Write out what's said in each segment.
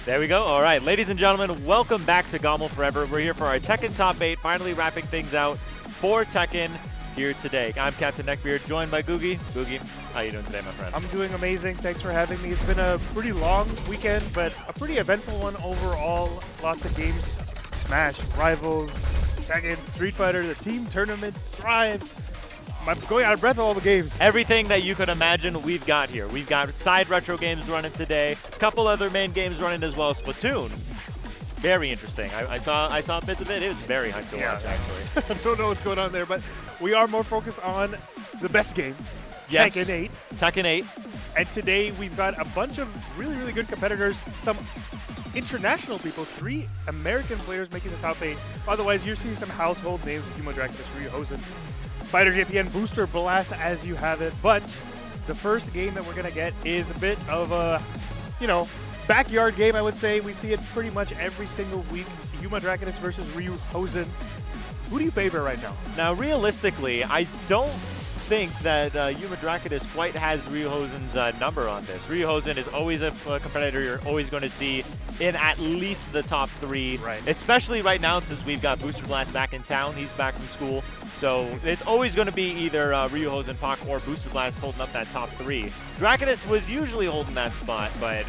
There we go. All right, ladies and gentlemen, welcome back to GOML Forever. We're here for our Tekken Top 8, finally wrapping things out for Tekken here today. I'm Captain Neckbeard, joined by Googie. Googie, how you doing today, my friend? I'm doing amazing. Thanks for having me. It's been a pretty long weekend, but a pretty eventful one overall. Lots of games. Smash, Rivals, Tekken, Street Fighter, the team tournament, Strive. I'm going out of breath of all the games. Everything that you could imagine, we've got here. We've got side retro games running today, a couple other main games running as well. Splatoon, very interesting. I saw bits of it. It was very hyped to watch, actually. I don't know what's going on there, but we are more focused on the best game, Yes. Tekken 8. Tekken 8. And today we've got a bunch of really, really good competitors, some international people, 3 American players making the top 8. Otherwise, you're seeing some household names, Humo Draconis, Ryu Hosen, Fighter JPN, Booster Blast as you have it. But the first game that we're going to get is a bit of a, backyard game, I would say. We see it pretty much every single week. Humo Draconis versus Ryu Hosen. Who do you favor right now? Now, realistically, I don't think that Humo Draconis quite has Ryu Hosen's number on this. Ryu Hosen is always a competitor you're always going to see in at least the top 3, right? Especially right now since we've got Booster Blast back in town. He's back from school. So it's always going to be either Ryu Hosen, Pac, or Booster Blast holding up that top 3. Draconis was usually holding that spot, but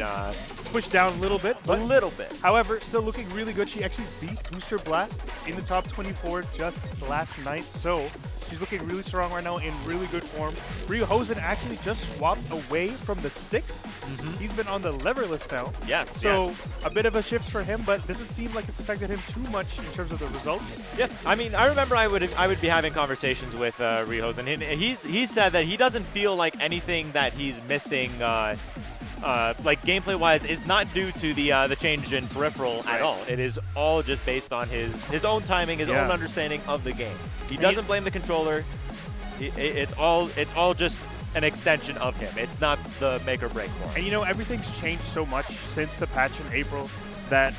pushed down a little bit. A little bit. However, still looking really good. She actually beat Booster Blast in the top 24 just last night. So she's looking really strong right now, in really good form. Ryu Hosen actually just swapped away from the stick. He's been on the leverless now. Yes, So a bit of a shift for him, but doesn't seem like it's affected him too much in terms of the results. Yeah, I mean, I remember I would be having conversations with Ryu Hosen, and he said that he doesn't feel like anything that he's missing, like gameplay-wise, is not due to the change in peripheral at all. It is all just based on his own timing, his own understanding of the game. He doesn't blame the controller. It's all just an extension of him. It's not the make or break for him. And everything's changed so much since the patch in April that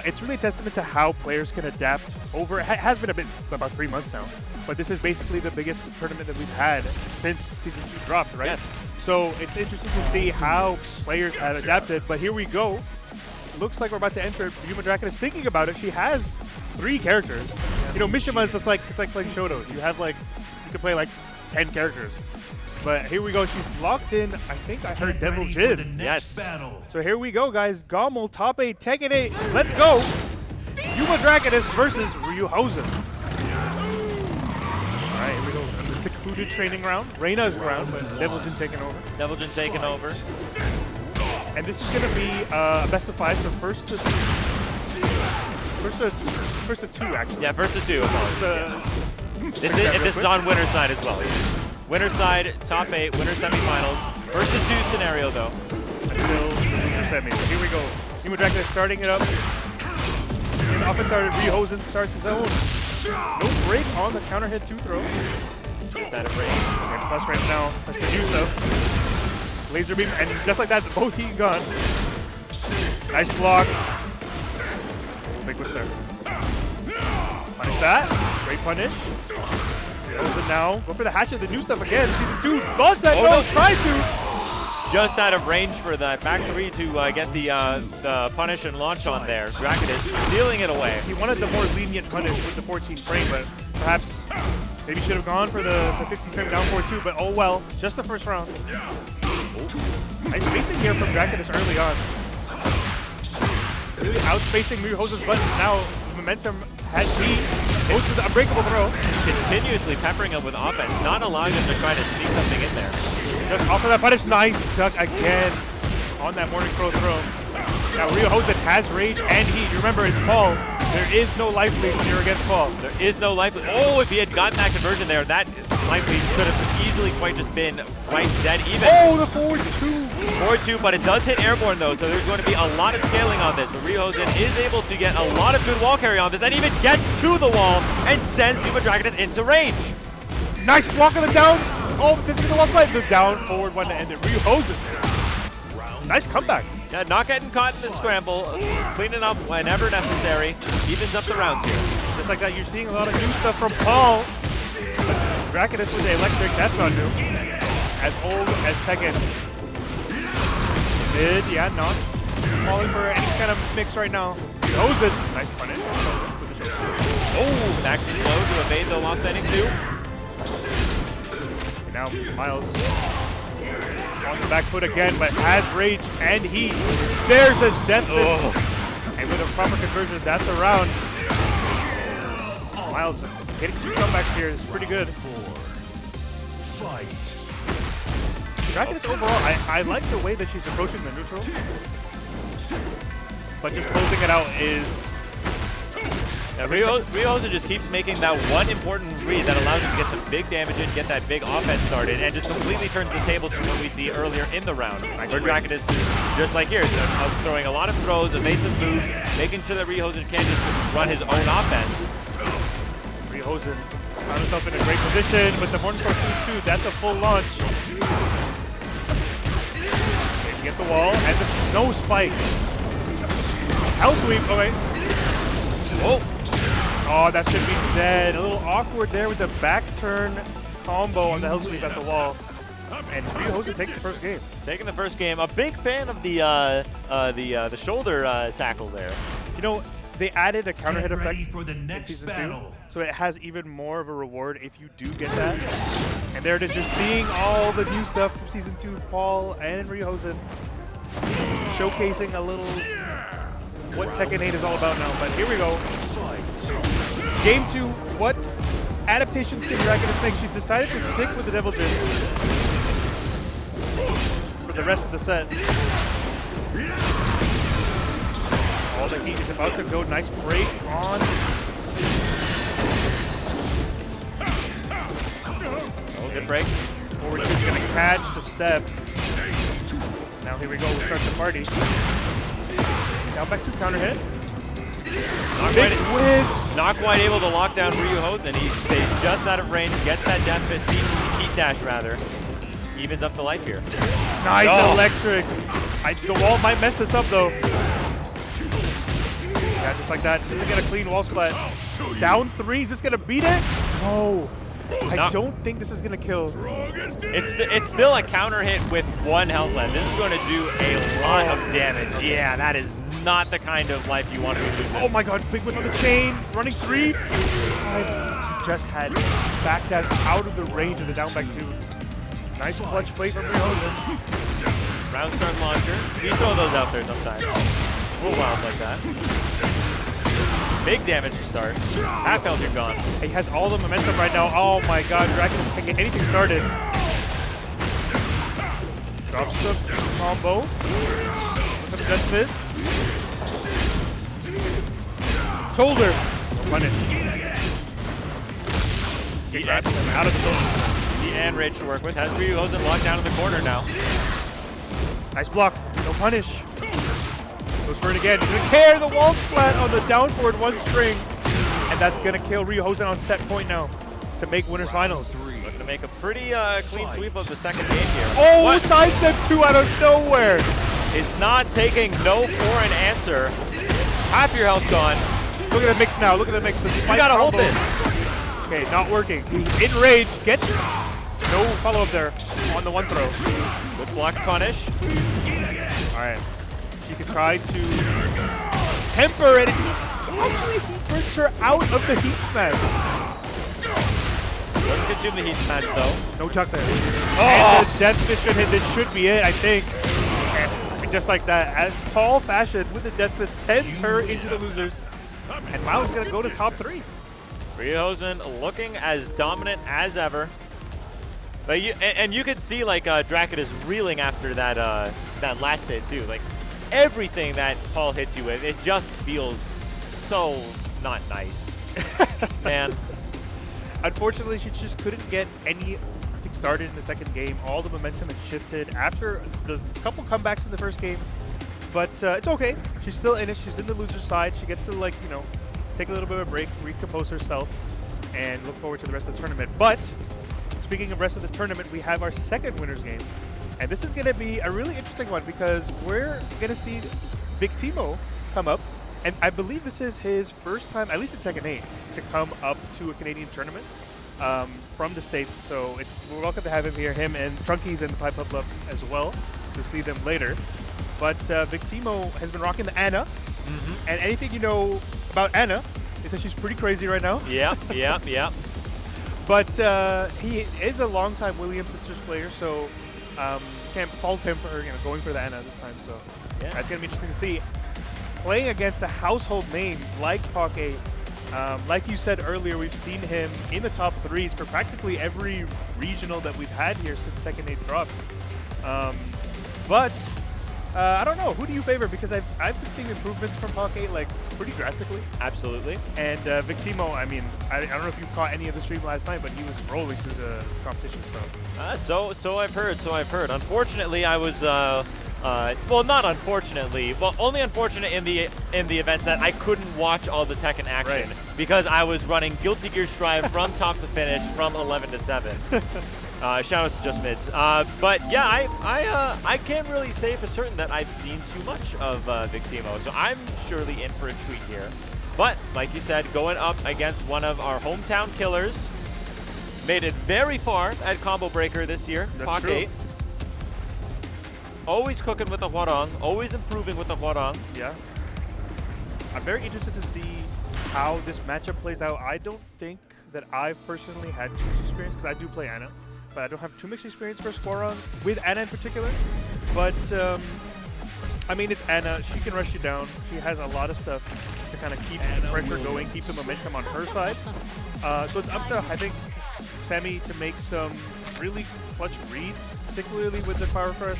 it's really a testament to how players can adapt over. It has been about 3 months now, but this is basically the biggest tournament that we've had since Season 2 dropped, right? Yes. So it's interesting to see how players have adapted, but here we go. Looks like we're about to enter. Humo Draconis is thinking about it. She has 3 characters. Mishimas, it's like playing showdown. You can play like 10 characters. But here we go. She's locked in. I think I heard Devil Jin. Yes. Battle. So here we go, guys. GOML top 8, Tekken 8. Let's go. Humo Draconis versus Ryu Hosen. All right, here we go. The secluded training round. Reina's ground, but Devil Jin taking over. Devil Jin taking over. And this is going to be a best of 5, so first to 2, actually. Yeah, first to 2. This is on winner's side as well. Winner's side, top 8, winner semifinals. First to 2 scenario, though. Until the loser semi. So here we go. Humo Draconis starting it up. And off it started. Ryu Hosen starts his own. No break on the counter hit 2 throw. That a break. And plus right now, that's the new stuff. Laser beam, and just like that, both heat and gun. Nice block. Big whip there. Punish that. Great punish. Hosen now. Go for the hatchet, the new stuff again. Season 2. Launch that. No, tries to. Just out of range for that back 3 to get the punish and launch on there. Draconis stealing it away. He wanted the more lenient punish with the 14 frame, but perhaps maybe should have gone for the 15 frame down 4-2, but oh well. Just the first round. Nice spacing here from Draconis early on. Really outspacing Ryu Hosen's buttons. Now momentum has beat. Goes for the unbreakable throw. Continuously peppering him with offense, not allowing him to try to sneak something in there. Just off of that punish. Nice duck again on that morning throw. Now Ryu Hosen has rage and heat. Remember, it's Paul. There is no life lead when you're against Paul. There is no life lead. Oh, if he had gotten that conversion there, that life lead could have easily quite just been quite dead even. Oh, the 4-2. 4-2, but it does hit airborne though, so there's going to be a lot of scaling on this. But Ryu Hosen is able to get a lot of good wall carry on this and even gets to the wall and sends Humo Draconis into range. Nice block on the down. Oh, this is the one play. The down forward one to end it. Ryu Hosen. Nice comeback. Yeah, not getting caught in the scramble, cleaning up whenever necessary, evens up the rounds here. Just like that, you're seeing a lot of new stuff from Paul. Draconis with the electric, that's not new. As old as Tekken. Mid, yeah, not. falling for any kind of mix right now. Rosen, nice punish. Oh, actually slow to evade the lost ending too. And now Miles on the back foot again, but has rage and heat. There's the death fist. And with a proper conversion, that's a round. Miles getting 2 comebacks here is pretty good. Dragoness overall, I like the way that she's approaching the neutral. But just closing it out is... Yeah, Ryohosen just keeps making that one important read that allows him to get some big damage in, get that big offense started, and just completely turns the tables from what we see earlier in the round. Where Dragoness is just like here, throwing a lot of throws, evasive moves, making sure that Ryohosen can just run his own offense. Ryohosen found himself in a great position with the Morning Star 2-2. That's a full launch. They get the wall, and the snow spike. Hell sweep, okay. Oh. Oh, that should be dead. A little awkward there with the back turn combo on the hell sweep at the wall. And Ryohosen takes the first game. Taking the first game. A big fan of the shoulder tackle there. You know, they added a counter hit effect for the next in Season 2, battle. so it has even more of a reward if you do get that. And there it is, you're seeing all the new stuff from Season 2, Paul and Ryohosen showcasing a little what Tekken 8 is all about now. But here we go. Game 2, what adaptations can Dragoness make? She decided to stick with the Devil Jin for the rest of the set. All the heat is about to go. Nice break on. Oh, good break. Forward two's going to catch the step. Now here we go. We start the party. Down back to counter hit. Not quite able to lock down Ryohosen. He stays just out of range, gets that death fist, heat dash rather. Evens up the life here. Nice electric. The wall might mess this up though. Yeah, just like that. Doesn't get a clean wall splat. Down 3. Is this gonna beat it? No. I don't think this is gonna kill. It's still a counter hit with 1 health left. This is going to do a lot of damage. Yeah, that is not the kind of life you want to be losing. Oh my god, big whip on the chain. Running 3. She just had backdash out of the range of the down back 2. Nice clutch play from Ryohosen. Round start launcher. We throw those out there sometimes. We'll wild like that. Big damage to start. Half health, you're gone. He has all the momentum right now. Oh my god, Dragon can't get anything started. Drops the combo. With the death fist. Shoulder. Punish. Get out of the zone. Heat and rage to work with. Has Ryohosen locked down in the corner now. Nice block. No punish. Goes for it again. Doesn't care. The wall splat on the down forward 1 string. And that's going to kill Ryohosen on set point now to make winners finals. Looking to make a pretty clean sweep of the second game here. Oh, sidestep 2 out of nowhere. Is not taking no for an answer. Half your health gone. Look at the mix now. Look at the mix. The spike You gotta hold combo. this. Okay, not working. He's in rage. Gets no follow-up there on the 1 throw. Good block punish. All right. She can try to temper it. Actually, he bursts her out of the heat smash. Doesn't consume the heat smash though. No chuck there. And the death fist should hit. This should be it, I think. And just like that, as Paul fashion with the death fist sends her into the losers. And Miles is going to go to top 3. Ryohosen looking as dominant as ever. But you could see like Draken is reeling after that that last hit too. Like everything that Paul hits you with, it just feels so not nice. Man. Unfortunately, she just couldn't get anything started in the second game. All the momentum had shifted after the couple comebacks in the first game. But it's okay. She's still in it. She's in the loser side. She gets to, like, you know, take a little bit of a break, recompose herself, and look forward to the rest of the tournament. But speaking of rest of the tournament, we have our second winners game. And this is going to be a really interesting one because we're going to see Big Timo come up. And I believe this is his first time, at least in Tekken 8, to come up to a Canadian tournament from the States. So we're welcome to have him here, him and Trunkies and the Pipe Up as well. You'll see them later. But Victimo has been rocking the Anna. And anything you know about Anna is that she's pretty crazy right now. Yeah. But he is a longtime Williams Sisters player, so can't fault him for going for the Anna this time. So that's going to be interesting to see. Playing against a household name like Poke, like you said earlier, we've seen him in the top 3s for practically every regional that we've had here since Tekken 8 dropped. But I don't know. Who do you favor? Because I've been seeing improvements from Poke like pretty drastically. Absolutely. And Victimo, I mean, I don't know if you caught any of the stream last night, but he was rolling through the competition. So I've heard. Unfortunately, I was well, not unfortunately, well, only unfortunate in the events that I couldn't watch all the Tekken action because I was running Guilty Gear Strive from top to finish from 11 to 7. Shout out to Just Mids. But yeah, I can't really say for certain that I've seen too much of Victimo, so I'm surely in for a treat here. But like you said, going up against one of our hometown killers, made it very far at Combo Breaker this year. That's true. Always cooking with the Hwarang, always improving with the Hwarang. Yeah. I'm very interested to see how this matchup plays out. I don't think that I've personally had too much experience because I do play Anna, but I don't have too much experience for Hwarang with Anna in particular. But I mean, it's Anna. She can rush you down. She has a lot of stuff to kind of keep the pressure going, keep the momentum on her side. So it's up to, I think, Sammy to make some really clutch reads, particularly with the Power Crush.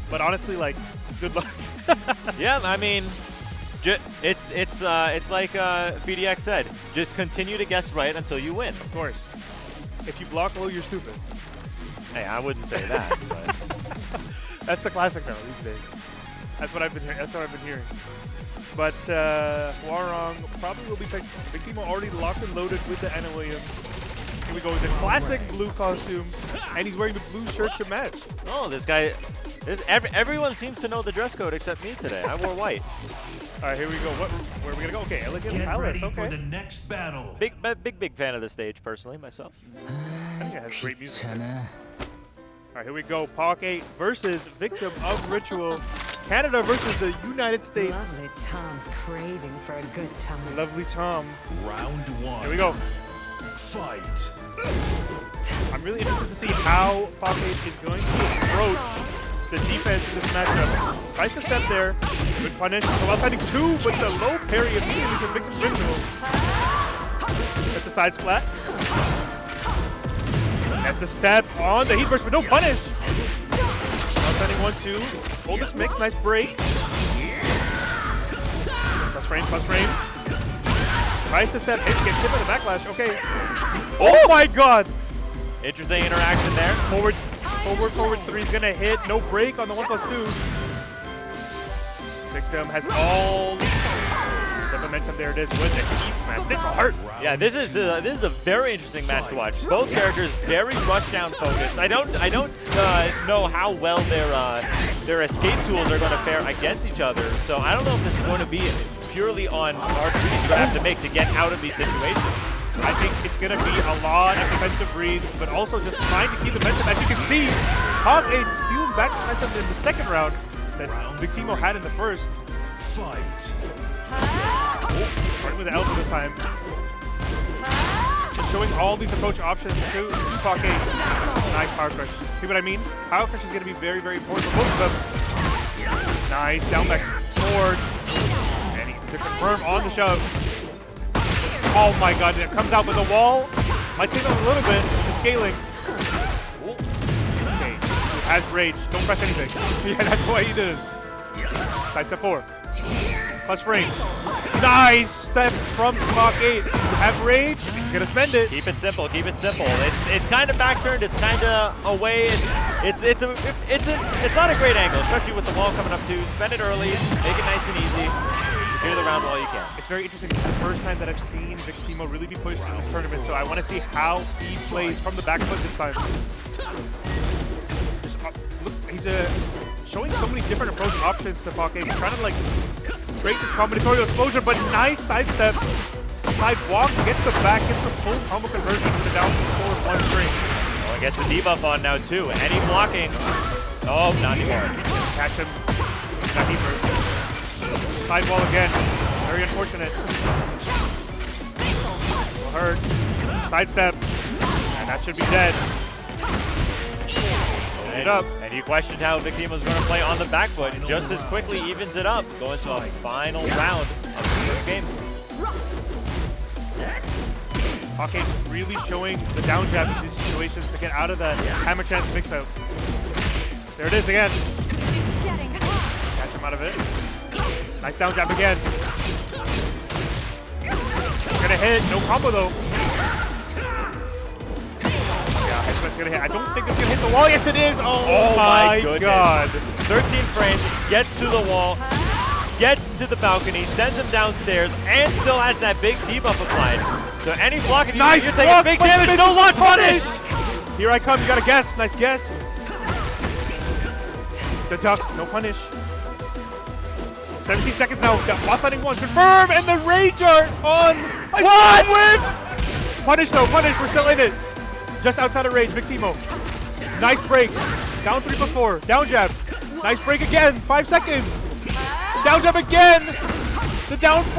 But honestly, like, good luck. Yeah, I mean, it's like BDX said, just continue to guess right until you win. Of course. If you block low, you're stupid. Hey, I wouldn't say that. But. That's the classic now these days. That's what I've been hearing. But Hwarang probably will be picked. Victimo already locked and loaded with the Anna Williams. Here we go with the classic blue costume, and he's wearing the blue shirt to match. Oh, this guy, everyone seems to know the dress code except me today. I wore white. All right, here we go. Where are we gonna go? Okay, Elegant Palace. Okay. For the next battle. Big fan of the stage, personally, myself. I think it has great music. All right, here we go. Poke versus Victim of Ritual. Canada versus the United States. Lovely Tom's craving for a good time. Lovely Tom. Round 1. Here we go. Fight. I'm really interested to see how Poke is going to approach the defense in this matchup. Tries to step there. Good punish. So while fighting 2, but the low parry immediately from Victim's Ritual. That's the side splat. That's the step on the heat burst, but no punish. Now sending 1-2. Hold this mix. Nice break. Plus frames. Tries to step, gets hit by the backlash. Okay. Oh my god! Interesting interaction there. Forward 3 is gonna hit. No break on the 1+2. Victim has all the momentum. There it is with the heat smash. This will hurt. Yeah, this is a very interesting match to watch. Both characters very rushdown focused. I don't know how well their escape tools are going to fare against each other. So I don't know if this is going to be purely on our duty you're going to have to make to get out of these situations. I think it's going to be a lot of defensive reads, but also just trying to keep the momentum. As you can see, Hog 8 stealing back the momentum in the second round that Victimo had in the first. Fight. Starting with the elbow this time. Just showing all these approach options to Hog 8. Nice Power Crush. See what I mean? Power Crush is going to be very, very important for both of them. Nice. Down back forward. And he to confirm on the shove. Oh my god, it comes out with a wall. Might save him a little bit with the scaling. Okay, he has rage. Don't press anything. Yeah, that's why he did it. Side step 4. Plus range. Nice step from Mach 8. Have rage. He's gonna spend it. Keep it simple. Keep it simple. It's kind of back turned. It's kind of away. It's not a great angle, especially with the wall coming up too. Spend it early. Make it nice and easy. Secure the round while you can. It's very interesting. It's the first time that I've seen Victimo really be pushed in this tournament, so I want to see how he plays from the back foot this time. Just, look, he's showing so many different approach options to Poke. He's trying to like break this combinatorial explosion, but nice sidestep. Side walk, gets the back, gets the full combo conversion with the down forward 1 string. Oh, and gets the debuff on now too. Any blocking. Oh, not anymore. catch him. Got me first. Sidewall again. Very unfortunate. Will hurt. Sidestep. And that should be dead. And you questioned how Victimo was going to play on the back foot. Just as quickly evens it up. Going to a final round of the first game. Pocket really showing the down jab in these situations to get out of that hammer chance mix-out. There it is again. It's getting hot. Catch him out of it. Nice down jab again. Gonna hit. No combo though. Yeah, headbutt's gonna hit. I don't think it's gonna hit the wall. Yes, it is. Oh my goodness. God. 13 frames, gets to the wall, gets to the balcony, sends him downstairs, and still has that big debuff applied. So any block, if Nice you're block, taking big but damage, this no is launch punish. punish! Here I come. You gotta guess. Nice guess. The duck. No punish. 17 seconds now. Got Lost Landing 1. Confirm. And the Rage Art on. What? Whip. Punish though. Punish. We're still in it. Just outside of Rage. Victimo. Nice break. Down 3+4. Down jab. Nice break again. 5 seconds. Down jab again. The down 4.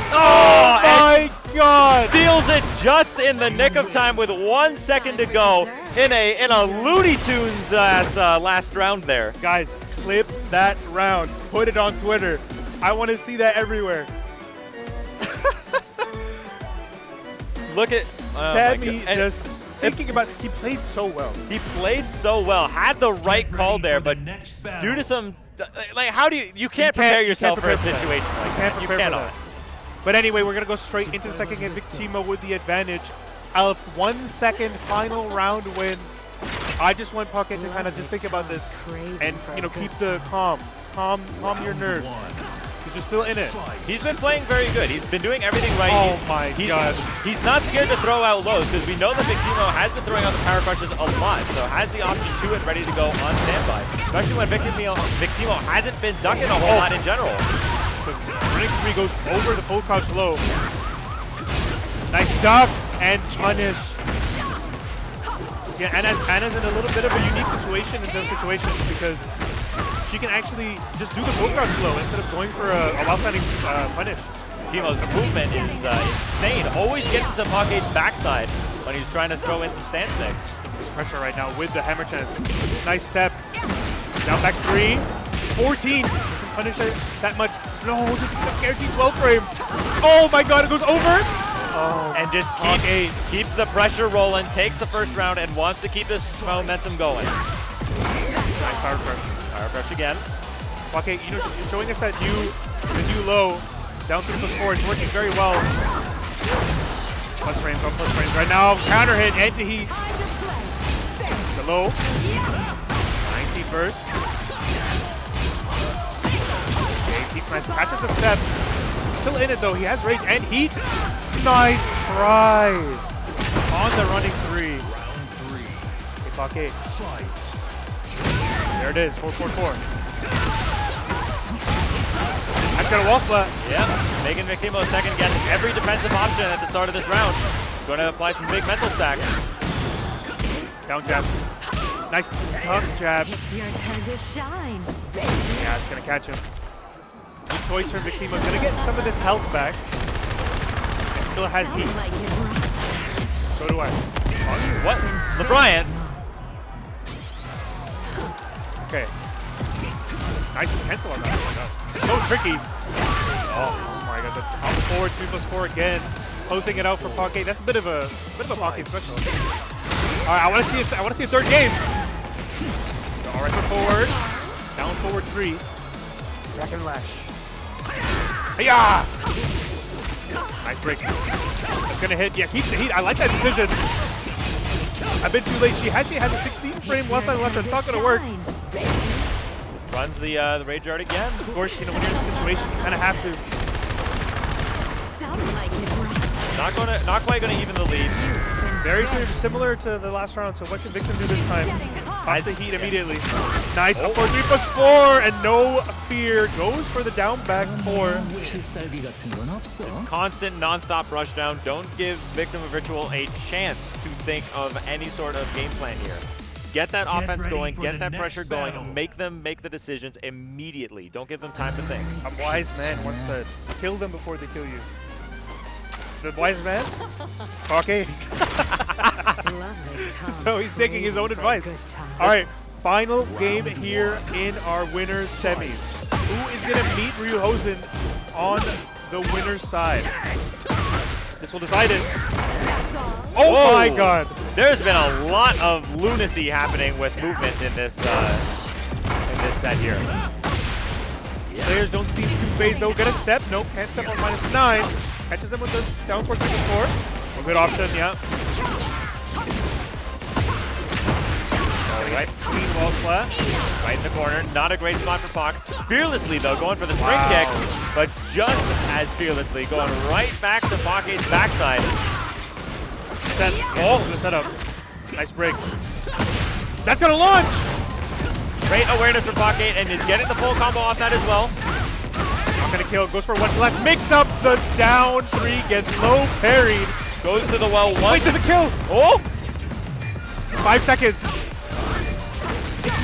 Oh my God. Steals it just in the nick of time with 1 second to go in a Looney Tunes last round there. Guys, clip that round. Put it on Twitter. I want to see that everywhere. Look at Sammy just thinking about he played so well. He played so well, had the right Get call ready there, for the but next battle. due to some, like, how do you can't prepare yourself for a prepare for that. situation like Can't that. You prepare for cannot. that. But anyway, we're gonna go straight into the second game. Victimo with the advantage. A 1 second final round win. I just want Pocket to kind of just think about this and keep the calm your nerves. Because you're still in it. He's been playing very good. He's been doing everything right. Oh my God. He's not scared to throw out lows because we know that Victimo has been throwing out the power crushes a lot, so has the option to and ready to go on standby. Especially when Victimo hasn't been ducking a whole lot in general. The running 3 goes over the full crouch low. Nice duck and punish. Yeah, Anna's in a little bit of a unique situation in those situations because she can actually just do the full crouch low instead of going for a while-standing punish. Timo's movement is insane. Always getting to Pocket's backside when he's trying to throw in some stand sticks. Pressure right now with the hammer chance. Nice step. Down back 3. 14. Doesn't punish it that much. No, this is a guaranteed 12 frame. Oh my God, it goes over. Oh, And just keeps the pressure rolling, takes the first round, and wants to keep this momentum going. nice power crush. Power crush again. Okay, you're showing us that the new low. Down 3+4. It's working very well. Plus frames on plus frames right now. Counter hit and to heat. The low. 19 first. Okay, keeps nice. Catches the step. Still in it though. He has rage and heat. Nice try. On the running 3. Round 3. Okay, Fight. there it is. 4-4-4. That's got a wall splat. Yeah, making Victimo second guess every defensive option at the start of this round. He's going to apply some big mental stack. Down jab. Nice tuck jab. It's your turn to shine. Yeah, it's going to catch him. Good choice from Victimo. Going to get some of this health back. And still has heat. Sounds like you're right. So do I. What? LeBryant? Okay. Nice cancel on that. So tricky. Oh my God, the top forward 3+4 again. Closing it out for Pocket. That's a bit of a Pocket special. All right, I want to see a third game. All right, forward. Down forward 3. Back and lash. Hiya! Nice break. That's gonna hit. Yeah, keeps the heat. I like that decision. I've been too late. She actually has a 16 frame left side left. It's not gonna work. Runs the Rage Art again. Of course, when you're in this situation, you kind of have to. Sounds like you're right. Not quite gonna even the lead. Very similar to the last round. So what can Vixen do this time? Pops the heat immediately. Nice. Up for 3+4 and no fear. Goes for the down back 4. Constant non-stop rush down. Don't give Victim of Ritual a chance to think of any sort of game plan here. get that offense ready going, for get the that next pressure battle. going, make them make the decisions immediately. Don't give them time to think. A wise man once said, kill them before they kill you. The wise man? Okay. Lovely tongues So he's taking his own pleading for a advice. good time. All right, final game here in our winners semis. Who is going to meet Ryuhosen on the winner's side? This will decide it. That's all. Oh Whoa. my god. There's been a lot of lunacy happening with movements in this set here. Players don't seem too phased though. Get a step. Nope, can't step on -9. Catches him with the down forward triple four. A good option, yeah. All right, clean wall flash. Right in the corner. Not a great spot for Fox. Fearlessly, though, going for the spring Wow. kick, but just as fearlessly, going right back to Pocket's backside. Set. Oh, the setup. Nice break. That's gonna launch. Great awareness for Pocket, and is getting the full combo off that as well. Not gonna kill. Goes for one last. Mix up the down three. Gets low parried. Goes to the well one. Wait, does it kill? Oh! 5 seconds.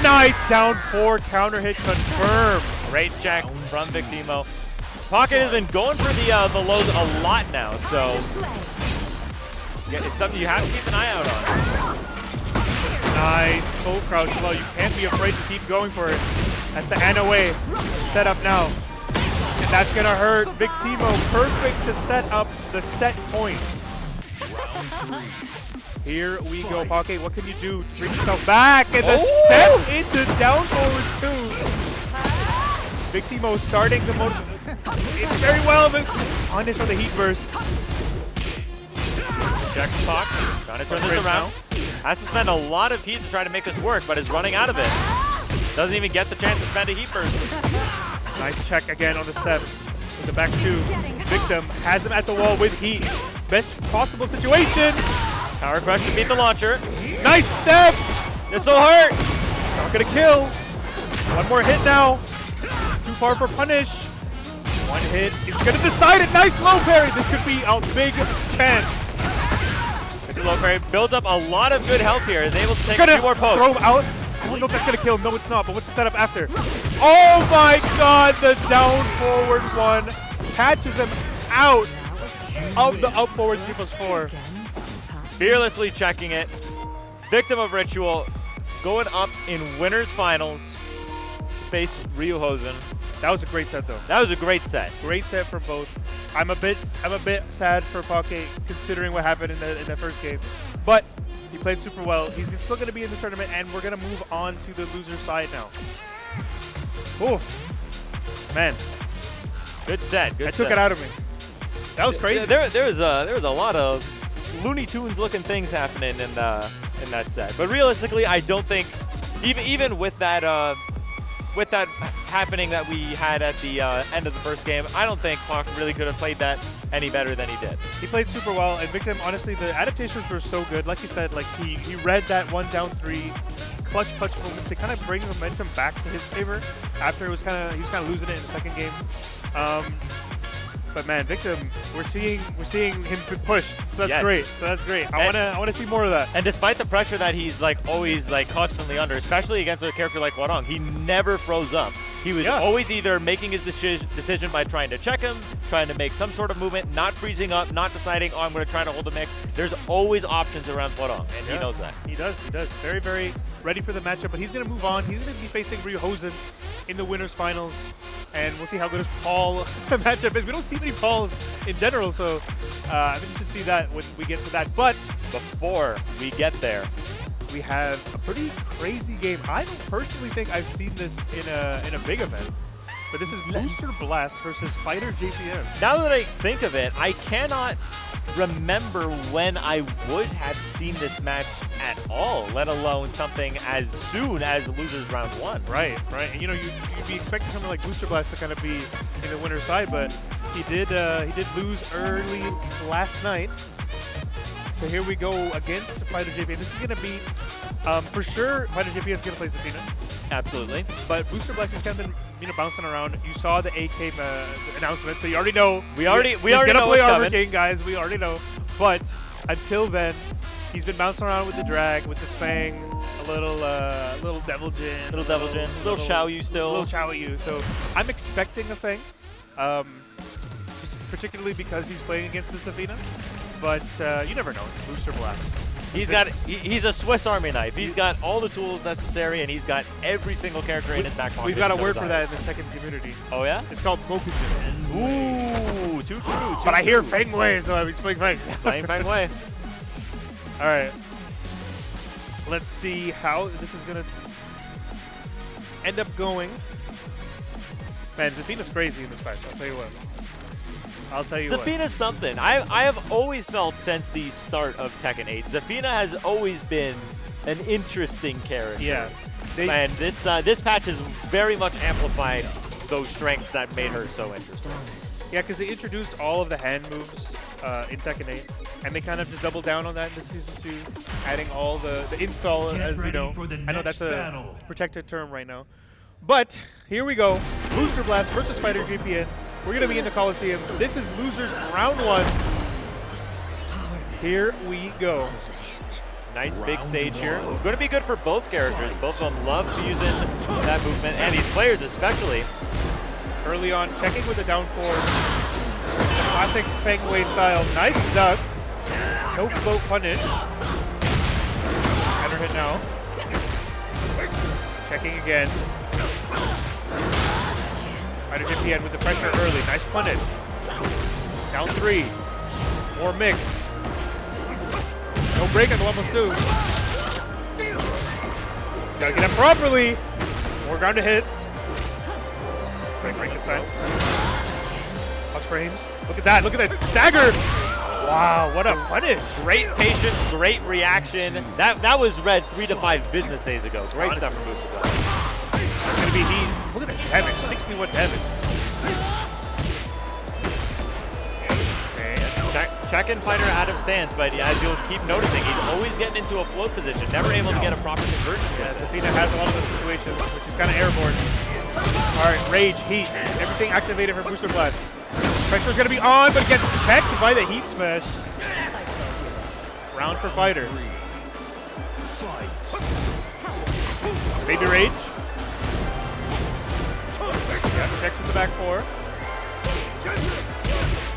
Nice down four. Counter hit confirmed. Great check from Victimo. Pocket has been going for the lows a lot now, so yeah, it's something you have to keep an eye out on. Nice full crouch low. You can't be afraid to keep going for it. That's the Ana way. Set up now. And that's gonna hurt Victimo. Perfect to set up the set point. Here we go, Pocket. What can you do? Bring yourself back and the step into down forward two. Victimo starting the motor. It's very well. The punish for the heat burst. Check Fox, trying to turn this around. Has to spend a lot of heat to try to make this work, but is running out of it. Doesn't even get the chance to spend a heat burst. Nice check again on the step. With the back two. Victim has him at the wall with heat. Best possible situation. Power crush to beat the launcher. Nice step. This will hurt. Not gonna kill. One more hit now. Too far for punish. One hit is gonna decide it. Nice low parry. This could be a big chance. Mr. Low parry builds up a lot of good health here. Is able to take a Gonna few more pokes. throw him out. I don't know if that's gonna kill him. No, it's not. But what's the setup after? Oh my God! The down forward one catches him out of the up forward 3+4. Fearlessly checking it. Victim of Ritual going up in winners finals to face Ryuhosen. That was a great set though. That was a great set. Great set for both. I'm a bit sad for Pocket considering what happened in the first game, but he played super well. He's still going to be in the tournament, and we're going to move on to the loser side now. Oh, man, Good set. Good that set. took it out of me. That was crazy. There was a lot of Looney Tunes looking things happening in that set. But realistically, I don't think even with that happening that we had at the end of the first game, I don't think Hawk really could have played that any better than he did. He played super well, and Victim, honestly, the adaptations were so good. Like you said, like he read that one down three, clutch moments to kind of bring momentum back to his favor after he was kind of losing it in the second game. But man, Victim, we're seeing him get pushed. So that's Yes. great. So that's great. I wanna see more of that. And despite the pressure that he's always constantly under, especially against a character like Hwarang, he never froze up. He was always either making his decision by trying to check him, trying to make some sort of movement, not freezing up, not deciding, oh, I'm going to try to hold a mix. There's always options around Hwarang, and he knows that. He does. Very, very ready for the matchup, but he's going to move on. He's going to be facing Ryuhosen in the winners finals, and we'll see how good his Paul matchup is. We don't see many Pauls in general, so I'm interested to see that when we get to that. But Before we get there, we have a pretty crazy game. I don't personally think I've seen this in a big event, but this is Booster Blast versus Fighter JPM. now that I think of it, I cannot remember when I would have seen this match at all, let alone something as soon as losers round one. Right. And you'd be expecting something like Booster Blast to kind of be in the winner's side, but he did lose early last night. So here we go against Fighter JPM. This is going to be, for sure, Fighter JPM is going to play Zafina. Absolutely. But Booster Blast has kind of been bouncing around. You saw the AK announcement, so you already know. We already he's know gonna play what's Armor coming. King, guys. We already know. But until then, he's been bouncing around with the drag, with the Fang. A little Devil Jin. Little Devil Jin. Little Xiaoyu still. Little Xiaoyu. So I'm expecting a Feng, particularly because he's playing against the Zafina. But you never know. It's Booster Blast. He's a Swiss Army knife. He's got all the tools necessary, and he's got every single character in his back pocket. We've got a word for that in the Tekken community. Oh yeah? It's called Mokujin. Ooh, too true. But I hear Feng Wei, so he's playing Feng. Playing Feng Wei. All right. Let's see how this is gonna end up going. Man, Zafina's crazy in this match. I'll tell you what. Zafina's something. I have always felt since the start of Tekken 8, Zafina has always been an interesting character. Yeah. And this patch has very much amplified those strengths that made her so interesting. Yeah, because they introduced all of the hand moves in Tekken 8, and they kind of just doubled down on that in the Season 2, adding all the install, as you know. I know that's a protected term right now. But here we go. Booster Blast versus Fighter JPN. We're going to be in the Coliseum. This is losers round 1. Here we go. Nice big stage here. Going to be good for both characters. Both of them love using that movement, and these players especially. Early on, checking with the down four. Classic Feng Wei style. Nice duck. No float punish. Better hit now. Checking again. Fighter JPN with the pressure early. Nice punish. Down 3. More mix. No break on the 1+2. Gotta get him properly. More grounded hits. Break this time. Plus frames. Look at that. Look at that stagger. Wow, what a punish. Great patience, great reaction. That was read 3 to 5 business days ago. Great stuff from Booster Blast. It's going to be heat. Look at that damage. 61 damage. Okay. Tekken fighter out of stance, but as you'll keep noticing, he's always getting into a float position, never able to get a proper conversion. Yeah, Zafina has a lot of those situations, which is kind of airborne. All right, Rage, Heat, everything activated for Booster Blast. Pressure's going to be on, but gets checked by the Heat Smash. Round for Fighter. Baby Rage. Yeah, checks with the back 4.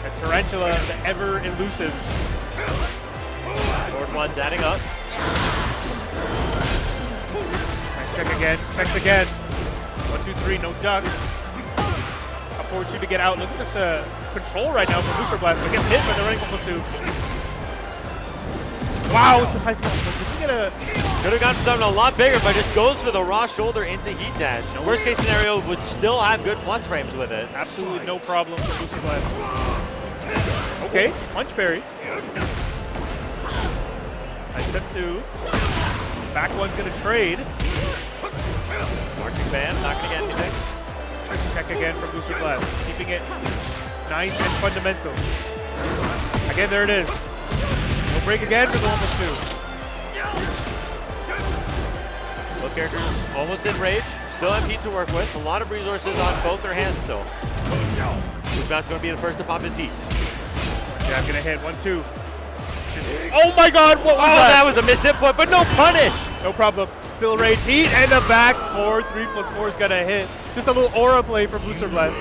And Tarantula, the ever elusive. Forward one's adding up. Nice check again, checks again. 1, 2, 3, no duck. Up forward 2 to get out. Look at this control right now from Booster Blast, but gets hit by the running +2. Wow, this is high smash. Could have gotten something a lot bigger, but just goes for the raw shoulder into Heat Dash. Worst case scenario would still have good plus frames with it. Absolutely no problem for Booster Blast. Okay, punch parry. Nice step 2. Back one's gonna trade. Marking band, not gonna get anything. Check again from Booster Blast, keeping it nice and fundamental. Again, there it is. No break again for the 1+2. Both characters almost in rage, still have heat to work with. A lot of resources on both their hands still. Bootbounce going to be the first to pop his heat. Yeah, I'm gonna hit 1, 2. Oh my God! What was that? That was a misinput, but no punish. No problem. Still rage heat and the back 4. 3+4 is gonna hit. Just a little aura play for Booster Blast.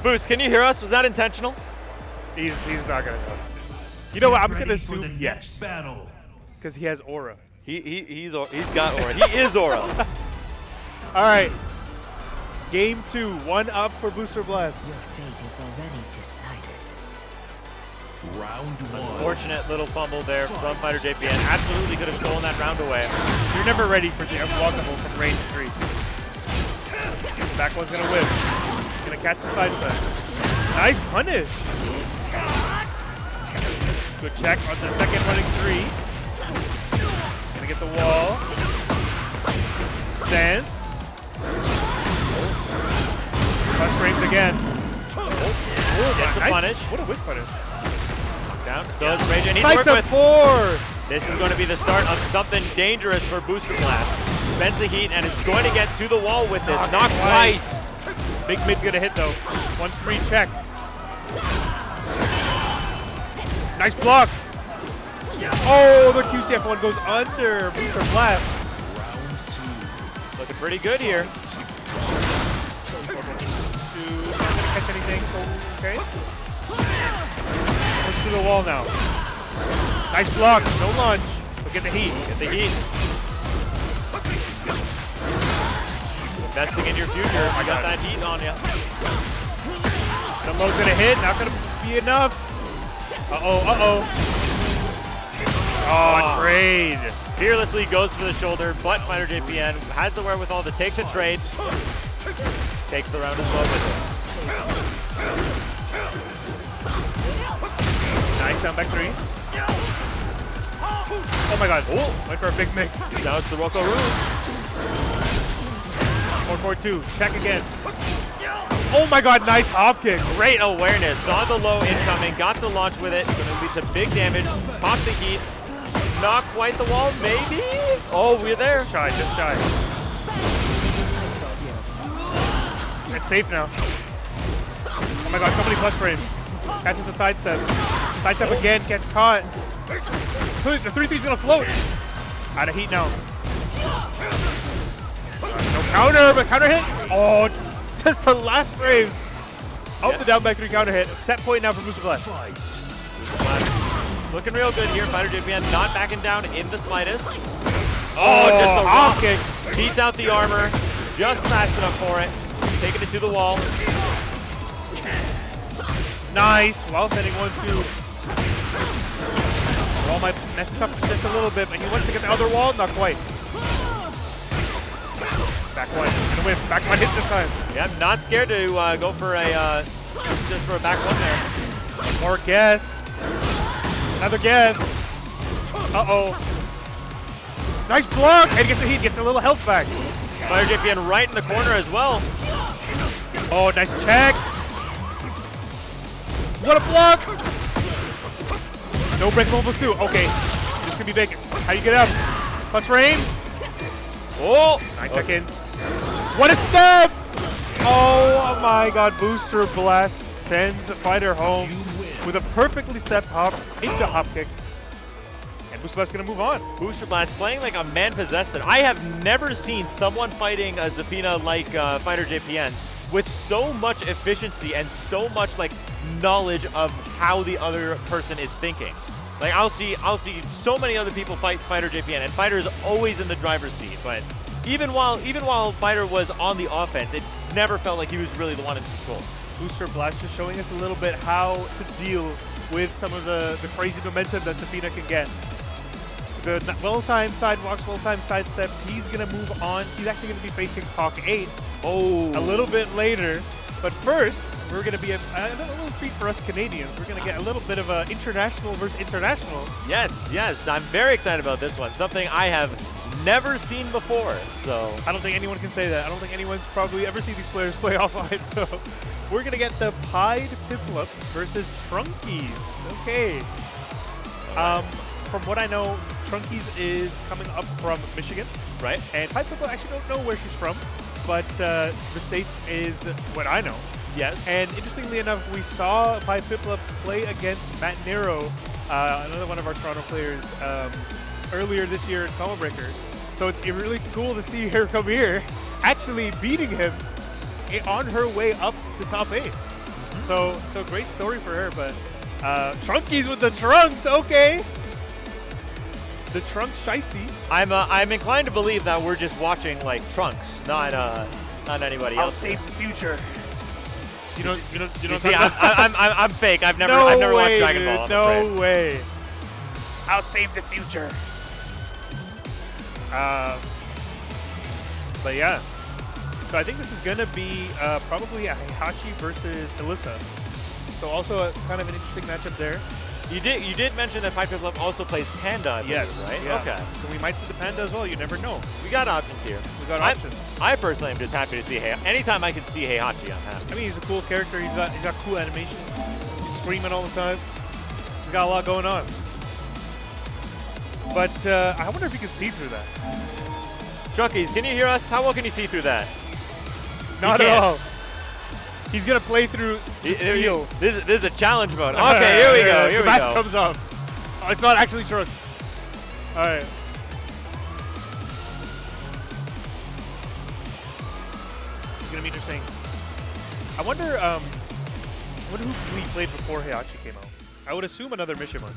Boost, can you hear us? Was that intentional? He's not gonna know. You know what? I'm just gonna assume yes, because he has aura. He's got aura. He is aura. All right. Game 2, 1 up for Booster Blast. Your fate is already decided. Round 1. Unfortunate little fumble there from Fighter JPN. Absolutely could have stolen that round away. You're never ready for the unblockable from range 3. Back one's gonna whip. Gonna catch the side step. Nice punish. Good check on the second running 3. Gonna get the wall. Stance. Plus frames again. Gets the Nice. punish. What a whip punish. Down goes Rage, and he's Sights working of with. 4. This is going to be the start of something dangerous for Booster Blast. Spends the heat, and it's going to get to the wall with this. Not quite. Big mid's gonna hit though. 1-3 check. Nice block. Oh, the QCF1 goes under. Booster Blast. Looking pretty good here. Catch anything? Okay. Goes through the wall now. Nice block. No launch. But get the heat. Get the heat. Investing in your future. I got that heat on you. The low's gonna hit. Not gonna be enough. Uh-oh. Oh, trade. Fearlessly goes for the shoulder, but Fighter JPN has the wherewithal to take the trade. Takes the round as well with it. Nice down back 3. Oh my god. Oh, went for a big mix. Now it's the Roko Room. 4-4-2. Check again. Oh my god, nice hop kick. Great awareness. Saw the low incoming, got the launch with it. Going to lead to big damage. Pop the heat. Not quite the wall, maybe? Oh, we're there. Shy, just shy. It's safe now. Oh my god, so many plus frames. Catches the sidestep. Sidestep again, gets caught. The 3-3's gonna float. Out of heat now. No counter, but counter hit. Oh, just the last frames. Oh, the down back 3 counter hit. Set point now for Booster Blast. Looking real good here. Fighter JPN not backing down in the slightest. Oh, just the hop rock kick. beats out the armor. Just fast enough for it. Taking it to the wall. Nice. While sending 1-2. Wall might mess this up just a little bit, but he wants to get the other wall. Not quite. Back one. Gonna whiff. Back one hits this time. Yeah, not scared to go for a just for a back one there. More guess. Another guess. Uh-oh. Nice block. And he gets the heat. Gets a little health back. Fighter JPN right in the corner as well. Oh, nice check. What a block. No break mobile 2. Okay. This could be big. How do you get up? Plus frames. Oh. 9 seconds. What a step. Oh my god. Booster Blast sends Fighter home with a perfectly stepped hop into hop kick. And Booster Blast is going to move on. Booster Blast playing like a man possessed. I have never seen someone fighting a Zafina like Fighter JPN with so much efficiency and so much like knowledge of how the other person is thinking. Like I'll see so many other people fight Fighter JPN, and Fighter is always in the driver's seat. But even while Fighter was on the offense, it never felt like he was really the one in control. Booster Blast just showing us a little bit how to deal with some of the crazy momentum that Zafina can get. The well-timed sidewalks, well-timed sidesteps. He's going to move on. He's actually going to be facing Hawk 8 a little bit later. But first, we're going to be a little treat for us Canadians. We're going to get a little bit of a international versus international. Yes, yes. I'm very excited about this one. Something I have never seen before. So I don't think anyone can say that. I don't think anyone's probably ever seen these players play offline. So we're going to get the Pied Piplup versus Trunkies. Okay. From what I know, Trunkies is coming up from Michigan, right? And Pied Piplup, I actually don't know where she's from, but the States is what I know. yes. And interestingly enough, we saw Pied Piplup play against Matt Nero, another one of our Toronto players, earlier this year in Combo Breaker. So it's really cool to see her come here, actually beating him on her way up to top 8. So great story for her, but Trunkies with the trunks, okay. The Trunks Shiesty. I'm inclined to believe that we're just watching like Trunks, not anybody else. I'll save the future. You don't See, I'm fake. I've never watched Dragon Ball. No way. I'll save the future. But yeah. So I think this is gonna be probably a Heihachi versus Alyssa. So also a kind of an interesting matchup there. You did mention that Pied Piplup also plays Panda, I believe, Yes, right? yeah. Okay. So we might see the Panda as well. You never know. We got options here. We got options. I personally am just happy to see Heihachi. Anytime I can see Heihachi, I'm happy. I mean, he's a cool character. He's got cool animation. He's screaming all the time. He's got a lot going on. But I wonder if you can see through that. Junkies, can you hear us? How well can you see through that? Not You at can't. all. He's gonna play through the field. This is a challenge mode. Okay, here we go. Here the we mask go. comes off. Oh, it's not actually Trunks. All right. It's gonna be interesting. I wonder who we played before Heihachi came out. I would assume another Mishima,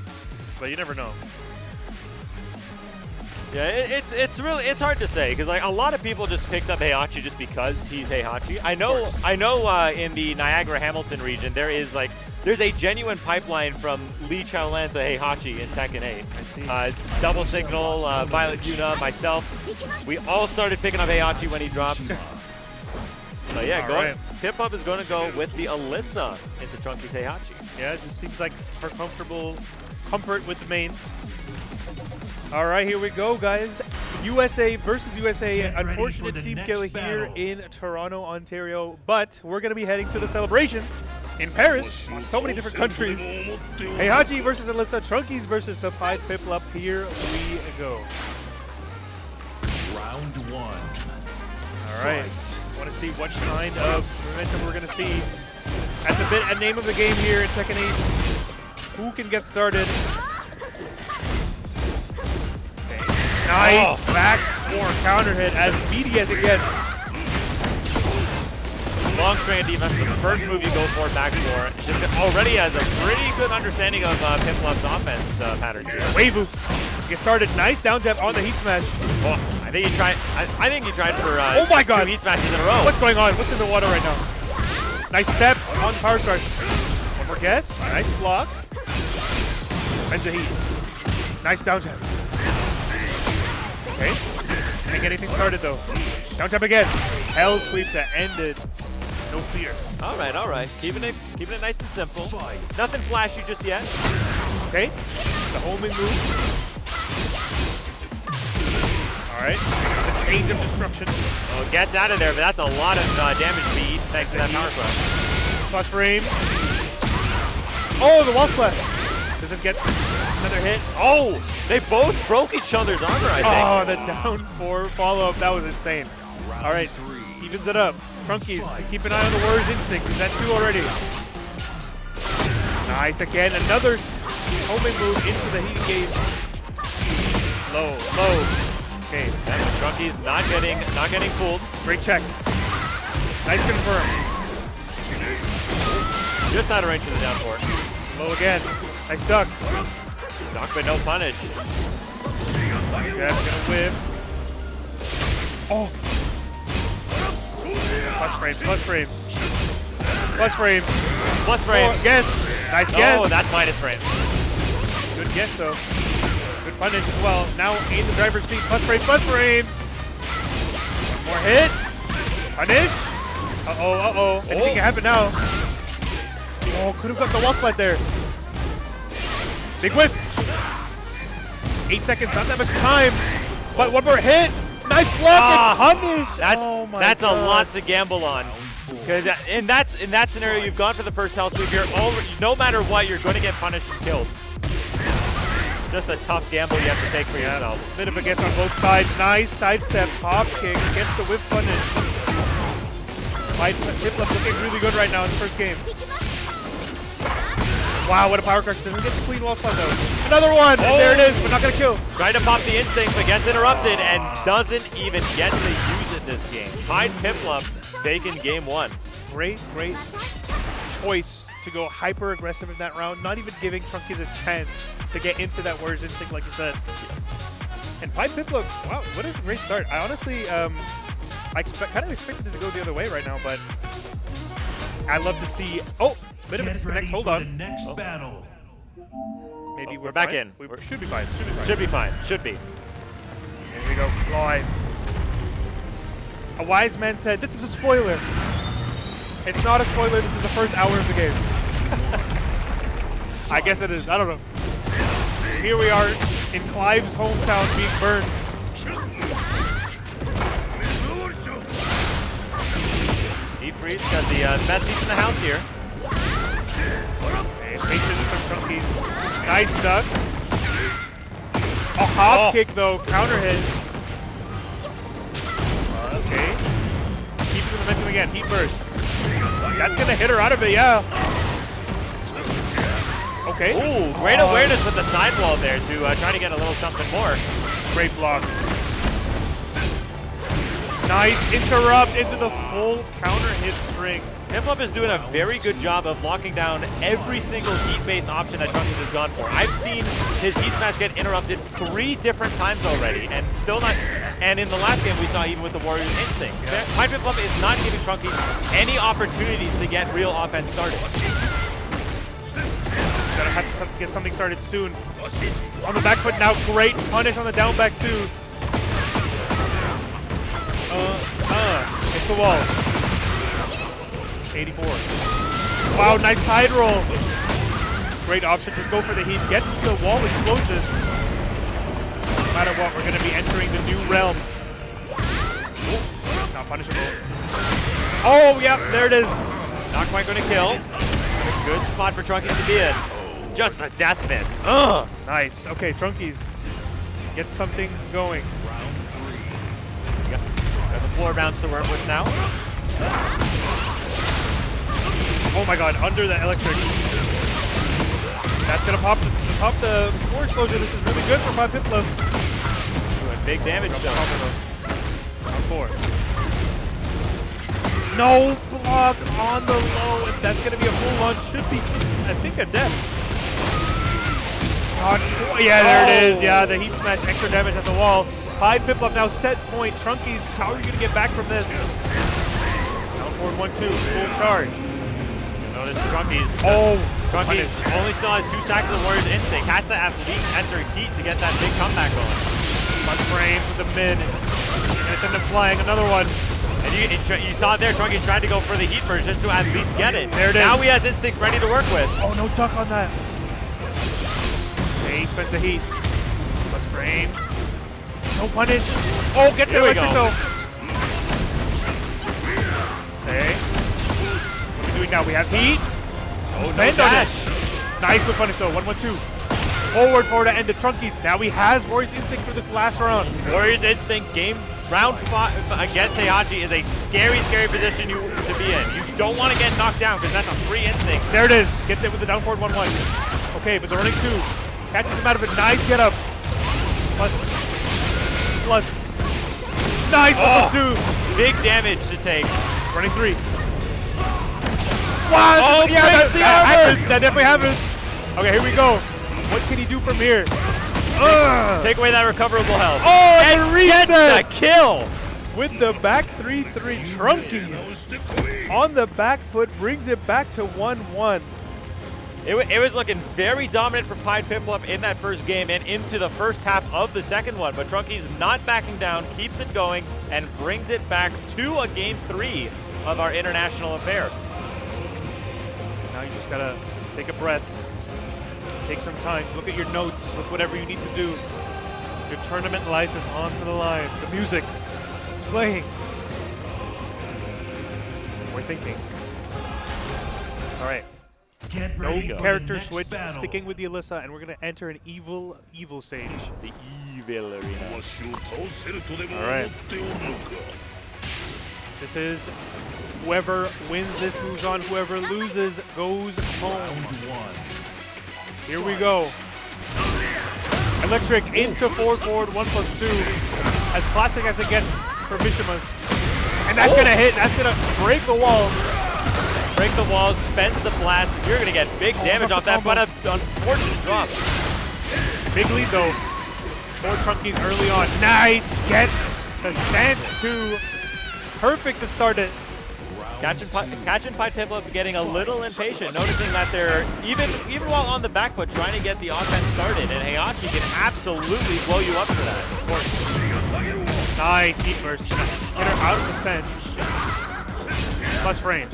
but you never know. Yeah, it's hard to say because like a lot of people just picked up Heihachi just because he's Heihachi. I know in the Niagara Hamilton region there's a genuine pipeline from Lee Chaolan to Heihachi in Tekken 8. I see. Double Signal, Violet Yuna, myself, we all started picking up Heihachi when he dropped. So yeah, Pip-Up is going to go with the Alyssa into Trunky's Heihachi. Yeah, it just seems like her comfort with the mains. All right, here we go, guys. USA versus USA. Unfortunate team kill here in Toronto, Ontario. But we're going to be heading to the celebration in Paris. So many different countries. Heihachi versus Alyssa. Trunkies versus the Pied Piplup. Here we go. Round one. All right. I want to see what kind of momentum we're going to see. That's a name of the game here in Tekken 8. Who can get started? Nice back four counter hit, as meaty as it gets. Long strand defense, the first move you go for, back four. Just already has a pretty good understanding of Piplup's offense patterns here. Waveu. Get started. Nice down jab on the heat smash. Oh, I think he tried. I think he tried for oh my God. 2 heat smashes in a row. What's going on? What's in the water right now? Nice step on power charge. One more guess. Nice block. Ends the heat. Nice down jab. Okay. Can't get anything started though. Down jab again. Hell sweep to end it. No fear. All right. Keeping it nice and simple. Nothing flashy just yet. Okay. The homing move. All right. The change of destruction. Oh, gets out of there, but that's a lot of damage speed thanks to that power crush. Plus frame. Oh, the wall splash. Doesn't get another hit. Oh, they both broke each other's armor, I think. Oh, the down four follow-up. That was insane. All right. Evens it up. Trunkies, keep an eye on the Warrior's Instinct. He's at 2 already. Nice again. Another homing move into the heat gauge. Low. Okay. And the Trunkies not getting fooled. Great check. Nice confirm. Just out of range of the down four. Low again. Nice duck. Duck but no punish. Jab's gonna whip. Oh. Plus frames. Plus frames. Oh, guess. Nice guess. Oh, that's minus frames. Good guess though. Good punish as well. Now in the driver's seat. Plus frames. One more hit. Punish. Uh-oh. Anything can happen now. Oh, could have got the wall splat there. Big whiff. 8 seconds, not that much time. But one more hit. Nice block and punish. That's a lot to gamble on. Because in that scenario, you've gone for the first hell sweep. No matter what, you're going to get punished and killed. Just a tough gamble you have to take for yourself. Bit of a guess on both sides. Nice sidestep, pop kick, gets the whip punish. Piplup looking really good right now in the first game. Wow, what a power crush. Doesn't get the clean wall spot though. Another one, and there it is, but not gonna kill. Tried to pop the instinct, but gets interrupted and doesn't even get to use it this game. Pied Piplup taking game 1. Great choice to go hyper aggressive in that round, not even giving Trunkies a chance to get into that Warrior's Instinct like you said. And Pied Piplup, wow, what a great start. I honestly, kind of expected it to go the other way right now, but I love to see, bit of a disconnect, hold on. Next battle. Maybe we're back fine. in. We should be fine. Should be. Here we go, live. A wise man said, this is a spoiler. It's not a spoiler, this is the first hour of the game. I guess it is, I don't know. Here we are in Clive's hometown being burned. Deep Freeze got the best seats in the house here. Patience from Trunkies. Nice duck. A hop kick though, counter hit. Okay. Keeping the momentum again, heat burst. That's gonna hit her out of it, yeah. Okay. Ooh, great awareness with the sidewall there to try to get a little something more. Great block. Nice interrupt into the full counter hit string. Piplup is doing a very good job of locking down every single heat-based option that Trunkies has gone for. I've seen his heat smash get interrupted 3 different times already, and still not. And in the last game, we saw even with the Warriors Instinct. Pied Piplup is not giving Trunkies any opportunities to get real offense started. Gotta have to get something started soon. On the back foot now, great punish on the down back too. Hits the wall. 84. Wow, nice side roll. Great option, just go for the heat. Gets the wall explosion. No matter what, we're gonna be entering the new realm. Ooh, not punishable. Oh, yeah, there it is. Not quite going to kill. Good spot for Trunkies to be in. Just a death miss. Ugh. Nice. Okay, Trunkies. Get something going. Round 3. Got the 4 rounds to work with now. Oh my god, under the electric. That's gonna pop the core explosion. This is really good for Pied Piplup. Doing big damage though. Round 4. No block on the low, and that's gonna be a full launch. Should be, I think, a death. God, yeah, there it is. Yeah, the heat smash, extra damage at the wall. Pied Piplup now set point. Trunkies, how are you gonna get back from this? Down forward 1-2, full charge. Notice Trunkies. Oh, Trunkies only still has 2 stacks of the Warriors Instinct. Has to at least enter heat to get that big comeback going. one frame with the mid. And it's into flying, another one. And you saw it there, Trunkies tried to go for the heat merge just to at least get it. There it is. Now he has Instinct ready to work with. Oh, no duck on that. Okay, spends the heat. Plus frames. No punish. Oh, gets the electric though. Okay. What are we doing now? We have heat. Oh, no Bend dash. on it. Nice with punish though. 1-1-2. Forward to end the Trunkies. Now he has Warriors Instinct for this last round. Warriors Instinct game round 5 against Heihachi is a scary, scary position to be in. You don't want to get knocked down because that's a free instinct. There it is. Gets it with the down forward 1-1. Okay, but the running 2. Catches him out of it. Nice get up. Plus. Nice plus 2. Big damage to take. Running 3. What? Oh, yeah, breaks the that armor. happens. That definitely happens. Okay, here we go. What can he do from here? Take away that recoverable health. Oh, and and reset. gets the kill. With the back 3-3, Trunkies on the back foot brings it back to 1-1. It was looking very dominant for Pied Piplup in that first game and into the first half of the second one, but Trunkies not backing down, keeps it going, and brings it back to a game 3 of our international affair. Now you just gotta take a breath, take some time, look at your notes with whatever you need to do. Your tournament life is on the line. The music, it's playing. We're thinking. All right. Get No ready for the character next switch, battle. sticking with the Alyssa, and we're gonna enter an evil stage. The evil arena. All right. This is whoever wins this moves on, whoever loses goes home. Round 1. Here we go. Electric into forward 1+2. As classic as it gets for Mishimas. And that's gonna hit, that's gonna break the wall. Break the wall, spends the blast. You're going to get big damage off that, but an unfortunate drop. Big lead though for Trunkies early on. Nice! Gets the stance 2. Perfect to start it. Catch and Pied Piplup getting a little impatient, noticing that they're, even while on the back foot, trying to get the offense started, and Heihachi can absolutely blow you up for that, of course. Nice heat burst. Get her out of the stance. Plus frames.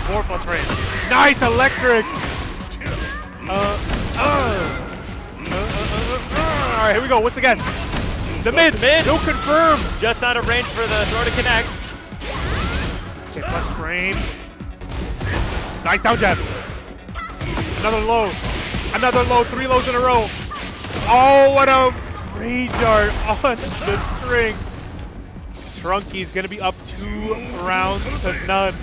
4 plus frames. Nice electric! Alright, here we go. What's the guess? The mid! No confirm! Just out of range for the throw to connect. Okay, plus frames. Nice down jab. Another low. Another low. 3 lows in a row. Oh, what a rage dart on the string. Trunkies gonna be up 2 rounds to none.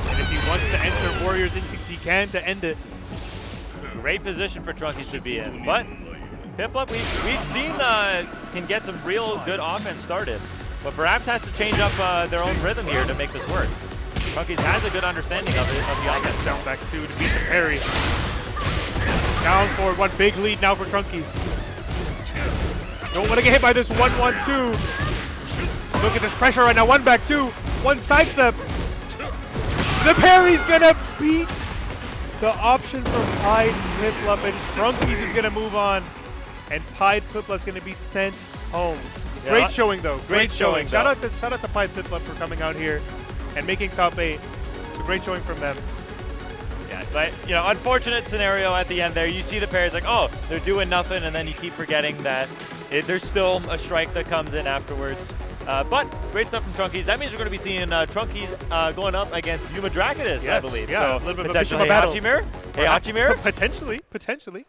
And If he wants to enter Warrior's Instinct, he can to end it. Great position for Trunkies to be in. But Piplup, we've seen can get some real good offense started. But perhaps has to change up their own rhythm here to make this work. Trunkies has a good understanding of the offense. Down back 2 to beat the parry. Down forward, one big lead now for Trunkies. Don't want to get hit by this 1-1-2. Look at this pressure right now. One back 2. One sidestep. The parry's gonna beat the option for Pied Piplup, and Trunkies is gonna move on. And Pied Piplup's gonna be sent home. Yeah. Great showing though. Great showing. though. Shout out to Pied Piplup for coming out here and making top 8. It's a great showing from them. Yeah, but unfortunate scenario at the end there. You see the parries like, oh, they're doing nothing, and then you keep forgetting that there's still a strike that comes in afterwards. But great stuff from Trunkies. That means we're going to be seeing Trunkies going up against Yuma Draconis, Yes, I believe. yeah, So a little bit of a potentially battle. Heihachi. Potentially.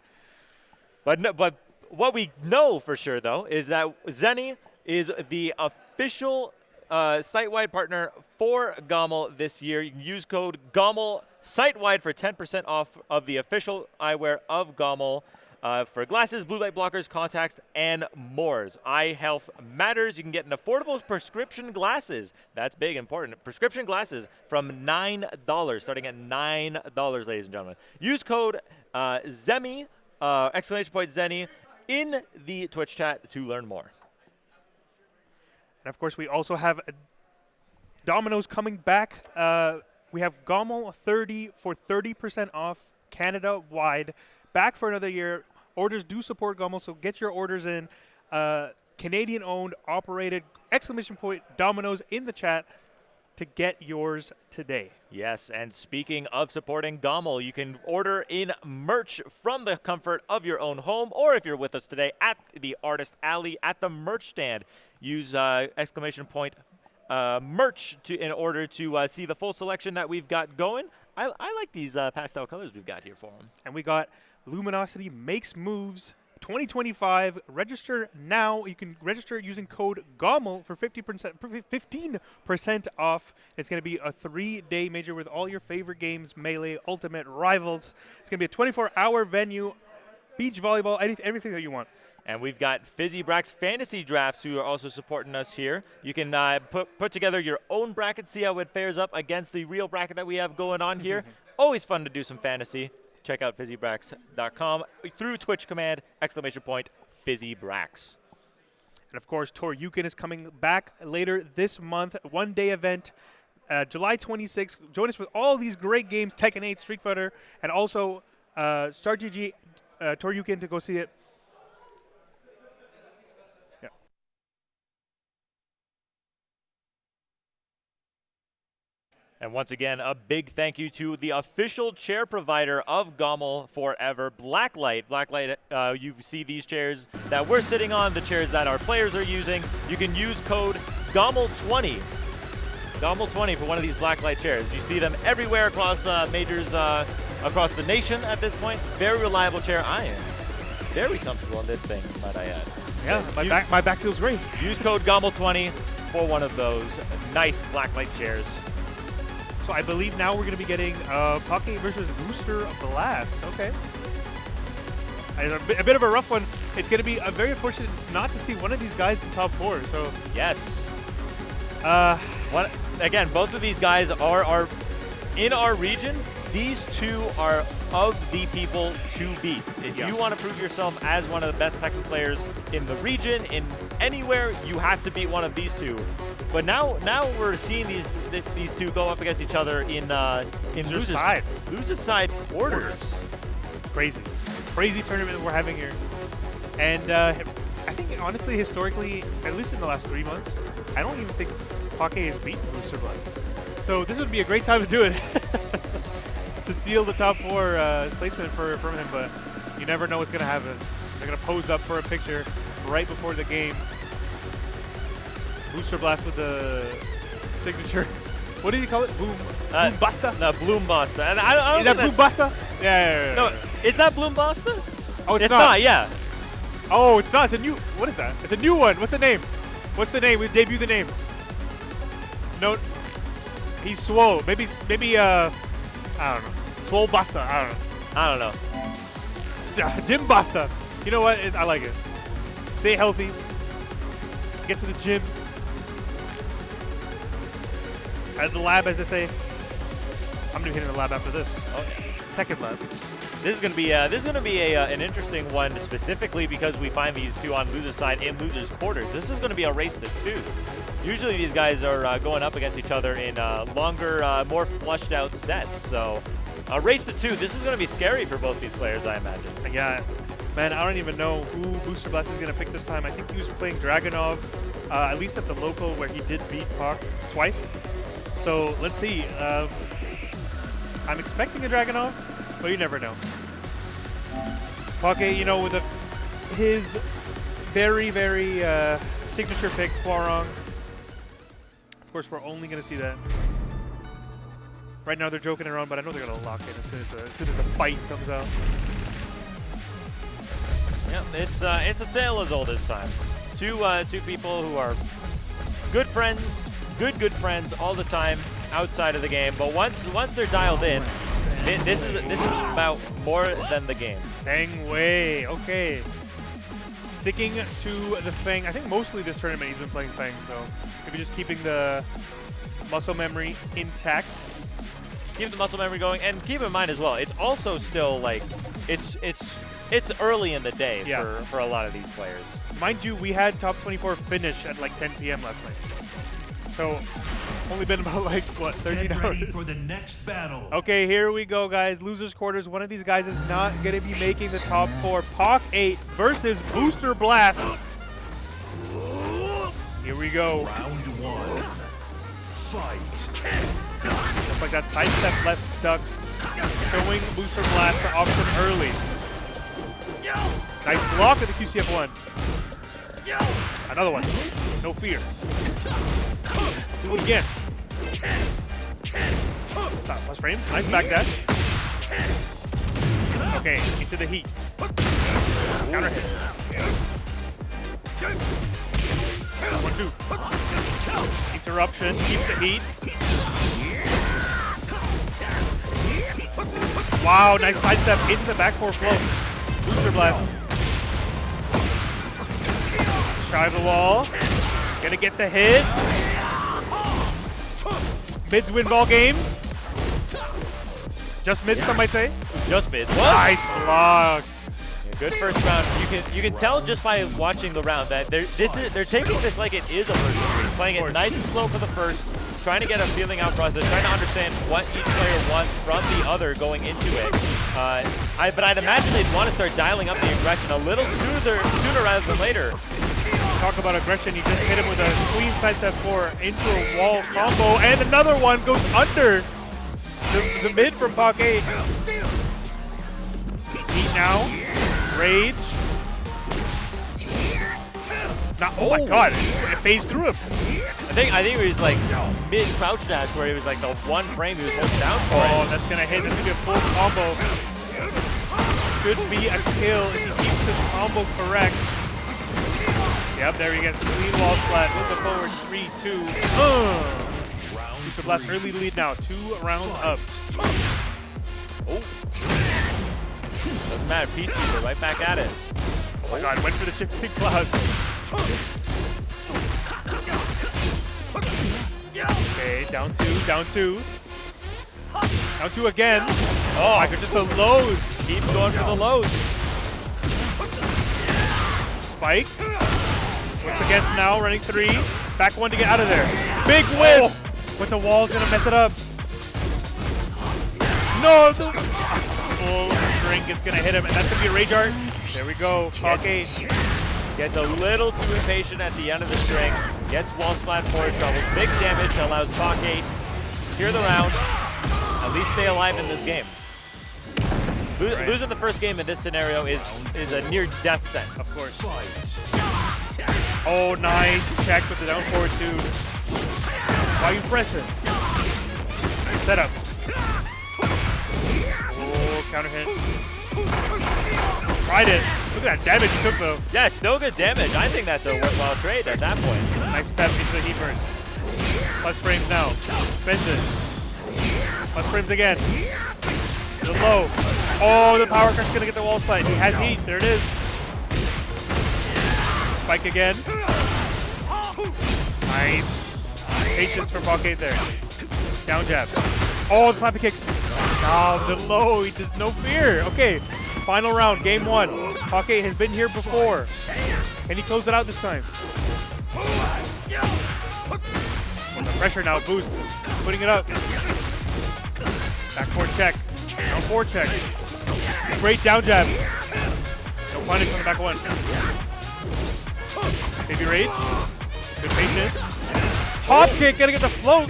But what we know for sure, though, is that Zenny is the official site-wide partner for GOML this year. You can use code GOML site-wide for 10% off of the official eyewear of GOML for glasses, blue light blockers, contacts, and more. Eye health matters. You can get an affordable prescription glasses. That's big, important. Prescription glasses from $9, starting at $9, ladies and gentlemen. Use code ZEMI, !Zenny, in the Twitch chat to learn more. And of course, we also have Domino's coming back. We have GOML 30 for 30% off Canada-wide. Back for another year. Orders do support GOML, so get your orders in. Canadian-owned, operated, Domino's in the chat to get yours today. Yes, and speaking of supporting GOML, you can order in merch from the comfort of your own home, or if you're with us today at the Artist Alley at the merch stand, use ! Merch in order to see the full selection that we've got going. I like these pastel colors we've got here for them. And we got Luminosity Makes Moves 2025. Register now. You can register using code GOML for 15% off. It's going to be a 3-day major with all your favorite games, Melee, Ultimate, Rivals. It's going to be a 24-hour venue, beach volleyball, everything that you want. And we've got Fizzy Brax Fantasy Drafts who are also supporting us here. You can put together your own bracket, see how it fares up against the real bracket that we have going on here. Always fun to do some fantasy. Check out fizzybrax.com through Twitch command, !FizzyBrax. And of course, Toryukin is coming back later this month. One-day event, July 26th. Join us with all these great games, Tekken 8, Street Fighter, and also StarGG Toryukin to go see it. And once again, a big thank you to the official chair provider of GOML forever, Blacklight. Blacklight, you see these chairs that we're sitting on, the chairs that our players are using. You can use code GOML20. GOML20 for one of these Blacklight chairs. You see them everywhere across majors across the nation at this point. Very reliable chair. I am very comfortable in this thing, might I add. Yeah, my back feels great. Use code GOML20 for one of those nice Blacklight chairs. So I believe now we're going to be getting Pocket versus Booster Blast. Okay. A bit of a rough one. It's going to be very unfortunate not to see one of these guys in top 4. So yes. Again, both of these guys are in our region. These two are of the people to beat. If you want to prove yourself as one of the best Tekken players in the region, in anywhere, you have to beat one of these two. But now we're seeing these two go up against each other in losers side orders. Crazy tournament we're having here. And I think honestly, historically, at least in the last 3 months, I don't even think Pocket has beaten Booster Blast. So this would be a great time to do it. To steal the top 4 placement from him, but you never know what's going to happen. They're going to pose up for a picture right before the game. Booster Blast with the signature. What do you call it? Boom Busta? No, Bloom Busta. And I don't is that Bloom Busta? Yeah. No, is that Bloom Busta? Oh, it's not. Yeah. Oh, it's not. It's a new. What is that? It's a new one. What's the name? We debut the name. No. He's swole. Maybe I don't know. Swole Busta. I don't know. Gym Busta. You know what? I like it. Stay healthy. Get to the gym. At the lab, as they say. I'm gonna be hitting the lab after this. Oh, second lab. This is gonna be an interesting one, specifically because we find these two on loser's side in loser's quarters. This is gonna be a race to 2. Usually these guys are going up against each other in longer, more flushed out sets. So a race to 2. This is gonna be scary for both these players, I imagine. Yeah, man, I don't even know who Booster Blast is gonna pick this time. I think he was playing Dragunov, at least at the local where he did beat Park twice. So let's see. I'm expecting a Dragunov, but you never know. Pocket, you know, with his very, very signature pick, Hwoarang. Of course, we're only going to see that. Right now, they're joking around, but I know they're going to lock in as soon as the fight comes out. Yeah, it's a tale as old as time. Two people who are good friends, good friends all the time outside of the game, but once they're dialed in, this is about more than the game. Feng Wei, okay. Sticking to the Feng. I think mostly this tournament he's been playing Feng, so maybe just keeping the muscle memory intact. Keep the muscle memory going, and keep in mind as well, it's also still like it's early in the day for a lot of these players. Mind you, we had top 24 finish at like 10 p.m. last night. So only been about like, what, 13 Get ready hours? for the next battle. Okay, here we go, guys. Losers quarters. One of these guys is not going to be making the top 4. Pak 8 versus Booster Blast. Here we go. Round 1. Fight. Just like that sidestep left duck, showing Booster Blast the option early. Nice block of the QCF1. Another one. No fear. Do it again. Plus frame. Nice back dash. Okay, into the heat. Counter hit. 1-2. Interruption. Keeps the heat. Wow, nice sidestep into the back 4 flow. Booster Blast. Shy the wall. Gonna get the hit. Mids win ball games. Just mids, some might say. Just mid. Nice block. Yeah, good first round. You can tell just by watching the round that they're taking this like it is a first round, playing it nice and slow for the first, trying to get a feeling out process, trying to understand what each player wants from the other going into it. But I'd imagine they'd want to start dialing up the aggression a little sooner rather than later. Talk about aggression. He just hit him with a clean sidestep 4 into a wall combo, and another one goes under the mid from Pak 8. Heat now. Rage. Oh my god, it phased through him. I think it was like mid crouch dash where it was like the one frame he was holding down for. Oh, that's gonna hit. That's gonna be a full combo. Should be a kill if he keeps this combo correct. Yep, there he gets clean wall splat. Moving forward, 3-2. Booster Blast early lead now. 2 rounds up. Oh. Doesn't matter. Peacekeeper right back at it. Oh my god, went for the shifting clouds. Okay, down 2, down 2. Down 2 again. Oh, I could just the lows. Keeps going for the lows. Spike. What's the guess now? Running 3. Back 1 to get out of there. Big whiff! But the wall's gonna mess it up. No! The full drink is gonna hit him, and that's gonna be a rage art. There we go. Pak 8. Gets a little too impatient at the end of the string. Gets wall splat for trouble. Big damage allows Pak 8 to secure the round. At least stay alive in this game. Losing the first game in this scenario is a near death sentence. Of course. Oh, nice. Check with the down forward 2. Why you pressing? Set up. Oh, counter hit. Tried it. Look at that damage he took, though. Yeah, still good damage. I think that's a worthwhile trade at that point. Nice step into the heat burn. Plus frames now. Spends it. Plus frames again. The low. Oh, the power crush is gonna get the wall split. He has heat. There it is. Spike again. Nice. Patience from Pocket there. Down jab. Oh, the flappy kicks. Oh, the low. He does no fear. Okay. Final round. Game 1. Pocket has been here before. Can he close it out this time? The pressure now. Boost. Putting it up. Back 4 check. Down 4 check. Great down jab. No punish on the back 1. Baby rage. Good patience. Hop kick. Gonna get the float.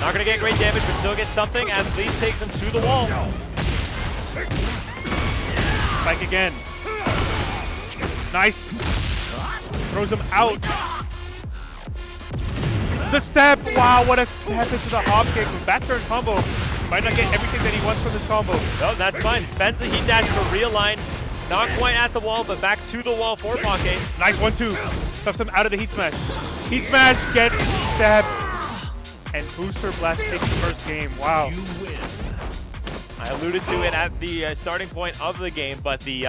Not going to get great damage, but still get something as Leaf takes him to the wall. Spike again. Nice. Throws him out. The step. Wow, what a step into the hop kick. Back turn combo. Might not get everything that he wants from this combo. No, that's fine. Spends the heat dash to realign. Not quite at the wall, but back to the wall for Pocket. Nice 1-2. Stuffs him out of the heat smash. Heat smash gets stepped. And Booster Blast takes the first game. Wow. You win. I alluded to it at the starting point of the game, but the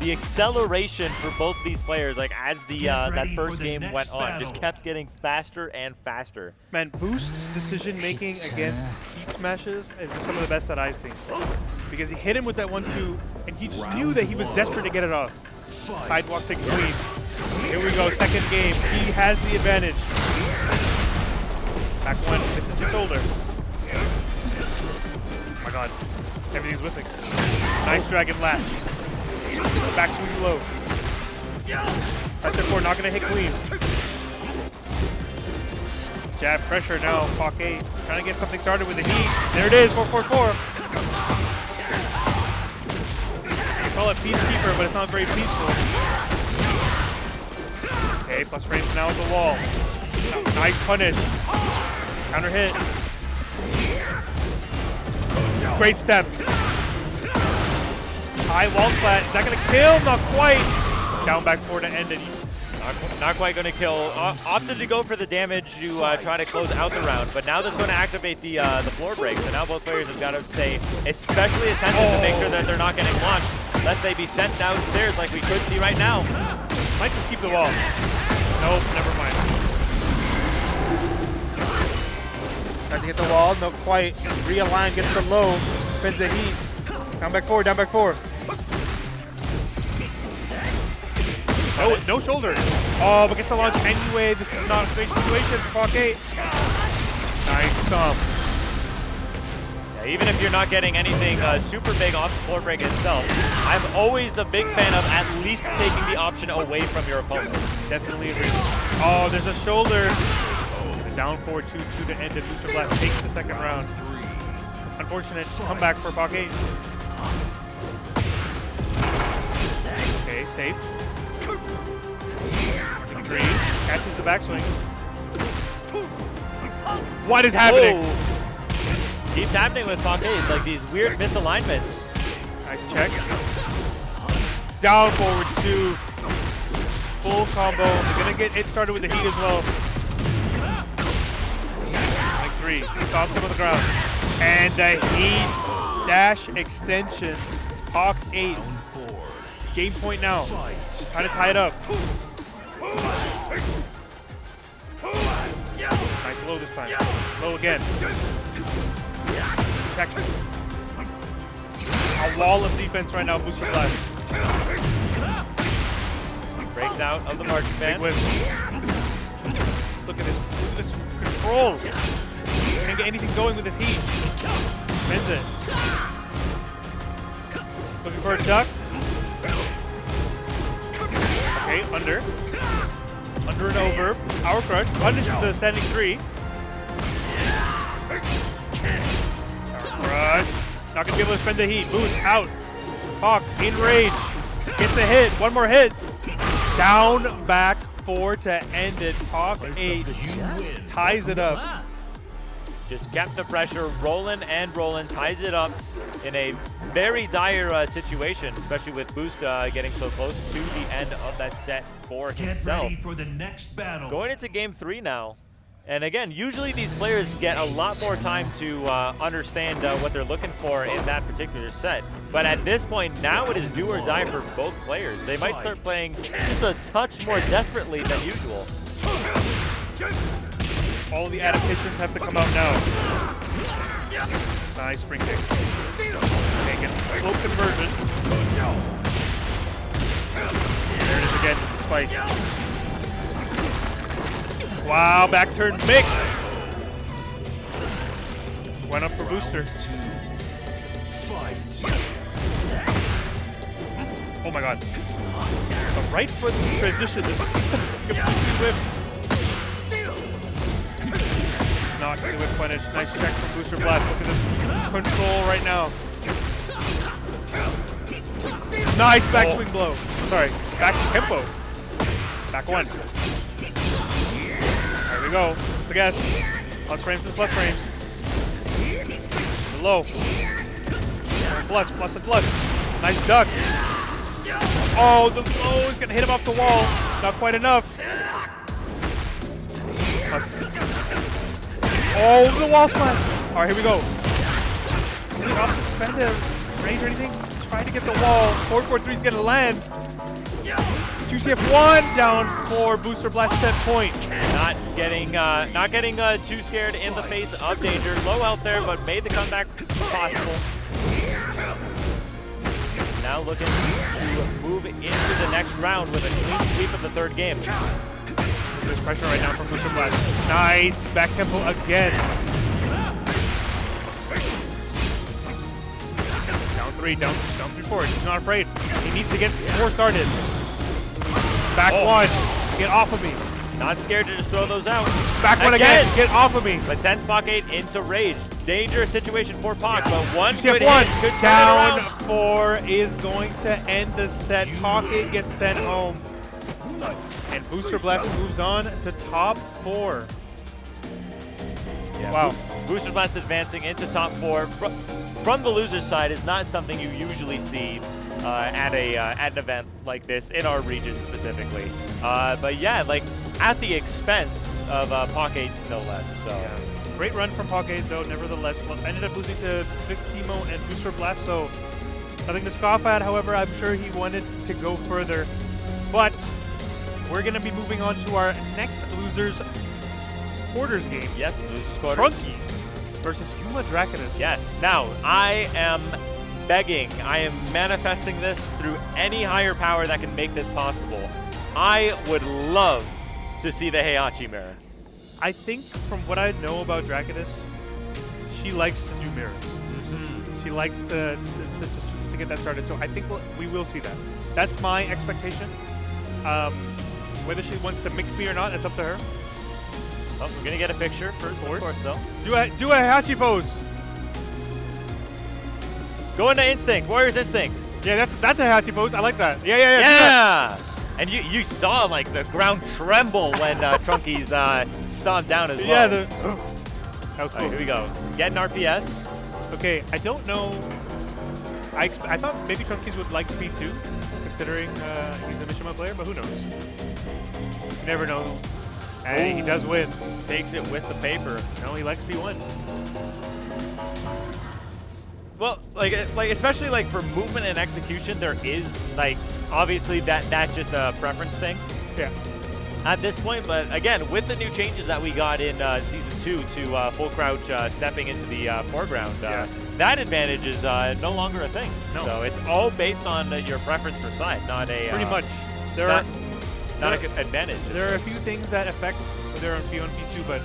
acceleration for both these players, like as the that first game went on, just kept getting faster and faster. Man, Boost's decision making against heat smashes is some of the best that I've seen. Because he hit him with that 1-2, and he just knew that he was desperate to get it off. Sidewalks it clean. Here we go, second game. He has the advantage. Back 1, misses your shoulder. Oh my god, everything's whipping. Nice dragon lash. Back swing low. That's it 4, not gonna hit clean. Jab pressure now, Pocket trying to get something started with the heat. There it is, 4-4-4. You call it Peacekeeper, but it's not very peaceful. Okay, plus frames now at the wall. Nice punish. Counter hit. Great step. High wall splat. Is that going to kill? Not quite. Down back 4 to end it. Not quite going to kill. Opted to go for the damage to try to close out the round, but now that's going to activate the floor break. So now both players have got to stay especially attentive to make sure that they're not getting launched, lest they be sent downstairs like we could see right now. Might just keep the wall. Nope, never mind. Trying to hit the wall, no quite. Realign, gets the low, spins the heat. Down back 4, down back 4. No shoulder. Oh, but gets the launch anyway. This is not a great situation for Pocket. Nice stomp. Yeah, even if you're not getting anything super big off the floor break itself, I'm always a big fan of at least taking the option away from your opponent. Definitely agree. Oh, there's a shoulder. Down 4-2-2 to end it. Booster Blast takes the second round. Unfortunate comeback for Pocket. Okay, safe. Catches the backswing. What is happening? Whoa. Keeps happening with Pocket. It's like these weird misalignments. Nice check. Down forward 2. Full combo. They're gonna get it started with the heat as well. Like 3. Stomps him on the ground. And a heat dash extension. Hawk 8. Game point now. Trying to tie it up. Nice low this time. Low again. Check. A wall of defense right now. Booster Blast. Breaks out of the marching band. Look at this. Look at this control. Can't get anything going with this heat. Spins it. Looking for a duck. Okay, under. Under and over. Power crush. Punishes the standing 3. Power crush. Not gonna be able to spend the heat. Boost out. Hawk in rage. Gets the hit. One more hit. Down back 4 to end it. Hawk 8 ties it up. Just kept the pressure rolling and rolling, ties it up in a very dire situation, especially with Boost getting so close to the end of that set for Get himself. ready for the next battle. Going into game 3 now. And again, usually these players get a lot more time to understand what they're looking for in that particular set. But at this point, now it is do or die for both players. They might start playing just a touch more desperately than usual. All the adaptations have to come out now. Nice spring kick. Taken. Slow conversion. There it is again, spike. Wow, back turn mix. Went up for booster. Oh my god. The right foot transition is completely whipped. Not the whip punish. Nice check from Booster Blast. Look at this control right now. Nice backswing blow. Sorry, back tempo. Back one. There we go. The guess. Plus frames and plus frames. The low. Plus and plus. Nice duck. Oh, the low is gonna hit him off the wall. Not quite enough. Oh, the wall smash. All right, here we go. Really off the suspended range or anything. Trying to get the wall. 4-4-3 is gonna land. 2CF1 down for Booster Blast set point. Not getting too scared in the face of danger. Low out there, but made the comeback possible. Now looking to move into the next round with a clean sweep of the third game. There's pressure right now from Booster Blast. Nice back tempo again. Down three, down 3-4. He's not afraid. He needs to get more started. Back one. Get off of me. Not scared to just throw those out. Back one again. Get off of me. But sends Pocket into rage. Dangerous situation for Pock, but one good good one. hit could turn it Down around. 4 is going to end the set. Pocket gets sent home. And Booster Blast moves on to top 4. Yeah, Wow. Booster Blast advancing into top 4 from the loser's side is not something you usually see at an event like this in our region specifically. But yeah, like at the expense of Pocket no less. So Yeah. Great run from Pocket though, nevertheless. Ended up losing to Victimo and Booster Blast, so nothing to scoff at. However, I'm sure he wanted to go further. But we're going to be moving on to our next losers quarters game. yes, loser's quarter. Trunkies versus Yuma Draconis. Yes. Now, I am begging, I am manifesting this through any higher power that can make this possible. I would love to see the Heihachi mirror. I think from what I know about Draconis, she likes to do mirrors. She likes to get that started. So I think we will see that. That's my expectation. Whether she wants to mix me or not, that's up to her. Well, we're going to get a picture first, of course, though. Do a Heihachi pose. Go into Instinct, Warriors Instinct. Yeah, that's a Heihachi pose. I like that. Yeah. Yeah! And you saw like the ground tremble when Trunkies stomped down as well. Yeah, that was All cool. right, here we go. Getting RPS. Okay, I don't know. I thought maybe Trunkies would like speed too, considering he's a Mishima player, but who knows? You never know. Hey, he does win. Takes it with the paper. No, he likes P1. Well, like especially like for movement and execution, there is like obviously that's just a preference thing. Yeah. At this point, but again, with the new changes that we got in Season 2 to full crouch stepping into the foreground, that advantage is no longer a thing. No. So it's all based on your preference per side, not a Pretty much. not a good advantage. There are a few things that affect whether on P1, P2, but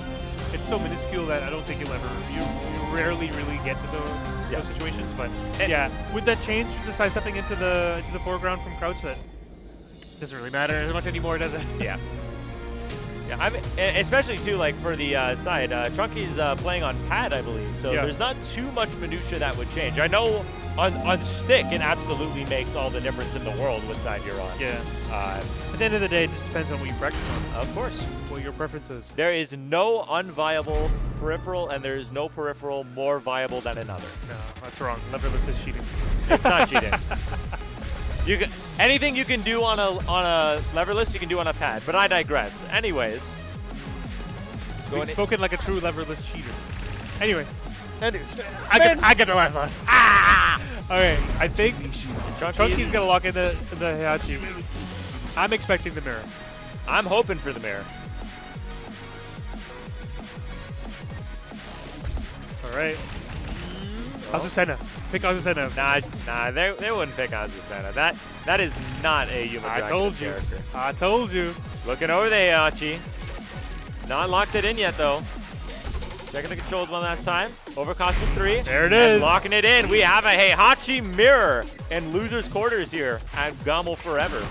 it's so minuscule that I don't think you rarely really get to those situations. But yeah, with that change, just stepping into the foreground from crouch, that doesn't really matter as much anymore, does it? Yeah. Yeah, I mean, especially too, like for the side, Trunky's playing on pad, I believe, so there's not too much minutia that would change. I know on stick, it absolutely makes all the difference in the world what side you're on. Yeah. At the end of the day, it just depends on what you practice on. Of course. What your preference is. There is no unviable peripheral, and there is no peripheral more viable than another. No, that's wrong. Leverless is cheating. It's not cheating. Anything you can do on a leverless, you can do on a pad. But I digress. Anyways, Going Spoken like a true leverless cheater. Anyway, I get the last line. Ah! Okay, I think Chunky's gonna lock in the Heihachi. I'm expecting the mirror. I'm hoping for the mirror. All right. Azucena. Pick Azucena. Nah, they wouldn't pick Azucena. That is not a Yuma I Dragoness told you. character. I told you. Looking over the Heihachi. Not locked it in yet though. Checking the controls one last time. Overcosting 3. There it is. And locking it in. We have a Heihachi mirror and losers quarters here at GOML forever.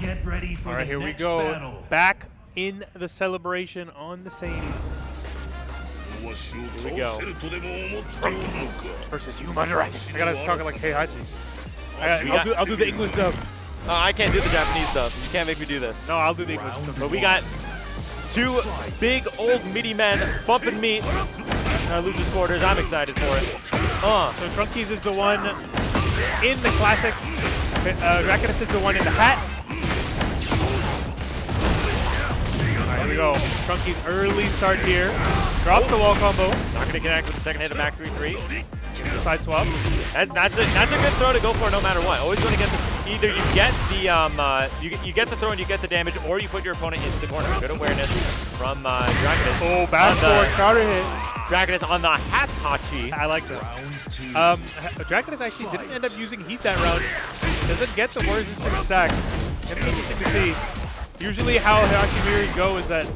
Get ready for All right, the here we next go. battle. Back in the celebration on the same. Here we go. Versus Yuma Dragoness. I gotta talk like Heihachi. I'll do the English dub. I can't do the Japanese stuff. You can't make me do this. No, I'll do the English dub. But we got two big old meaty men bumping meat. Losers quarters. I'm excited for it. So Trunkies is the one in the classic. Dragoness is the one in the hat. All right, here we go. Trunkies early start here. Drops the wall combo. Not going to connect with the second hit of back 3-3. Gets the side swap. That's a good throw to go for no matter what. Always going to get this. Either you get the you get the throw and you get the damage, or you put your opponent into the corner. Good awareness from Dragoness. Oh, bad forward counter hit. Dragoness on the Heihachi. I like that. Dragoness actually didn't end up using heat that round. Doesn't get the Warriors Instinct stack. It's interesting to see. Usually how Heihachi mirrors go is that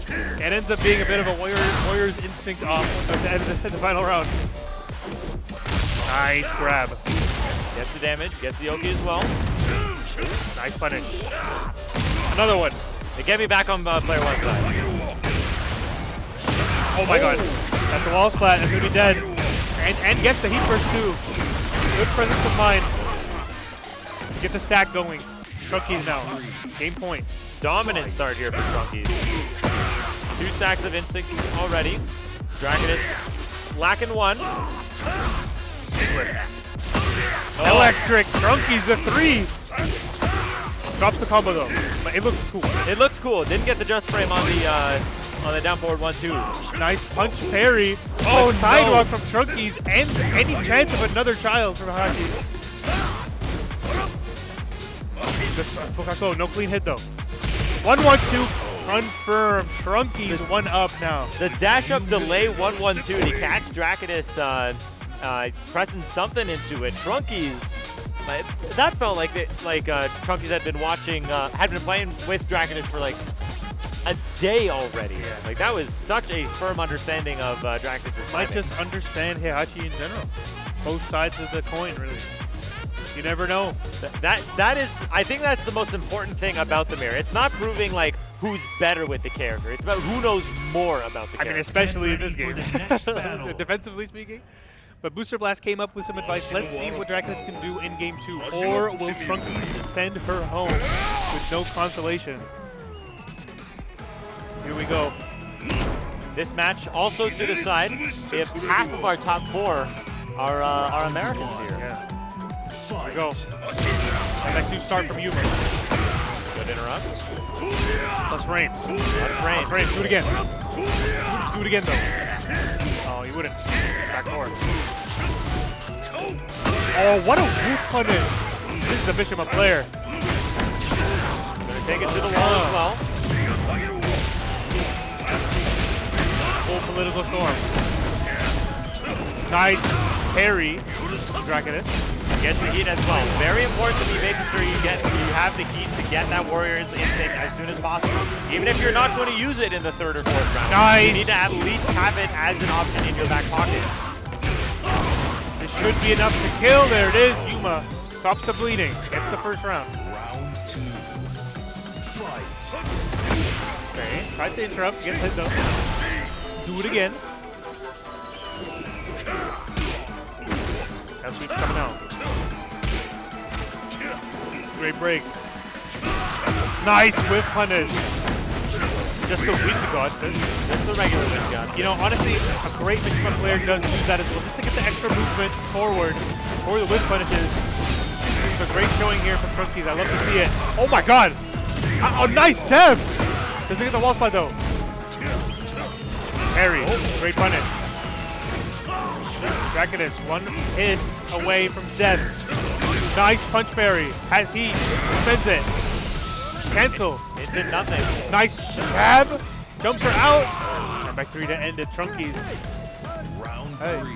it ends up being a bit of a Warriors Instinct off at the end of the final round. Nice grab. Gets the damage, gets the Oki as well. Nice punish. Another one. They get me back on player one side. Oh my god. That's the wall splat. I'm going to be dead. And gets the heat burst too. Good presence of mind. Get the stack going. Trunkies now. Game point. Dominant start here for Trunkies. 2 stacks of instinct already. Dragoness lacking 1. Electric. Trunkies the 3. Drops the combo though. But it looks cool. It looked cool. Didn't get the just frame on the down forward 1-2. Nice punch parry. Oh, sidewalk from Trunkies and any chance of another child from Heihachi. Just no clean hit though. 1-1-2 confirmed. Trunkies 1 up now. The dash up delay 1-1-2 to catch Dragoness pressing something into it. Trunkies, that felt like Trunkies had been watching, had been playing with Dragoness for like a day already. Yeah. Like that was such a firm understanding of Dragoness's Might timing. just understand Heihachi in general. Both sides of the coin, really. You never know. That is, I think that's the most important thing about the mirror. It's not proving like who's better with the character. It's about who knows more about the character. I mean, especially in this Get game. ready for the next battle. Defensively speaking. But Booster Blast came up with some advice. Let's see what Dragoness can do in game 2. Or will Trunkies send her home with no consolation? Here we go. This match also to the side, if half of our top 4 are Americans here. Yeah. Here we go. And that 2 start from Yuma. Good interrupt. Plus frames. Plus frame. Plus frames. Do it again. Do it again, though. Oh, you wouldn't. Back forward. Oh, what a whoop punish. This is a Bishop of player. Gonna take it to the wall as well. Full political storm. Nice parry. Dragoness. Gets the heat as well. Very important to be making sure you have the heat to get that Warrior's Instinct as soon as possible. Even if you're not going to use it in the 3rd or 4th round. Nice. You need to at least have it as an option in your back pocket. This should be enough to kill. There it is. Yuma stops the bleeding. Gets the 1st round. Round 2. Fight. Okay. Tried to interrupt. Gets hit though. Do it again. That sweep's coming out. Great break. Nice whip punish. Just the weak to God fist. That's the regular win gun. You know, honestly, a great Mishima player does use that as well, just to get the extra movement forward for the whip punishes. It's a great showing here from Trunkies. I love to see it. Oh my God! Oh, nice stab! Doesn't get the wall spot though. Parry. Great punish. Draconis, one hit away from death. Nice punch parry. Has heat. Spins it. Cancel. It's in nothing. Nice jab. Jumps her out. And back 3 to end it. Trunkies. Round Hey. 3.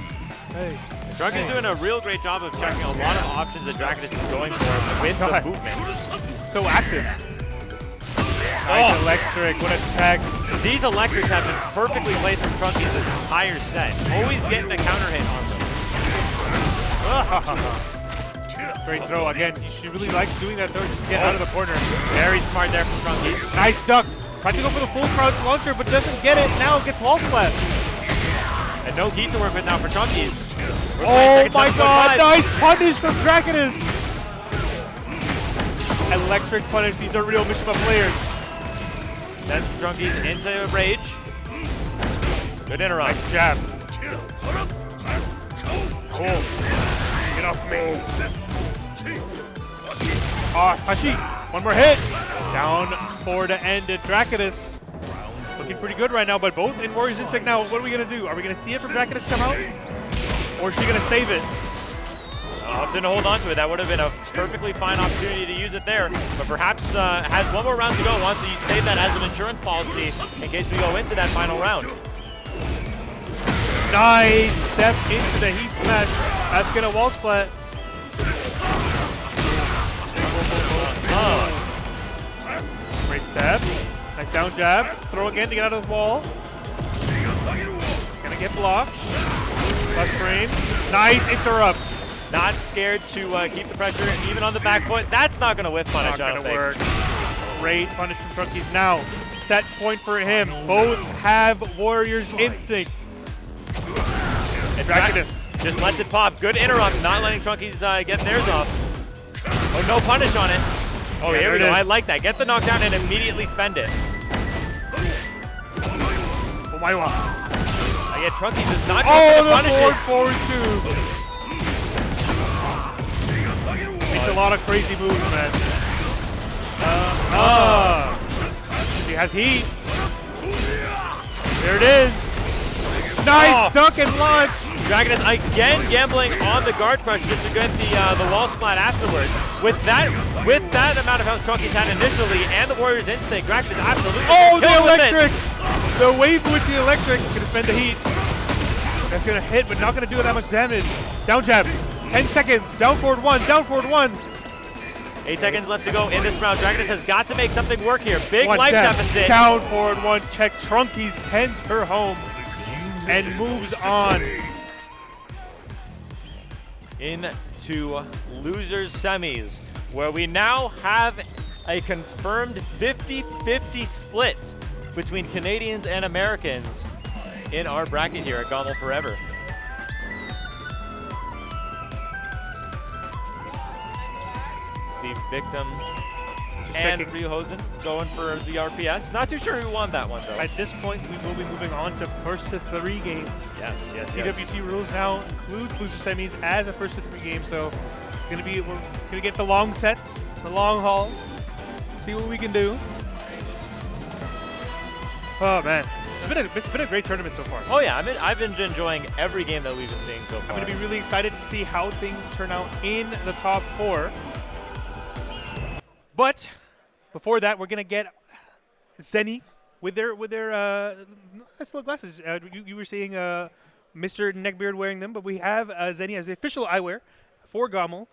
Hey. Drunky's doing a real great job of checking a lot of options that Draconis is going for with the movement. So active. Nice electric. What a tech. These electrics have been perfectly placed from Trunky this entire set. Always getting a counter hit on them. Great throw. Again, she really likes doing that throw. Just get out of the corner. Very smart there from Trunky. Nice duck. Tried to go for the full crouch launcher, but doesn't get it. Now gets wall splat. And no heat to work with now for Trunkies. Oh my god, nice punish from Draconis. Electric punish. These are real Mishima players. Sends Trunkies into rage. Good interrupt. Nice jab. Cool. Get off me. Hashi. One more hit. Down 4 to end it. Draconis. Looking pretty good right now, but both in Warriors Instinct now. What are we going to do? Are we going to see it from Draconis come out? Or is she going to save it? Opting to hold on to it. That would have been a perfectly fine opportunity to use it there. But perhaps has one more round to go. Wants to save that as an insurance policy in case we go into that final round. Nice step into the heat smash. That's going to wall splat. Great step. Nice down jab. Throw again to get out of the wall. Gonna get blocked. Plus frame. Nice interrupt. Not scared to keep the pressure even on the back foot. That's not going to whiff punish, Not I don't gonna think. work. Great punish from Trunkies. Now, set point for him. Both have Warriors Instinct. And Draconis. just lets it pop. Good interrupt, not letting Trunkies get theirs off. Oh, no punish on it. Oh, Yeah, here we there go. it I is. like that. Get the knockdown and immediately spend it. Oh my god. Yet Trunkies does not go Oh, for the the punishes. forward two. It's a lot of crazy moves, man. She has heat. There it is. Nice duck and launch. Draconis again gambling on the guard crush just to get the wall splat afterwards. With that amount of health Trunkies had initially and the Warriors Instinct, Draconis absolutely Oh, the killed with it. electric. The wave with the electric. Gonna spend the heat. That's gonna hit, but not gonna do that much damage. Down jab. 10 seconds. Down forward 1. Down forward 1. 8 seconds left to go in this round. Draconis has got to make something work here. Big One life jab. deficit. Down forward 1. Check. Trunkies sends her home and moves on. Into losers semis, where we now have a confirmed 50-50 split between Canadians and Americans in our bracket here at GOML Forever. See Victim and checking. Ryuhosen going for the RPS. Not too sure who won that one though. At this point, we will be moving on to first to 3 games. Yes. CWT rules now include loser semis as a first to 3 game, so it's gonna be we're gonna get the long sets, the long haul. See what we can do. Oh man, it's been a great tournament so far. Oh yeah, I've been enjoying every game that we've been seeing so far. I'm gonna be really excited to see how things turn out in the top 4. But before that, we're gonna get Zenny with their nice little glasses. You were seeing Mr. Neckbeard wearing them, but we have Zenny as the official eyewear for GOML.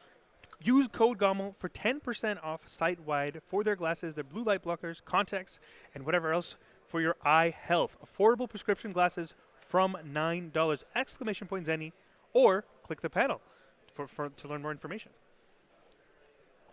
Use code GOML for 10% off site-wide for their glasses, their blue light blockers, contacts, and whatever else for your eye health. Affordable prescription glasses from $9! Exclamation point Zenny, or click the panel to learn more information.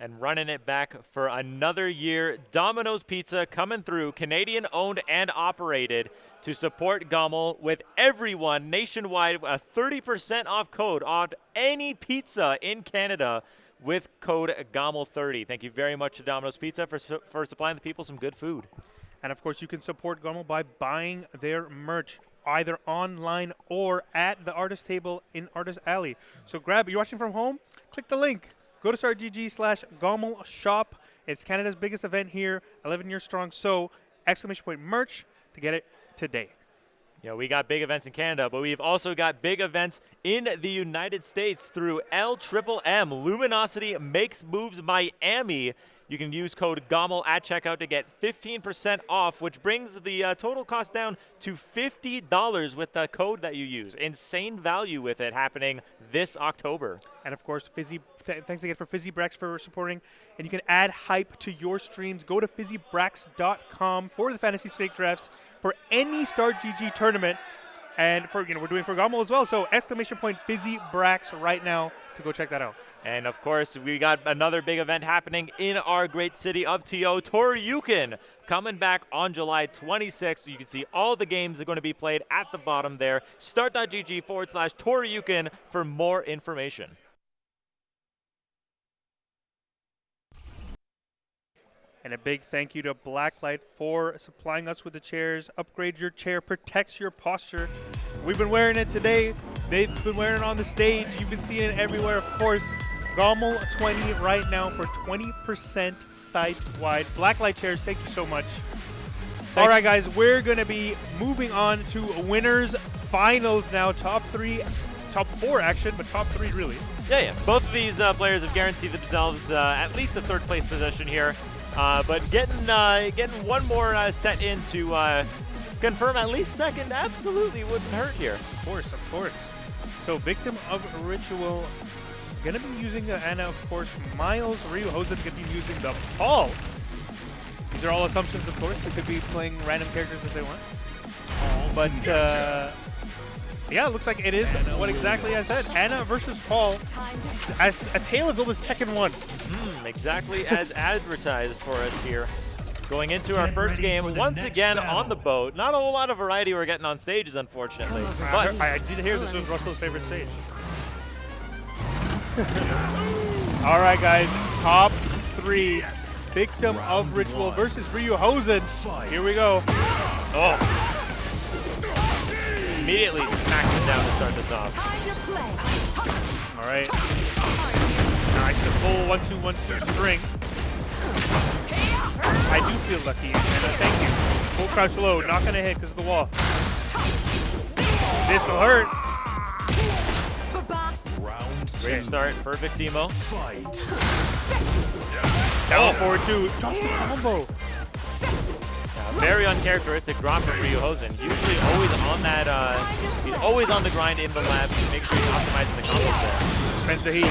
And running it back for another year, Domino's Pizza coming through, Canadian owned and operated, to support GOML with everyone nationwide, a 30% off code on any pizza in Canada with code GOML30. Thank you very much to Domino's Pizza for supplying the people some good food. And of course, you can support GOML by buying their merch either online or at the artist table in Artist Alley. So you're watching from home, click the link. Go to StarGG/GOML shop. It's Canada's biggest event here, 11 years strong. So, exclamation point merch to get it today. You know, we got big events in Canada, but we've also got big events in the United States through LMM. Luminosity makes moves Miami. You can use code GOML at checkout to get 15% off, which brings the total cost down to $50 with the code that you use. Insane value with it happening this October. And of course, thanks again for FizzyBrax for supporting. And you can add hype to your streams. Go to fizzybrax.com for the fantasy stake drafts for any Start GG tournament. And for we're doing for GOML as well. So !FizzyBrax right now to go check that out. And of course, we got another big event happening in our great city of TO, Toryuken, coming back on July 26th. You can see all the games that are going to be played at the bottom there. Start.gg/Toryuken for more information. And a big thank you to Blacklight for supplying us with the chairs. Upgrade your chair, protects your posture. We've been wearing it today. They've been wearing it on the stage. You've been seeing it everywhere, of course. GOML 20 right now for 20% site-wide. Blacklight chairs, thank you so much. All right, guys, we're going to be moving on to winners finals now. Top 4 action, but top 3 really. Yeah. Both of these players have guaranteed themselves at least a third place position here. But getting one more set in to confirm at least second absolutely wouldn't hurt here. Of course. So Victim of Ritual going to be using Anna, of course. Miles, Ryuhosen going to be using the Paul. These are all assumptions, of course. They could be playing random characters if they want. But yeah, it looks like it is what exactly I said. Anna versus Paul. As a tale as old as Tekken 1. Exactly as advertised for us here. Going into our first game, once again on the boat. Not a whole lot of variety we're getting on stages, unfortunately. But I did hear this was Russell's favorite stage. All right, guys. Top 3. Victim of Ritual versus Ryuhosen. Here we go. oh, immediately smacks him down to start this off. All right. Nice, the full 1-2-1-2 string. I do feel lucky, Anna. Thank you. Full crouch low, not gonna hit because of the wall. This'll hurt. Great start for Victimo. Down forward 2. Drop the combo. Very uncharacteristic drop from Ryuhosen. Usually always on that, he's always on the grind in the lab to make sure he's optimizing the combos there. Spends the heat.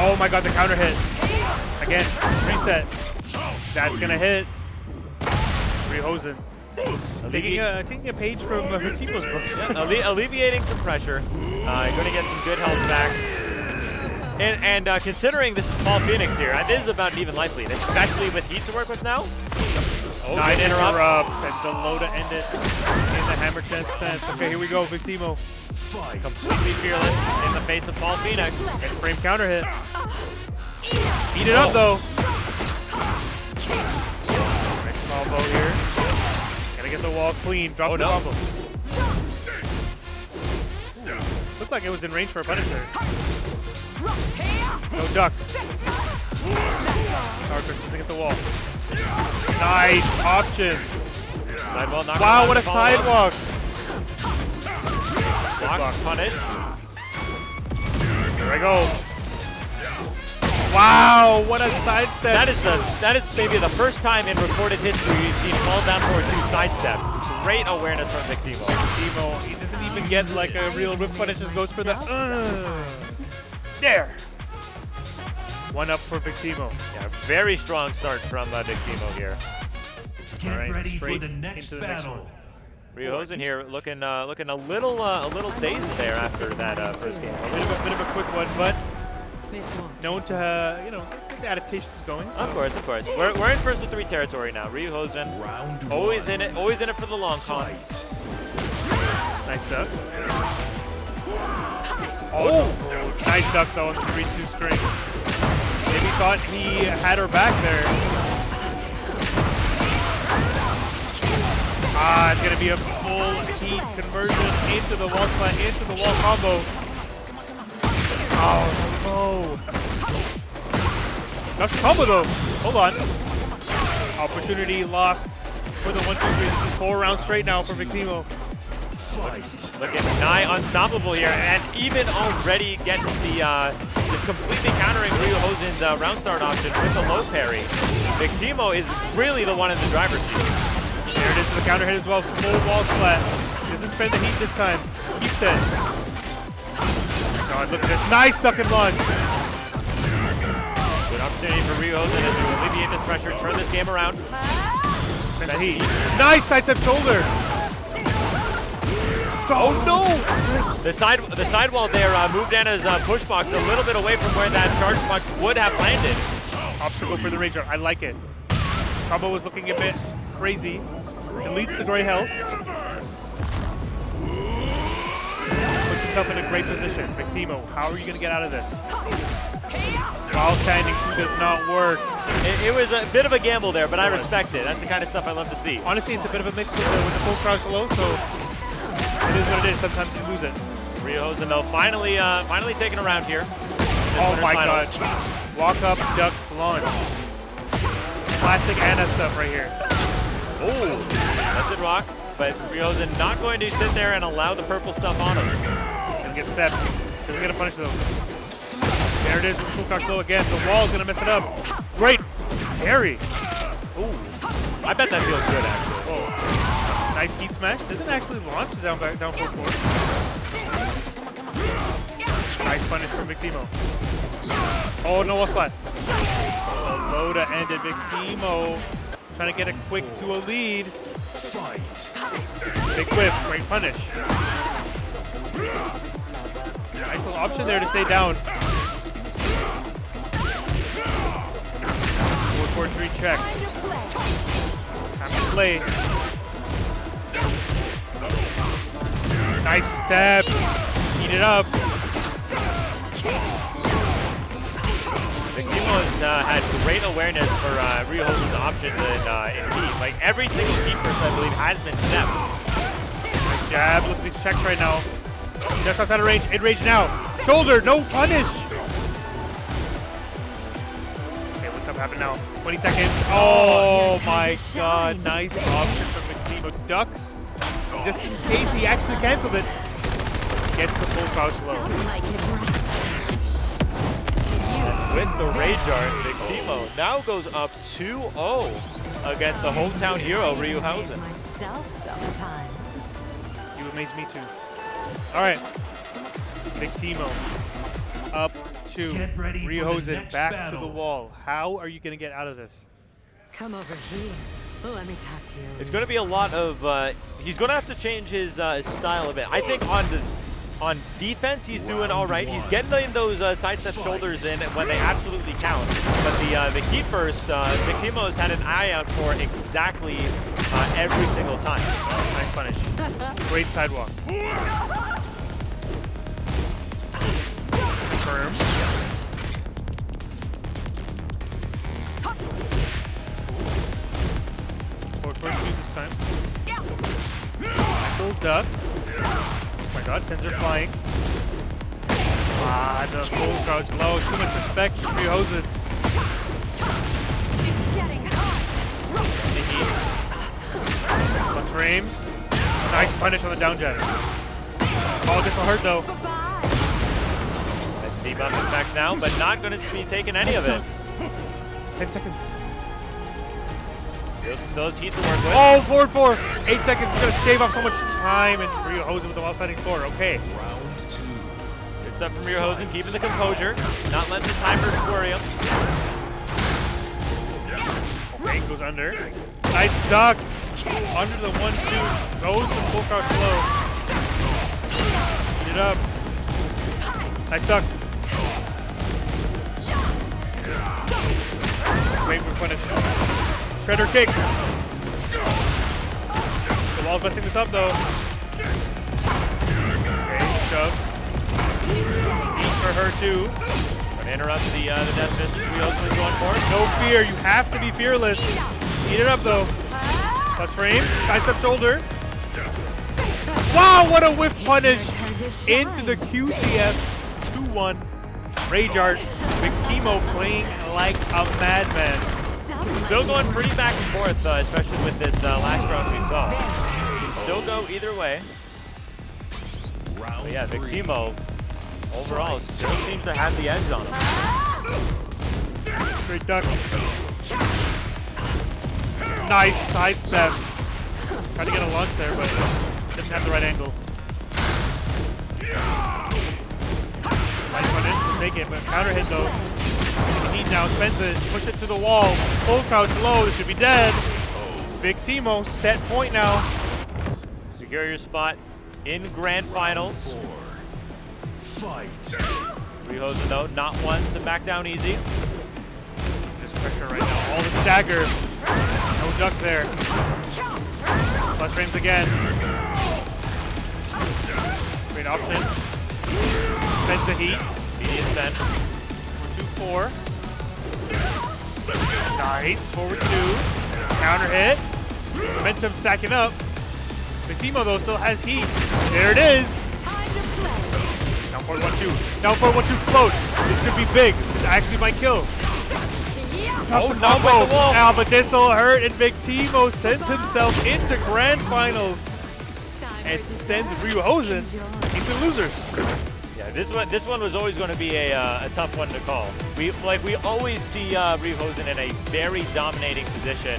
Oh my god, the counter hit. Again, reset. That's gonna hit. Ryuhosen. Taking a page from Victimo's books. Yeah, alleviating some pressure. Going to get some good health back. And considering this is Paul Phoenix here, this is about an even life lead, especially with heat to work with now. Oh, nice interrupt. And the low to end it in the hammer chance stance. Okay, here we go, Victimo. Completely fearless in the face of Paul Phoenix. And frame counter hit. Beat it up though. Next combo here. Gotta get the wall clean. Drop the combo. Looked like it was in range for a Punisher. No duck. Arthur doesn't get the wall. Nice option. Sidewall knock. Wow, what a sidewalk. Block, punish. There I go. Wow, what a sidestep. That is maybe the first time in recorded history we've seen fall down forward 2 sidestep. Great awareness from Victimo. Victimo, he doesn't even get like a real whip punish, just goes for the there. 1 up for Victimo. Yeah, very strong start from Victimo here. Get ready for the next battle. Ryuhosen here looking a little dazed there after that first game. A bit of a quick one, but known to get the adaptations going. So. Of course. We're in first to 3 territory now. Ryuhosen always in it for the long con. Nice duck. Oh, nice duck though on the 3-2 string. Maybe thought he had her back there. It's gonna be a full heat conversion into the wall splat, into the wall combo. Oh no! That's the combo though. Hold on. Opportunity lost for the 1-2-3. This is 4 rounds straight now for Victimo. Looking nigh unstoppable here, and even already getting the just completely countering Ryu Hosen's round start option with the low parry. Victimo is really the one in the driver's seat. There it is, the counter hit as well. Full wall splat. Doesn't spend the heat this time. Keeps it. God, look at this. Nice duck and launch. Good opportunity for Ryu Hosen to alleviate this pressure, turn this game around. Spend the heat. Nice sidestep shoulder. Oh no! The sidewall there moved Anna's push box a little bit away from where that charge punch would have landed. Obstacle for the Ranger. I like it. Combo was looking a bit crazy. Deletes the gray health. Puts himself in a great position. Victimo, how are you going to get out of this? While standing does not work. It was a bit of a gamble there, but I respect it. That's the kind of stuff I love to see. Honestly, it's a bit of a mix with the full crouch low, so it is what it is. Sometimes you lose it. Ryu Hosen, though, finally taking a round here. Oh my god. Walk up, duck, launch. Classic Anna stuff right here. Oh, that's it, Rock. But Ryu Hosen not going to sit there and allow the purple stuff on him. Gonna get stepped. Doesn't get a punish though. There it is, full crouch low again. The wall's gonna mess it up. Great parry. Ooh, I bet that feels good, actually. Oh. Nice heat smash. Doesn't actually launch down forward. Nice punish from Victimo. Oh, no wall splat. The low to end it. Victimo trying to get a quick to a lead. Big whip, great punish. Nice little option there to stay down. 4-4-3 check. Time to play. Nice step. Heat it up. Victimo has had great awareness for Ryu Hosen's options in heat. Like every single heat burst, I believe, has been stepped. Nice jab. Look at these checks right now. Just outside of range. In range now. Shoulder. No punish. Okay, what's up happen now? 20 seconds. Oh my god. Nice option from Victimo. Ducks. Just in case he actually canceled it. Gets the full crouch low. With the Rage Art, Victimo now goes up 2-0 against the hometown hero, Ryu Hosen. You amaze me too. Alright. Victimo up to Ryu Hosen, back to the wall. How are you going to get out of this? Come over here. Let me talk to you. It's going to be a lot of, he's going to have to change his style a bit. I think on defense, he's doing all right. He's getting those sidestep shoulders in when they absolutely count. But the heat burst, Victimo's had an eye out for exactly every single time. Nice punish. Great sidewalk. Firm. Forward this time. Full duck. Oh my god, tens are flying. Ah, the full crouch low. Too much respect for Ryu Hosen. It's getting hot. Plus frames. Nice punish on the down jet. Oh, this will hurt though. Nice debuff impact now, but not going to be taking any of it. 10 seconds. Those heat to work with. Oh, forward 4. 8 seconds. He's going to shave off so much time. And Ryu Hosen with the wall sliding 4. Okay. Round 2. Good stuff from Ryu Hosen, keeping the composure, not letting the timer worry him. Okay, goes under. Nice duck. Under the 1-2. Goes to full crouch low. Heat it up. Nice duck. Great for punish. Shredder kicks. The wall's messing this up though. Okay, shove. Eat for her too. Gonna interrupt the death fist Ryu Hosen is going for. No fear, you have to be fearless. Eat it up though. Plus frame, sidestep shoulder. Wow, what a whiff punish into the QCF 2-1. Rage Art, Victimo playing like a madman. Still going pretty back and forth, especially with this last round we saw. Can still go either way. But yeah, Big Timo overall still seems to have the edge on him. Great duck. Nice sidestep. Tried to get a launch there, but didn't have the right angle. Nice punish, take it, but counter hit though. Heat now, spends it, push it to the wall. Full crouch low, this should be dead. Big Timo, set point now. Secure your spot in grand finals. Fight. Rihosen though, not one to back down easy. Just pressure right now, all the stagger. No duck there. Plus frames again. Great option. Spends the heat. Medium spend. 1, 2, 4. Nice. Forward 2. Counter hit. Momentum stacking up. Big Timo though still has heat. There it is. Time to play. Down forward 1-2. Down forward 1-2 float. This could be big. This actually might kill. Oh, no, with the wall. Now, but this will hurt, and Big Timo sends himself into grand finals and sends Rihosen into losers. Yeah, this one was always going to be a tough one to call. We always see Rihosen in a very dominating position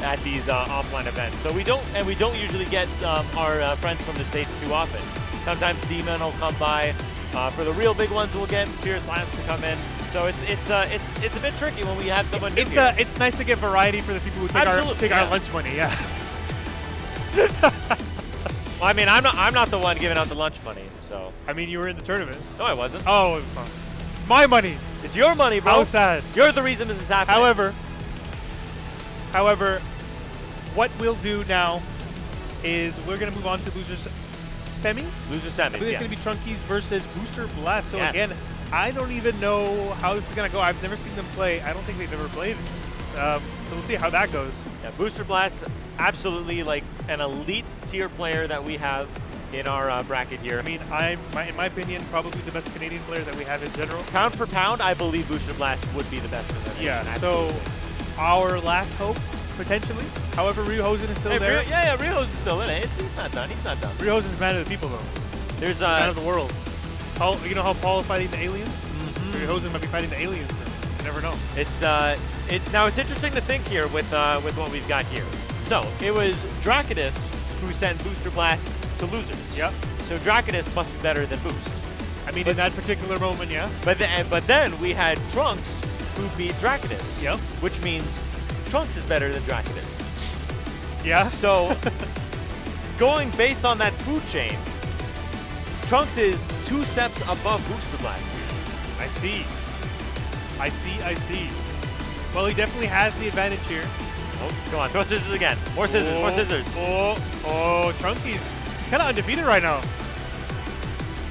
at these offline events. So we don't usually get our friends from the States too often. Sometimes Demon will come by. For the real big ones, we'll get Fierce Lance to come in. So it's a bit tricky when we have someone new. It's nice to get variety for the people who take our lunch money. Yeah. Well, I mean, I'm not the one giving out the lunch money. So I mean, you were in the tournament. no, I wasn't. Oh, it's my money. It's your money, bro. How sad. You're the reason this is happening. However, what we'll do now is we're gonna move on to losers semis. Loser semis. I believe it's gonna be Trunkies versus Booster Blast. So Yes. again, I don't even know how this is gonna go. I've never seen them play. I don't think they've ever played. So we'll see how that goes. Yeah, Booster Blast, absolutely like an elite tier player that we have in our bracket here. I mean, in my opinion, probably the best Canadian player that we have in general. Pound for pound, I believe Booster Blast would be the best in the nation. Yeah. Absolutely. So our last hope potentially. However, Rihosen is still Hey, there. Rihosen's still in it. He's not done. He's not done. Rihosen's man of the people though. There's Man of the world. Paul, you know how Paul is fighting the aliens? Rihosen might be fighting the aliens soon. You never know. It's now it's interesting to think here with what we've got here. So it was Draconis who sent Booster Blast to losers. Yep. So Draconis must be better than Boost. I mean, in that particular moment, yeah. But then we had Trunks who beat Draconis. Yep. Which means Trunks is better than Draconis. Yeah. So going based on that food chain, Trunks is 2 steps above Booster Blast. I see. Well, he definitely has the advantage here. Oh, come on, throw scissors again. More scissors, more scissors. Oh, Trunkies. He's kind of undefeated right now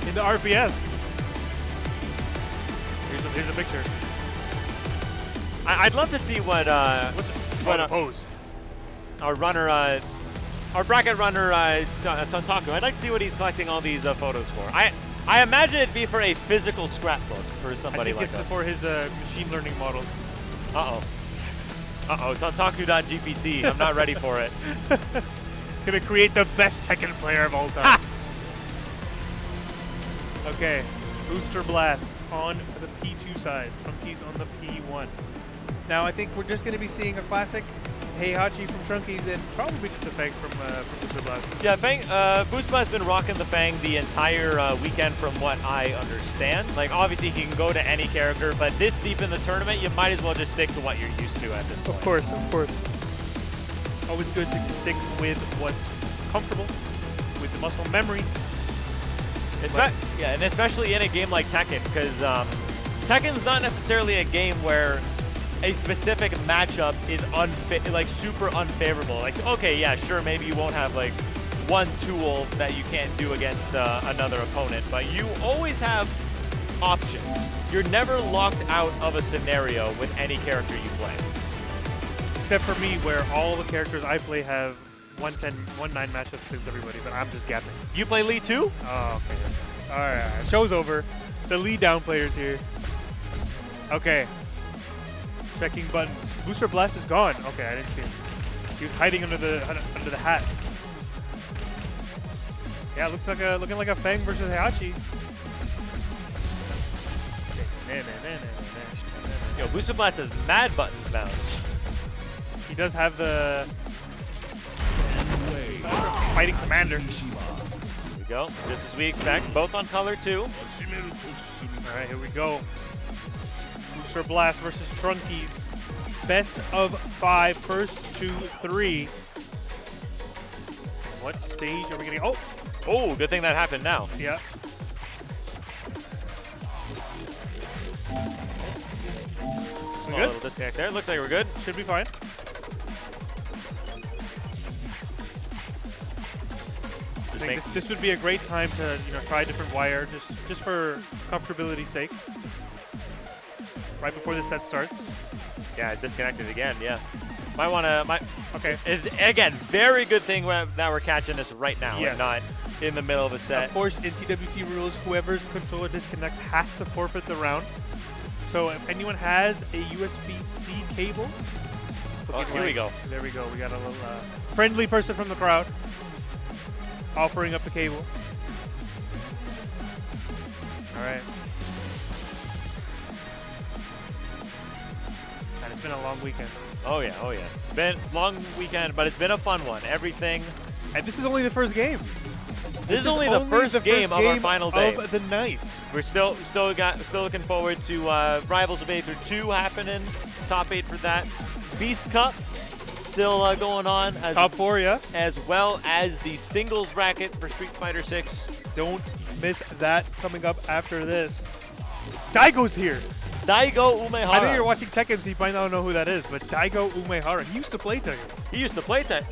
in the RPS. Here's a picture. I'd love to see what pose. Our runner, our bracket runner, Tontaku. I'd like to see what he's collecting all these photos for. I imagine it'd be for a physical scrapbook for somebody I think like it's that. for his machine learning model. Uh-oh, Tontaku.gpt. I'm not ready for it. Gonna create the best Tekken player of all time. Okay, Booster Blast on the P2 side. Trunkies on the P1. Now I think we're just gonna be seeing a classic Heihachi from Trunkies and probably just a Fang from Booster Blast. Yeah, Fang, Booster Blast's been rocking the Fang the entire weekend from what I understand. Like, obviously he can go to any character, but this deep in the tournament, you might as well just stick to what you're used to at this point. Of course. Always good to stick with what's comfortable, with the muscle memory. Yeah, and especially in a game like Tekken, because Tekken's not necessarily a game where a specific matchup is super unfavorable. Like, okay, yeah, sure, maybe you won't have like one tool that you can't do against another opponent, but you always have options. You're never locked out of a scenario with any character you play. Except for me, where all the characters I play have 1-10, 1-9 matchups against everybody, but I'm just gapping. You play Lee too? Oh, okay. All right, show's over. The lead down players here. Okay. Checking buttons. Booster Blast is gone. Okay, I didn't see him. He was hiding under the hat. Yeah, looks like looking like a Fang versus Heihachi. Yo, Booster Blast has mad buttons now. He does have the fighting commander. Here we go. Just as we expect. Both on color too. All right, here we go. Booster Blast versus Trunkies. Best of 5, first 2, 3. What stage are we getting? Oh, Oh, good thing that happened now. yeah. Small good? little disconnect there. Looks like we're good. Should be fine. I think this would be a great time to try a different wire just for comfortability's sake. Right before the set starts. Yeah, it disconnected again. Yeah. Might want to. Okay. Again, very good thing that we're catching this right now Yes. and not in the middle of a set. Of course, in TWT rules, whoever's controller disconnects has to forfeit the round. So if anyone has a USB-C cable, Oh, here we go. There we go. We got a little friendly person from the crowd offering up the cable. All right. And it's been a long weekend. Oh yeah, oh yeah. Been long weekend, but it's been a fun one. Everything. And this is only the first game. This is only the first game of our final day. Of the night. We're still looking forward to Rivals of Aether 2 happening. Top 8 for that. Beast Cup still going on. As Top 4, yeah. As well as the singles bracket for Street Fighter 6. Don't miss that coming up after this. Daigo's here. Daigo Umehara. I know you're watching Tekken, so you might not know who that is, but Daigo Umehara. He used to play Tekken. He used to play Tekken.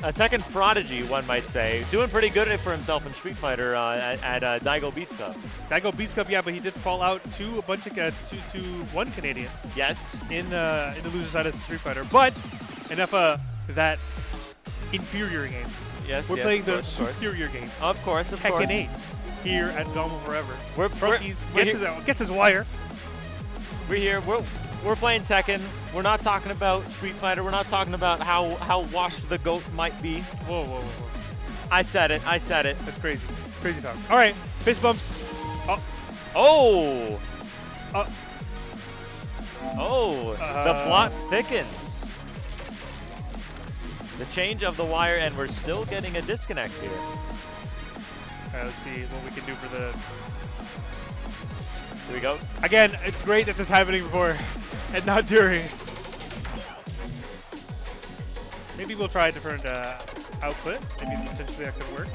A Tekken prodigy, one might say. Doing pretty good for himself in Street Fighter at Daigo Beast Cup. Daigo Beast Cup, yeah, but he did fall out to a bunch of to one Canadian. Yes. In the loser side of Street Fighter. But enough of that inferior game. Yes. We're yes, playing of the course, superior game. Of course, of Tekken course. 8 here at GOML Forever. We're Gets his wire. We're here. We're playing Tekken. We're not talking about Street Fighter. We're not talking about how washed the GOAT might be. Whoa, whoa, whoa, whoa. I said it. I said it. That's crazy. Crazy talk. All right, fist bumps. Oh. Oh. Uh, The plot thickens. The change of the wire, and we're still getting a disconnect here. All right, let's see what we can do for the... Here we go. Again, it's great that this is happening before and not during. Maybe we'll try a different output. Maybe potentially that could work.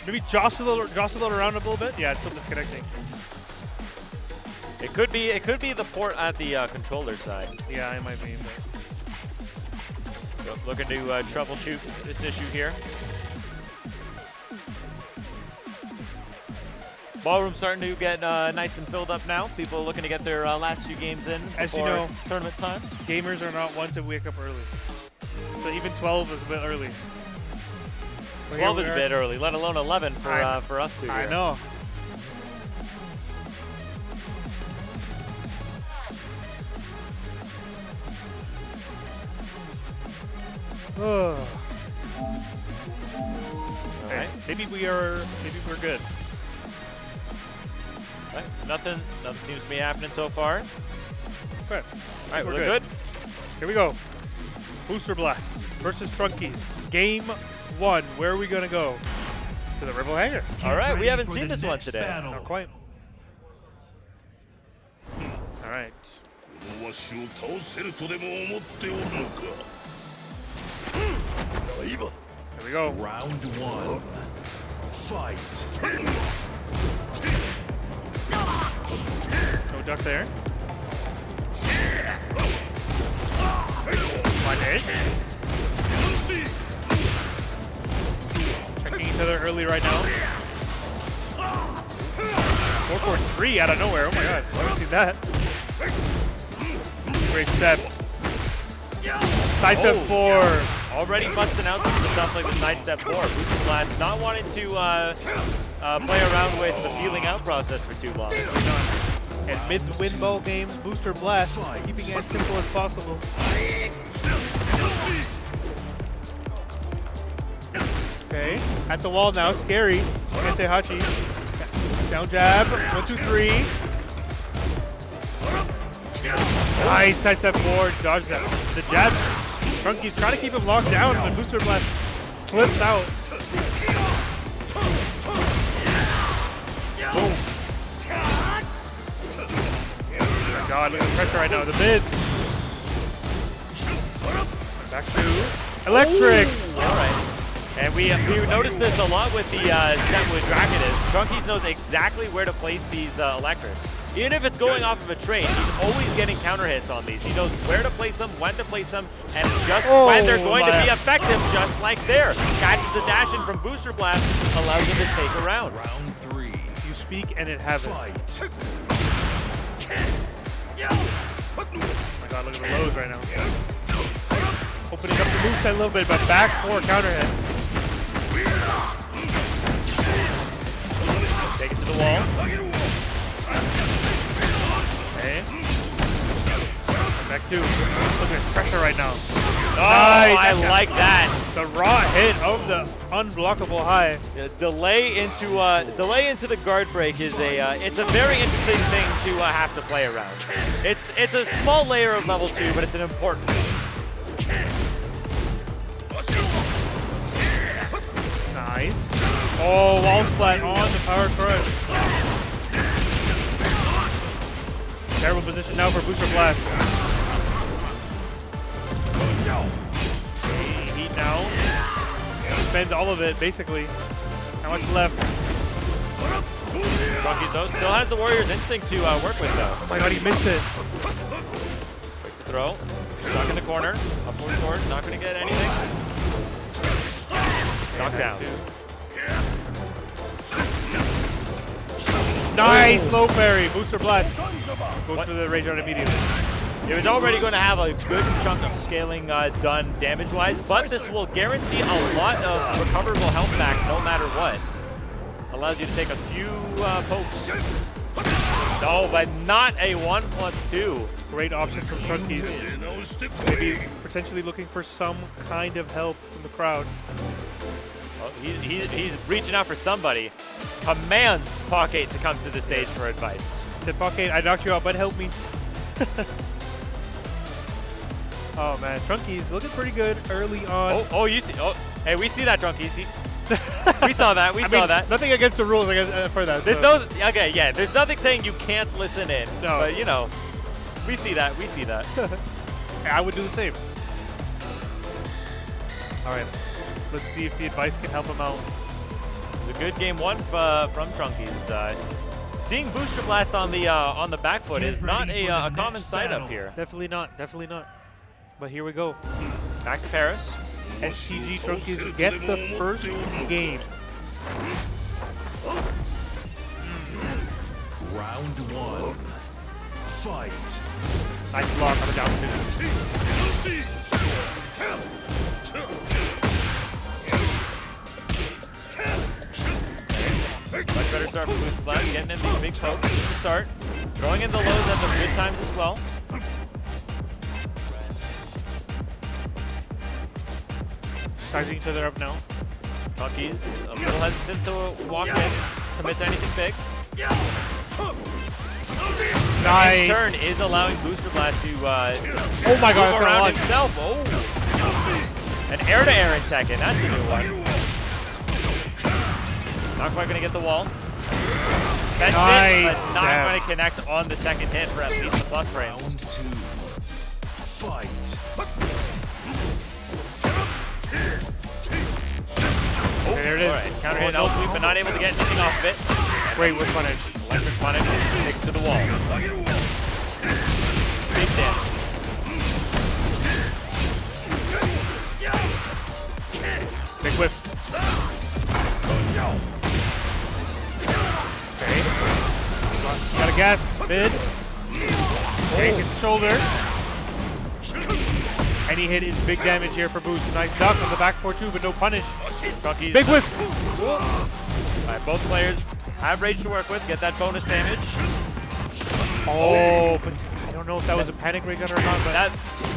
Maybe jostle it around a little bit. Yeah, it's still disconnecting. It could be the port at the controller side. Yeah, it might be. But Looking to troubleshoot this issue here. Ballroom's starting to get nice and filled up now. People looking to get their last few games in As you before know, tournament time. gamers are not one to wake up early. So even 12 is a bit early. But 12 here is we a are. bit early, let alone 11 for us two. I here. know. All right. Maybe we're good. Right. Nothing seems to be happening so far. Good. All right, We're we're good. Here we go. Booster Blast versus Trunkies. Game 1. Where are we gonna go? To the Rebel Hangar. All right, we ready haven't for seen the this one next today. battle. Not quite. All right. このわしを倒せるとでも思っておるのか。来ば。 Here we go. Round 1. Fight. No duck there. One hit. Checking each other early right now. 4-4-3 out of nowhere. Oh my god. I haven't seen that. Great step. Side step 4. Already busting out some of the stuff like the sidestep 4. Booster Blast not wanting to play around with the feeling out process for too long. And mid to win ball games, Booster Blast, keeping it as simple as possible. Okay, at the wall now, scary. Against Hachi. Down jab, 1, 2, 3. Nice sidestep forward, dodge that. The jab. Trunky's trying to keep him locked down, but Booster Blast slips out. Boom. Oh my god, look at the pressure right now. The mids. Back to electric. Alright. And we noticed this a lot with the set with Dragonus. Trunkies knows exactly where to place these electrics. Even if it's going off of a trade, he's always getting counter hits on these. He knows where to place them, when to place them, and just when they're going to be effective, just like there. Catches the dash in from Booster Blast, allows him to take a round. Round 3. You speak and it has it. Fight. Oh my god, look at the lows right now. Opening up the moveset a little bit, but back for counter hit. Take it to the wall. Okay. Back two. Look at pressure right now. Oh, Nice. I like that. The raw hit of the unblockable high. Yeah, delay into the guard break is it's a very interesting thing to have to play around. It's a small layer of level 2, but it's an important one. Nice. Oh, wall splat on the power crush. Terrible position now for Booster Blast. Heat now. Spends all of it, basically. How much left? Trunkies though still has the Warrior's instinct to work with though. Oh my god, he missed it. Quick to throw. Stuck in the corner. Up forward, not going to get anything. Knockdown. Nice low parry. Booster Blast goes for the rage out immediately. It was already going to have a good chunk of scaling done damage-wise, but this will guarantee a lot of recoverable health back no matter what. Allows you to take a few pokes. No, but not a 1+2. Great option from Trunkies. Maybe potentially looking for some kind of help from the crowd. Oh, he's reaching out for somebody. Commands Pocket to come to the stage for advice. Said, Pocket, I knocked you out, but help me. Oh man, Trunkies looking pretty good early on. Oh, you see? Oh, hey, we see that, Trunkies. We saw that. We saw that. Nothing against the rules for that. There's so. no. Okay, yeah. There's nothing saying you can't listen in. No. But you know, we see that. We see that. I would do the same. All right, let's see if the advice can help him out. It's a good game one from Trunkies. Seeing Booster Blast on the back foot is not a common sight up here. Definitely not. Definitely not. But here we go. Back to Paris. STG Trunkies gets the first game. Round 1. Fight. Nice block on the down Much better start for Booster Blast, getting in these big pokes to start. Throwing in the lows at the good times as well. Sizing each other up now. Trunkies a little hesitant to walk in, commit to anything big. Nice. Turn is allowing Booster Blast to Oh my god, move around himself. Oh, an air-to-air in Tekken. That's a new one. Not quite going to get the wall. Spends it, but not going to connect on the second hit for at least the plus frames. Round 2. Fight. Oh, there it is. All right, counter hit, L sweep, but not able to get anything off of it. Great with punish. Electric punish, takes to the wall. Big damage. Big whip. Okay. Got a gas. Mid. Okay, hits the shoulder. Any hit is big damage here for Boost. Nice duck on the back 4-2, but no punish. Trunkies. Big whip. All right, both players have rage to work with. Get that bonus damage. Oh, but I don't know if that was a panic rage on or not, but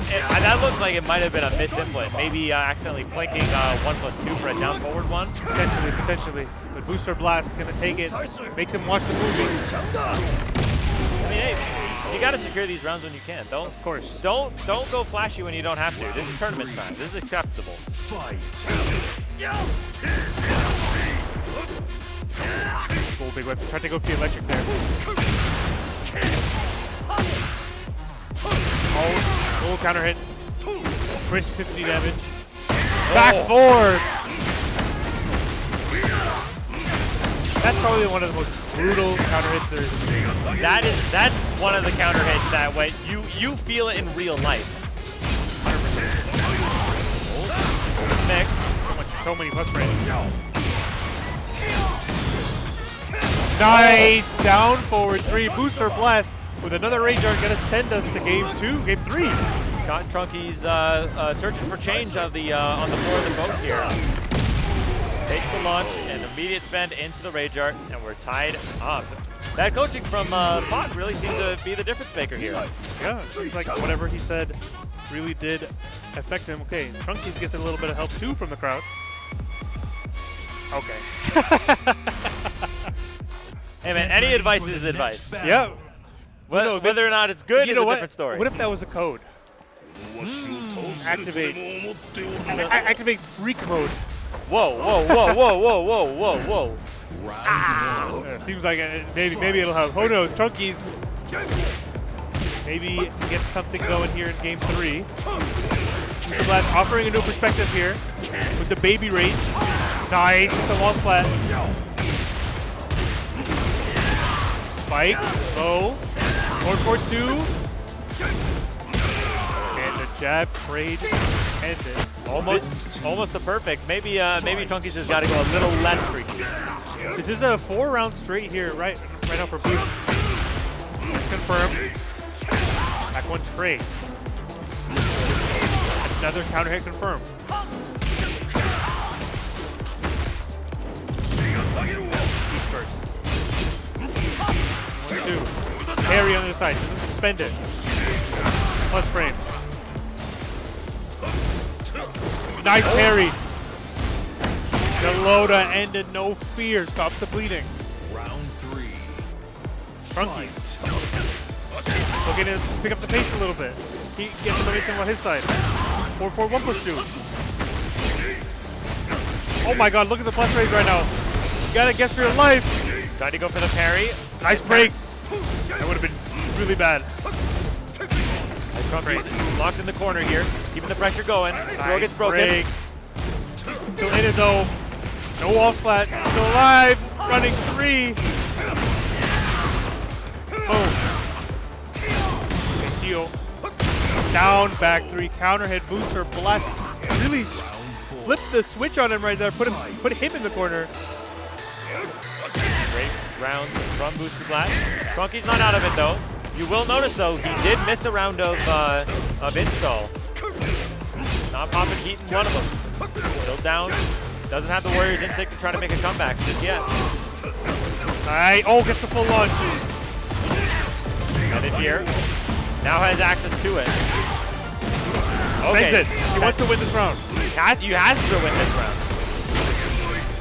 That looked like it might have been a misinput. Maybe accidentally plinking 1+2 for a down forward one. potentially. But Booster Blast gonna take it, makes him watch the movie. I mean, hey, you gotta secure these rounds when you can. Of course. Don't go flashy when you don't have to. This is tournament time. This is acceptable. Oh, big whip. Tried to go for the electric there. Oh, counter hit. Crisp 50 damage. Back forward. That's probably one of the most brutal counter hits there is. That's one of the counter hits that when you feel it in real life. 100%. Mix. So many plus frames. Nice! Down forward 3. Booster Blast with another Rage Art gonna send us to game 3. Got Trunkies searching for change on the floor of the boat here. Takes the launch and immediate spend into the Rage Art, and we're tied up. That coaching from Pot really seemed to be the difference maker here. Yeah, it seems like whatever he said really did affect him. Okay, Trunkies gets a little bit of help too from the crowd. Okay. Hey man, any advice is advice. Yeah. Whether or not it's good is a what? different story. What if that was a code? Activate. Activate freak mode. Whoa. Seems like maybe it'll help. Who knows? Trunkies maybe get something going here in game 3. Blast offering a new perspective here with the baby rage. Nice, it's a wall splat. Spike, low, 4-4-2. And the jab trade ended. Almost the perfect. Maybe Trunkies has got to go a little less freaky. This is a 4-round straight here, right now for Boost. Confirm. Back one trade. Another counter hit confirmed. He's first. 1-2. Parry on the other side. Suspend it. Plus frames. Nice parry. The Loda ended no fear. Stops the bleeding. Round 3. Trunkies. Looking to pick up the pace a little bit. He gets everything on his side. 4-4, 1+2. Oh my god, look at the plus rate right now. You gotta guess for your life. Tried to go for the parry. Nice break. That would have been really bad. Trunkies locked in the corner here, keeping the pressure going. Throw gets broken. Break. Still in it though. No wall splat. Still alive. Running 3. Boom. Steal. Down, back 3. Counter hit. Booster Blast. Really flipped the switch on him right there. Put him in the corner. Great round from Booster Blast. Trunkies not out of it though. You will notice though, he did miss a round of install. Not popping heat in one of them. Still down. Doesn't have the Warriors instinct to try to make a comeback just yet. Alright, oh, gets the full launch. And in here. Now has access to it. Okay. Takes it. He wants to win this round. You have to win this round.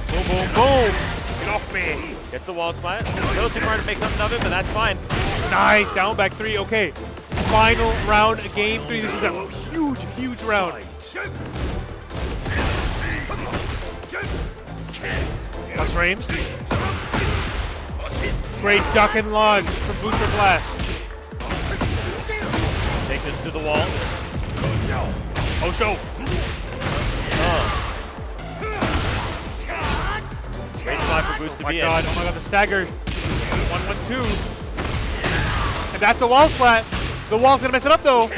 Boom, boom, boom. Get off me. Gets the wall splat. A little too hard to make something of it, but that's fine. Nice, down back 3. Okay, final round of game 3. This is a huge, huge round. Plus frames. Great duck and launch from Booster Blast. Take this to the wall. Oh, show. Great spot for Boost to be in. Oh my god, the stagger. 1-1-2. And that's the wall splat. The wall's gonna mess it up though.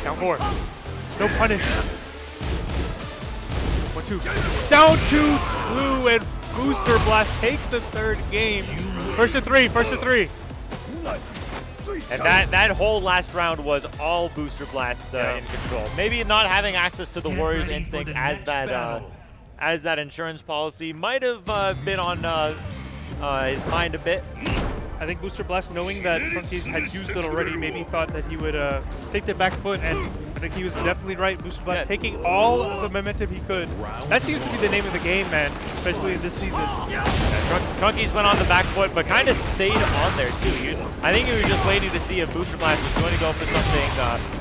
Down 4. No punish. 1-2. Down 2-2, and Booster Blast takes the 3rd game. First to 3. And that whole last round was all Booster Blast in control. Maybe not having access to the Warriors instinct as that insurance policy might have been on his mind a bit. I think Booster Blast, knowing that Trunkies had used it already, maybe thought that he would take the back foot, and I think he was definitely right. Booster Blast taking all of the momentum he could. That seems to be the name of the game, man, especially in this season. Trunkies went on the back foot, but kind of stayed on there, too. I think he was just waiting to see if Booster Blast was going to go for something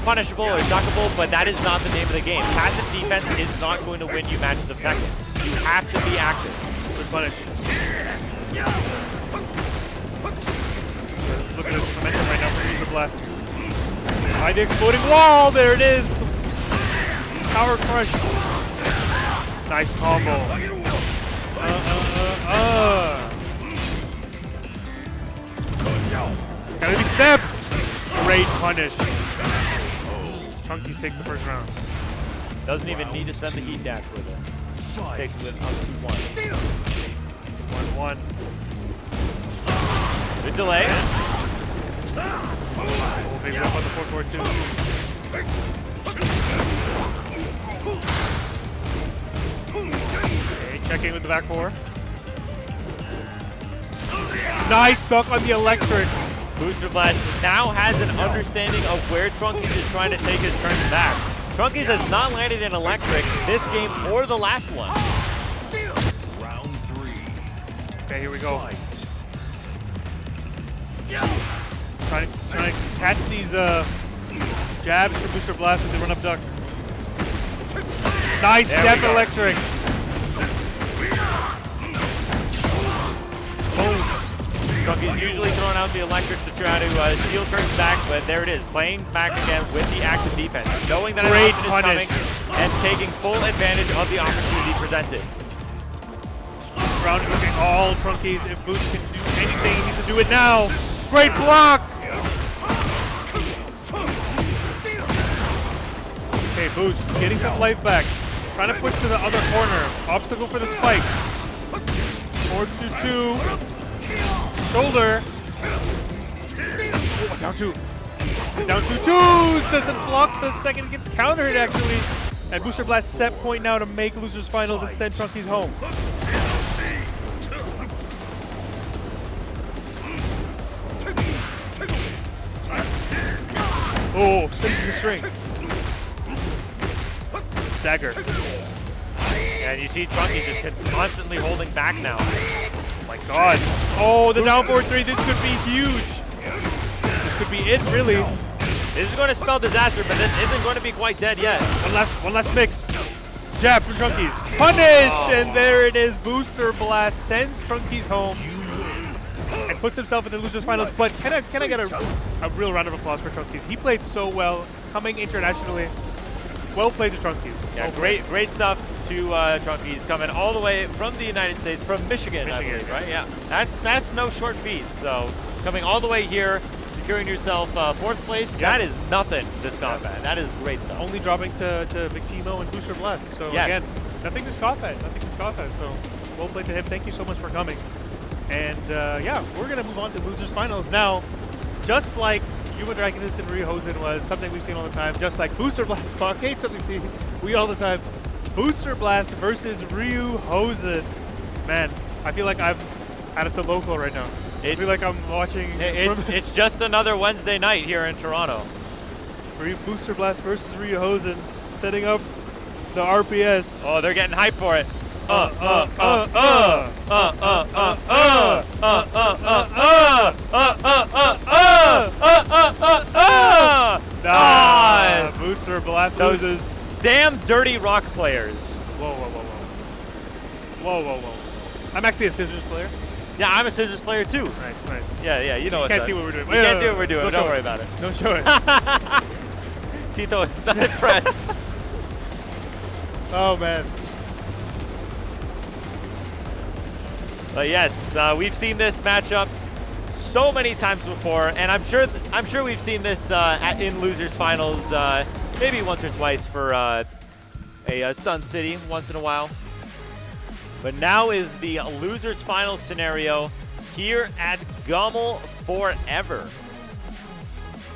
punishable or duckable, but that is not the name of the game. Passive defense is not going to win you matches of Tekken. You have to be active. Good punish. Look at this momentum right now for Booster Blast. Behind the exploding wall, there it is. Power crush. Nice combo. Gotta be stepped. Great punish. Trunkies takes the first round. Doesn't even need to spend the heat dash with it. Takes it up to 1-1. Good delay. Oh, maybe up on the 4-4-2. Okay, checking with the back four. Nice duck on the electric. Booster Blast now has an understanding of where Trunkies is trying to take his turns back. Trunkies has not landed in electric this game or the last one. Round 3. Okay, here we go. Trying to catch these jabs for Booster Blast with the run-up duck. Nice step electric. Boom. Trunkies usually throwing out the electric to try to steal turns back, but there it is, playing back again with the active defense, knowing that an option is coming and taking full advantage of the opportunity presented. Round is looking all Trunkies. If Boost can do anything, he needs to do it now. Great block! Okay, Boost getting some life back. Trying to push to the other corner. Obstacle for the spike. 4-2-2. Shoulder. Oh, down two. Down 2-2. Doesn't block the second. Gets countered, actually. And Booster Blast set point now to make losers finals and send Trunkies home. Oh, spinning the string. Stagger. And you see Trunkies just constantly holding back now. Oh my god. Oh, the down forward 3. This could be huge. This could be it, really. This is going to spell disaster, but this isn't going to be quite dead yet. One last mix. Jab from Trunkies. Punish! Oh. And there it is. Booster Blast sends Trunkies home and puts himself in the losers finals. But can I get a real round of applause for Trunkies? He played so well, coming internationally. Well played to Trunkies. Yeah, great stuff to Trunkies, coming all the way from the United States, from Michigan, I believe, right? Yeah, that's no short feat. So coming all the way here, securing yourself 4th place, that is nothing this combat. That is great stuff. Only dropping to Big Timo and Booster Blast. So again, nothing to scoff at. So well played to him. Thank you so much for coming. And yeah, we're gonna move on to losers finals now. Just like Yuma Dragonus and Ryohosen was something we've seen all the time. Just like Booster Blast, Spock hates something we all the time. Booster Blast versus Ryohosen. Man, I feel like I'm at the local right now. I feel like I'm watching. It's just another Wednesday night here in Toronto. Booster Blast versus Ryohosen, setting up the RPS. Oh, they're getting hyped for it. Booster Blast those damn dirty rock players. Whoa. I'm actually a scissors player. Yeah, I'm a scissors player too. Nice. Yeah, you know. You can't see what we're doing. You can't see what we're doing. Don't worry about it. Don't show it. Tito is not impressed. Oh man. But yes, we've seen this matchup so many times before, and I'm sure we've seen this in losers finals maybe once or twice for a Stun City once in a while. But now is the losers finals scenario here at GOML Forever.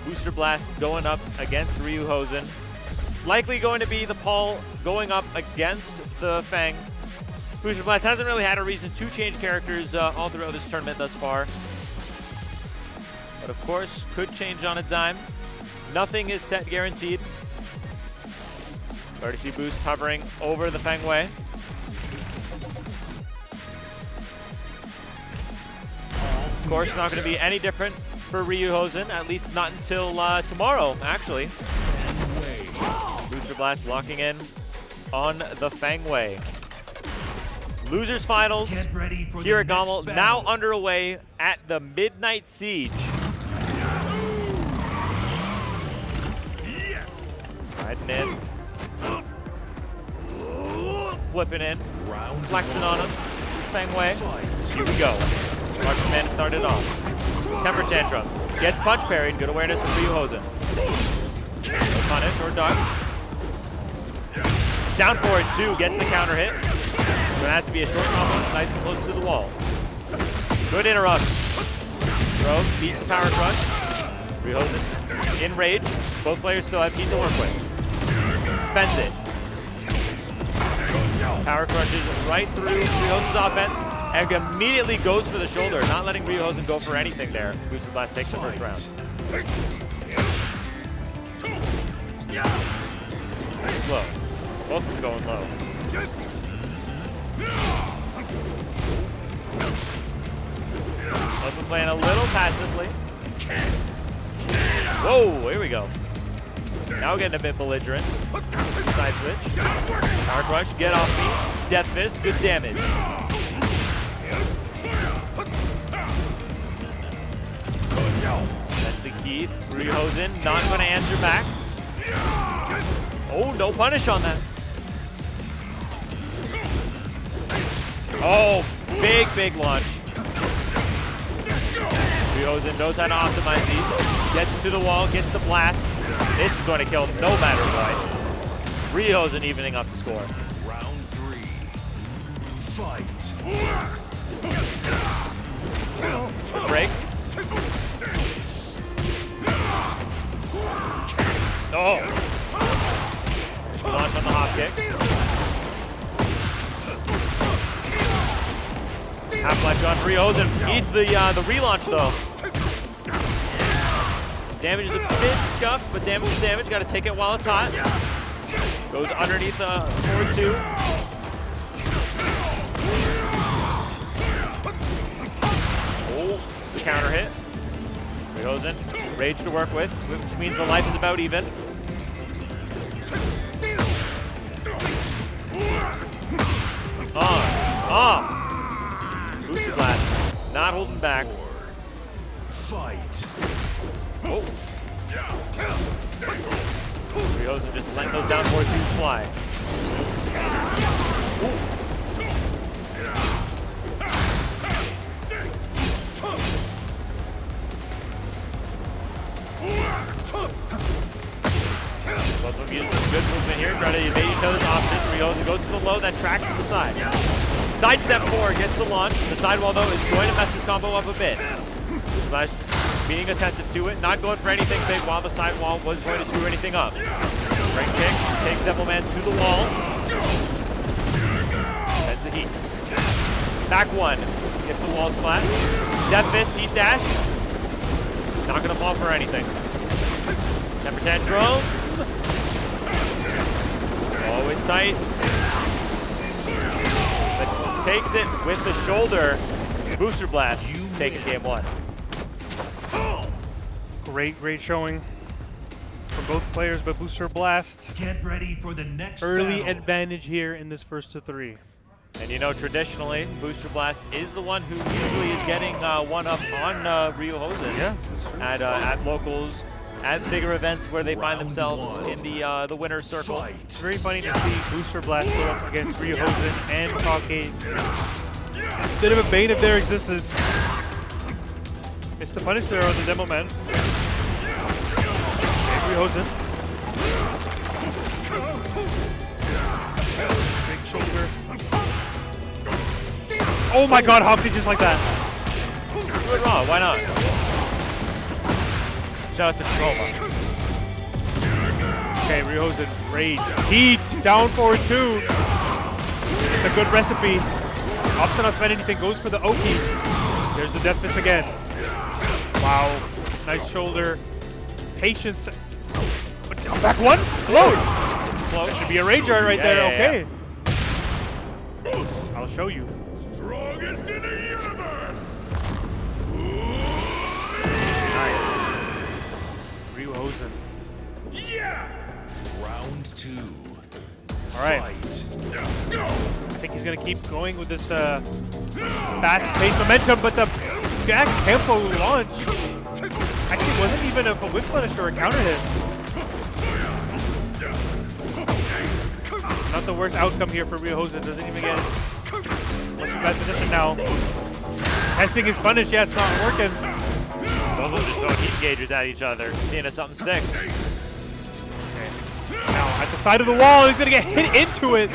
Booster Blast going up against Ryuhosen. Likely going to be the Paul going up against the Fang. Booster Blast hasn't really had a reason to change characters all throughout this tournament thus far. But of course, could change on a dime. Nothing is set guaranteed. Already see Boost hovering over the Feng Wei. Of course, not going to be any different for Ryuhosen, at least not until tomorrow, actually. Booster Blast locking in on the Feng Wei. Losers finals here at GOML, now underway at the Midnight Siege. Yes. Riding in. Flipping in. Flexing on him. This Feng Wei. Here we go. Punch Man started off. Temper Tantrum. Gets punch parried. Good awareness from Ryuhosen. No punish or duck. Down forward 2. Gets the counter hit. Gonna have to be a short combo. Nice and close to the wall. Good interrupt. Throw. Beats the power crush. Ryuhosen in rage. Both players still have heat to work with. Spends it. Power crushes right through Ryuhosen's offense and immediately goes for the shoulder, not letting Ryuhosen go for anything there. Booster Blast takes the first round. Low. Both of them going low. Both of them playing a little passively. Whoa, here we go. Now getting a bit belligerent. Side switch. Power crush, get off me. Death fist, good damage. That's the key. Ryuhosen not going to answer back. Oh, no punish on that. Oh, big launch. Ryuhosen knows how to optimize these. Gets to the wall, gets the blast. This is going to kill no matter what. Ryuhosen evening up the score. Round 3. Fight. Good break. Oh. Launch on the hop kick. Half life on Ryuhosen. Eats the relaunch though. Damage is a bit scuffed, but damage is damage. Got to take it while it's hot. Goes underneath the forward 2. Oh, the counter hit. Ryuhosen, rage to work with, which means the life is about even. Booster Blast, not holding back. Fight. Oh. Ryuhosen just letting those down forward 2s fly. Both of them using good movement here, trying to evade each other's options. Ryuhosen goes to the low, then tracks to the side. Sidestep 4 gets the launch. The sidewall, though, is going to mess this combo up a bit. Slash being attentive to it, not going for anything big while the sidewall was going to screw anything up. Right kick, takes Devilman to the wall. That's the heat. Back 1, gets the walls flat. Death fist, heat dash. Not gonna fall for anything. Temper Tantrum. Always tight. But takes it with the shoulder. Booster Blast taking game 1. Great showing from both players, but Booster Blast Get ready for the next early battle. advantage here in this first to 3. And you know, traditionally, Booster Blast is the one who usually is getting one up on Ryuhosen. Yeah, At locals, at bigger events where they find themselves in the winner's circle. it's very funny to see Booster Blast go up against Ryuhosen and Talkade. Bit of a bane of their existence. It's the punish there on the demo man. Ryuhosen. Big shoulder. Oh my god, Hawk just like that. Do it raw, why not? Shout out to Chroma. Okay, Ryohosen, rage, heat, down forward 2. It's a good recipe. Opts not spend anything, goes for the Oki. There's the Death Fist again. Wow, nice shoulder. Patience. Down back 1, float. That should be a rage art right there, okay. Yeah. I'll show you. Strongest in the universe. Nice. Ryohosen. Yeah. Round 2. All right. Go. I think he's going to keep going with this fast-paced momentum, but the back tempo launch actually wasn't even a whip punish or a counter hit. Not the worst outcome here for Ryohosen. Doesn't even get much of that position now. Testing his punish, yeah, it's not working. Both of them just throwing heat gauges at each other, seeing if something sticks. Okay. Now at the side of the wall, he's going to get hit into it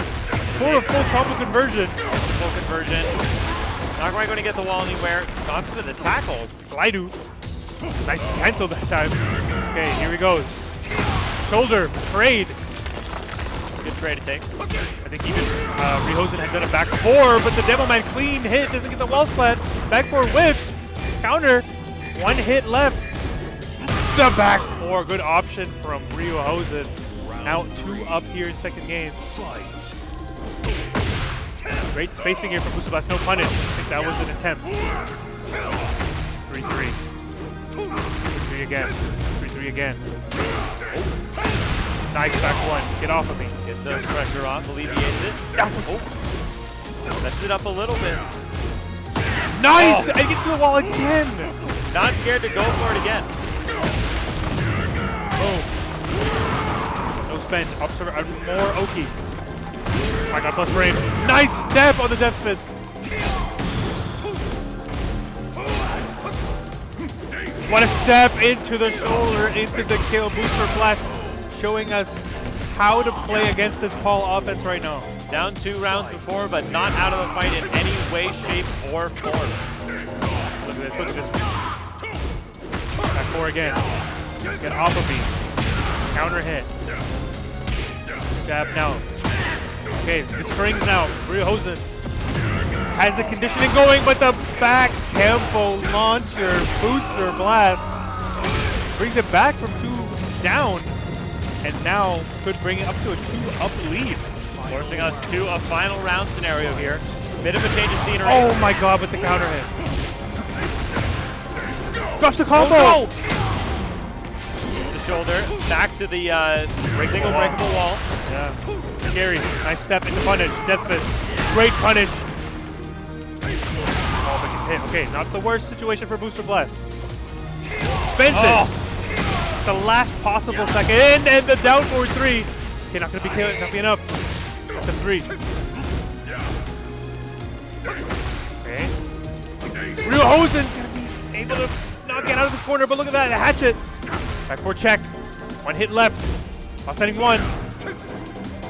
for a full combo conversion. Full conversion. Not quite going to get the wall anywhere. Gone for the tackle. Slidu. Nice cancel that time. Okay, here he goes. Shoulder, parade. Good trade to take. I think even Ryohosen had done a back 4, but the Demo Man clean hit, doesn't get the wall flat. Back 4 whips, counter, 1 hit left. The back 4, good option from Ryohosen. Now 2 up here in second game. Great spacing here from Booster Blast, no punish. I think that was an attempt. 3-3. 3-3 again. 3-3 again. Nice back 1. Get off of me. Gets the pressure off, alleviates it. Oh. Messed it up a little bit. Nice! I get to the wall again. Not scared to go for it again. Boom. No spend. Observer, more Oki. Oh my god, plus frame. Nice step on the Death Fist. What a step into the shoulder, into the kill. Booster Blast showing us how to play against this Paul offense right now. Down 2 rounds before, but not out of the fight in any way, shape, or form. Look at this, look at this. Back 4 again. Get off of me. Counter hit. Jab now. Okay, the strings now. Ryohosen has the conditioning going, but the back tempo launcher Booster Blast brings it back from 2 down, and now could bring it up to a 2-up lead. Forcing us to a final round scenario here. Bit of a change of scenery. Oh my god, with the counter hit. Drops the combo! Oh, no! The shoulder, back to the single breakable wall. Yeah. Scary. Nice step into punish. Death Fist. Great punish. Oh, but he's hit. Okay, not the worst situation for Booster Blast. Benson! Oh. The last possible second, and the down forward 3. Okay, not gonna be enough. That's a 3. Okay. Ryohosen's gonna be able to not get out of this corner, but look at that, a hatchet. Back 4 check. 1 hit left. Offsetting 1.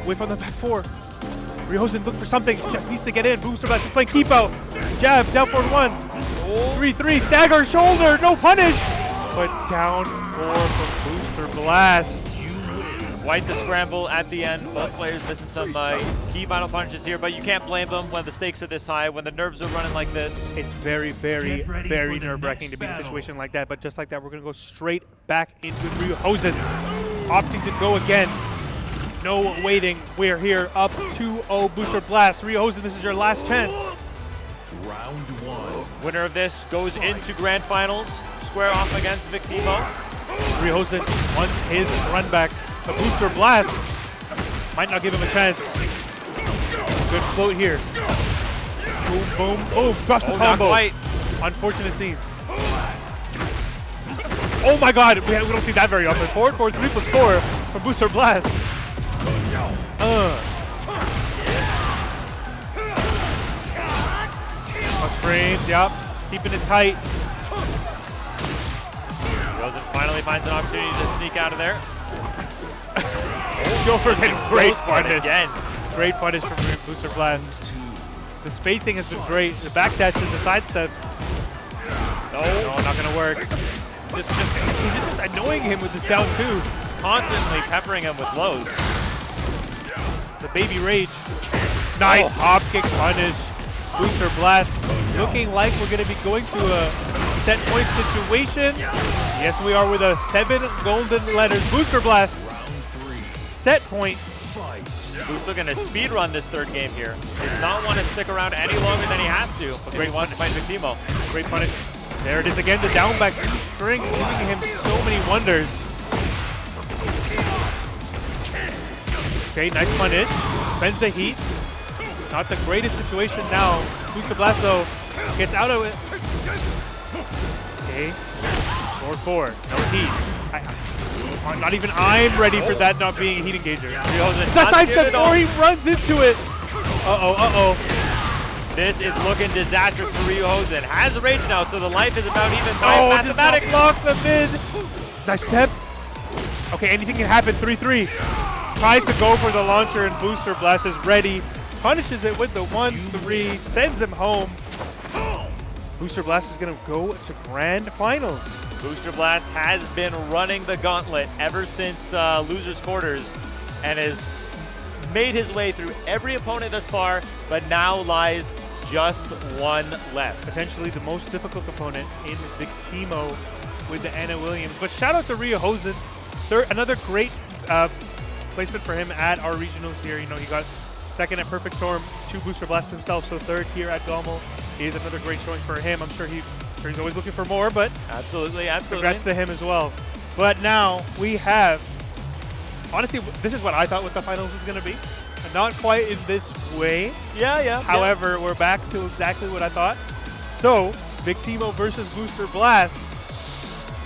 Whip on the back 4. Ryohosen look for something. Jeff needs to get in. Booster Blast is playing keep out. Jab, down forward 1. 3-3, stagger, shoulder, no punish. But down 4 from Booster Blast. Quite the scramble at the end. Both players missing some key final punches here, but you can't blame them when the stakes are this high, when the nerves are running like this. It's very, very, very nerve-wracking to be in a situation like that, but just like that, we're going to go straight back into Ryohosen. Opting to go again. No waiting. We're here up 2-0 Booster Blast. Ryohosen, this is your last chance. Round 1. Winner of this goes into grand finals. Square off against Vic Timo. Ryohosen wants his run back. The Booster Blast might not give him a chance. Good float here. Boom, boom, boom. Drops the combo. Not quite. Unfortunate scenes. Oh my god, we don't see that very often. 4-4-3 plus 4 from Booster Blast. Plus frames, yep. Keeping it tight. Rosen finally finds an opportunity to sneak out of there. Gopher getting great punish. Again. Great punish from Booster Blast. The spacing has been great. The back dashes, the side steps. No, not gonna work. He's just annoying him with this down two. Constantly peppering him with lows. The baby rage. Nice hop kick punish. Booster blast. Looking like we're going to be going to a set point situation. Yes, we are with a 7 golden letters. Booster blast. Round 3. Set point. Fight. Who's looking to speed run this third game here. Does not want to stick around any longer than he has to. But great wants to fight Victimo. Great punish. There it is again. The down back string giving him so many wonders. Okay, nice punish. Bends the heat. Not the greatest situation now. Booster blast though gets out of it. Okay. 4-4. No heat. Not even I'm ready for that not being a heat engager. The side step 4, he runs into it. This is looking disastrous for Ryohosen. Has a rage now, so the life is about even by Oh, mathematics. just block the mid. Nice step. Okay, anything can happen. 3-3. Tries to go for the launcher and Booster Blast is ready. Punishes it with the 1-3. Sends him home. Booster Blast is going to go to Grand Finals. Booster Blast has been running the gauntlet ever since losers quarters and has made his way through every opponent thus far, but now lies just one left. Potentially the most difficult opponent in Victimo with the Anna Williams. But shout out to Ryohosen. Another great placement for him at our regionals here. You know, he got second at Perfect Storm, 2 Booster Blasts himself, so third here at GOML is another great showing for him. I'm sure he's always looking for more, but Absolutely. congrats to him as well. But now we have, honestly, this is what I thought what the finals was going to be. Not quite in this way. Yeah. However, we're back to exactly what I thought. So, Victimo versus Booster Blast.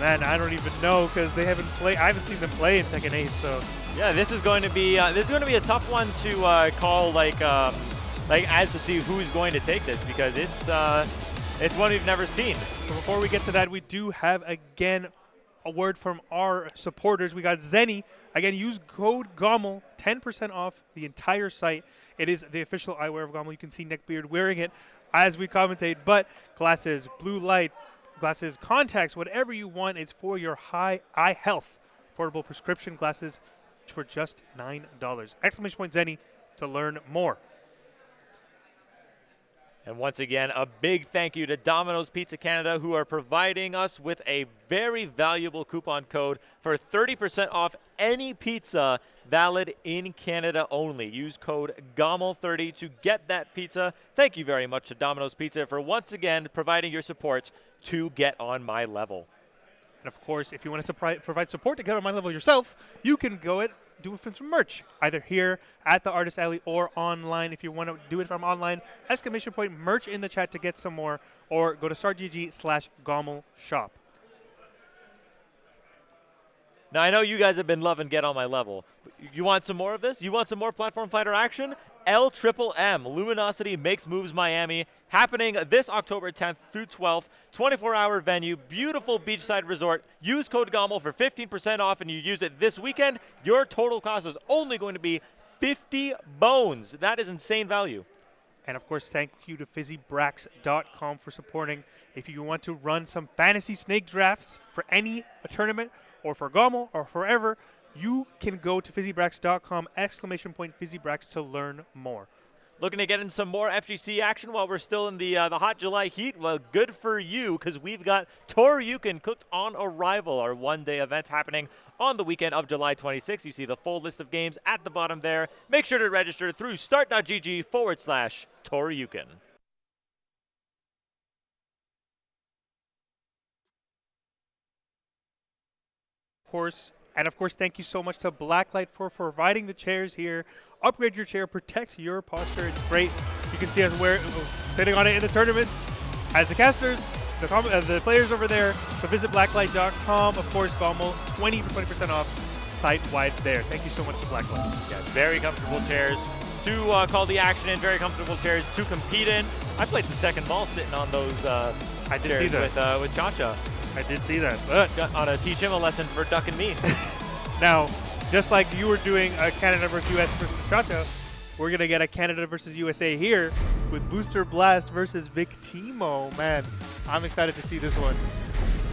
Man, I don't even know because they haven't played. I haven't seen them play in Tekken 8. So, Yeah, this is going to be a tough one to call like as to see who's going to take this because it's one we've never seen. so before we get to that, we do have again a word from our supporters. We got Zenny. Again, use code GOML, 10% off the entire site. It is the official eyewear of GOML. You can see Neckbeard wearing it as we commentate. But glasses, blue light, glasses, contacts, whatever you want is for your high eye health. Affordable prescription glasses for just $9. Exclamation point Zenny to learn more. And once again, a big thank you to Domino's Pizza Canada, who are providing us with a very valuable coupon code for 30% off any pizza valid in Canada only. Use code GOML30 to get that pizza. Thank you very much to Domino's Pizza for once again providing your support to get on my level. And of course, if you want to provide support to get on my level yourself, you can go do it with some merch, either here at the Artist Alley or online. If you want to do it from online, exclamation point merch in the chat to get some more, or go to startgg/GOML shop. Now, I know you guys have been loving Get On My Level. You want some more of this? You want some more Platform Fighter action? LMM, Luminosity Makes Moves Miami, happening this October 10th through 12th, 24-hour venue, beautiful beachside resort. Use code GOML for 15% off, and you use it this weekend. Your total cost is only going to be 50 bones. That is insane value. And of course, thank you to fizzybrax.com for supporting. If you want to run some fantasy snake drafts for any tournament, or for GOML, or forever, you can go to fizzybrax.com, exclamation point fizzybrax to learn more. Looking to get in some more FGC action while we're still in the hot July heat? Well, good for you, because we've got Toryuken cooked on arrival, our one-day event happening on the weekend of July 26th. You see the full list of games at the bottom there. Make sure to register through start.gg/Toryuken. Of course, thank you so much to Blacklight for providing the chairs here. Upgrade your chair, protect your posture. It's great. You can see us sitting on it in the tournament. As the casters, the players over there, so visit blacklight.com. Of course, GOML, 20% off site-wide there. Thank you so much to Blacklight. Yeah, very comfortable chairs to call the action in, very comfortable chairs to compete in. I played some Tekken ball sitting on those I did chairs see that. with Cha-Cha. I did see that. But On a teach him a lesson for Duck and Me. now, just like you were doing a Canada versus US versus Cha-Cha, we're going to get a Canada versus USA here with Booster Blast versus Victimo. Man, I'm excited to see this one.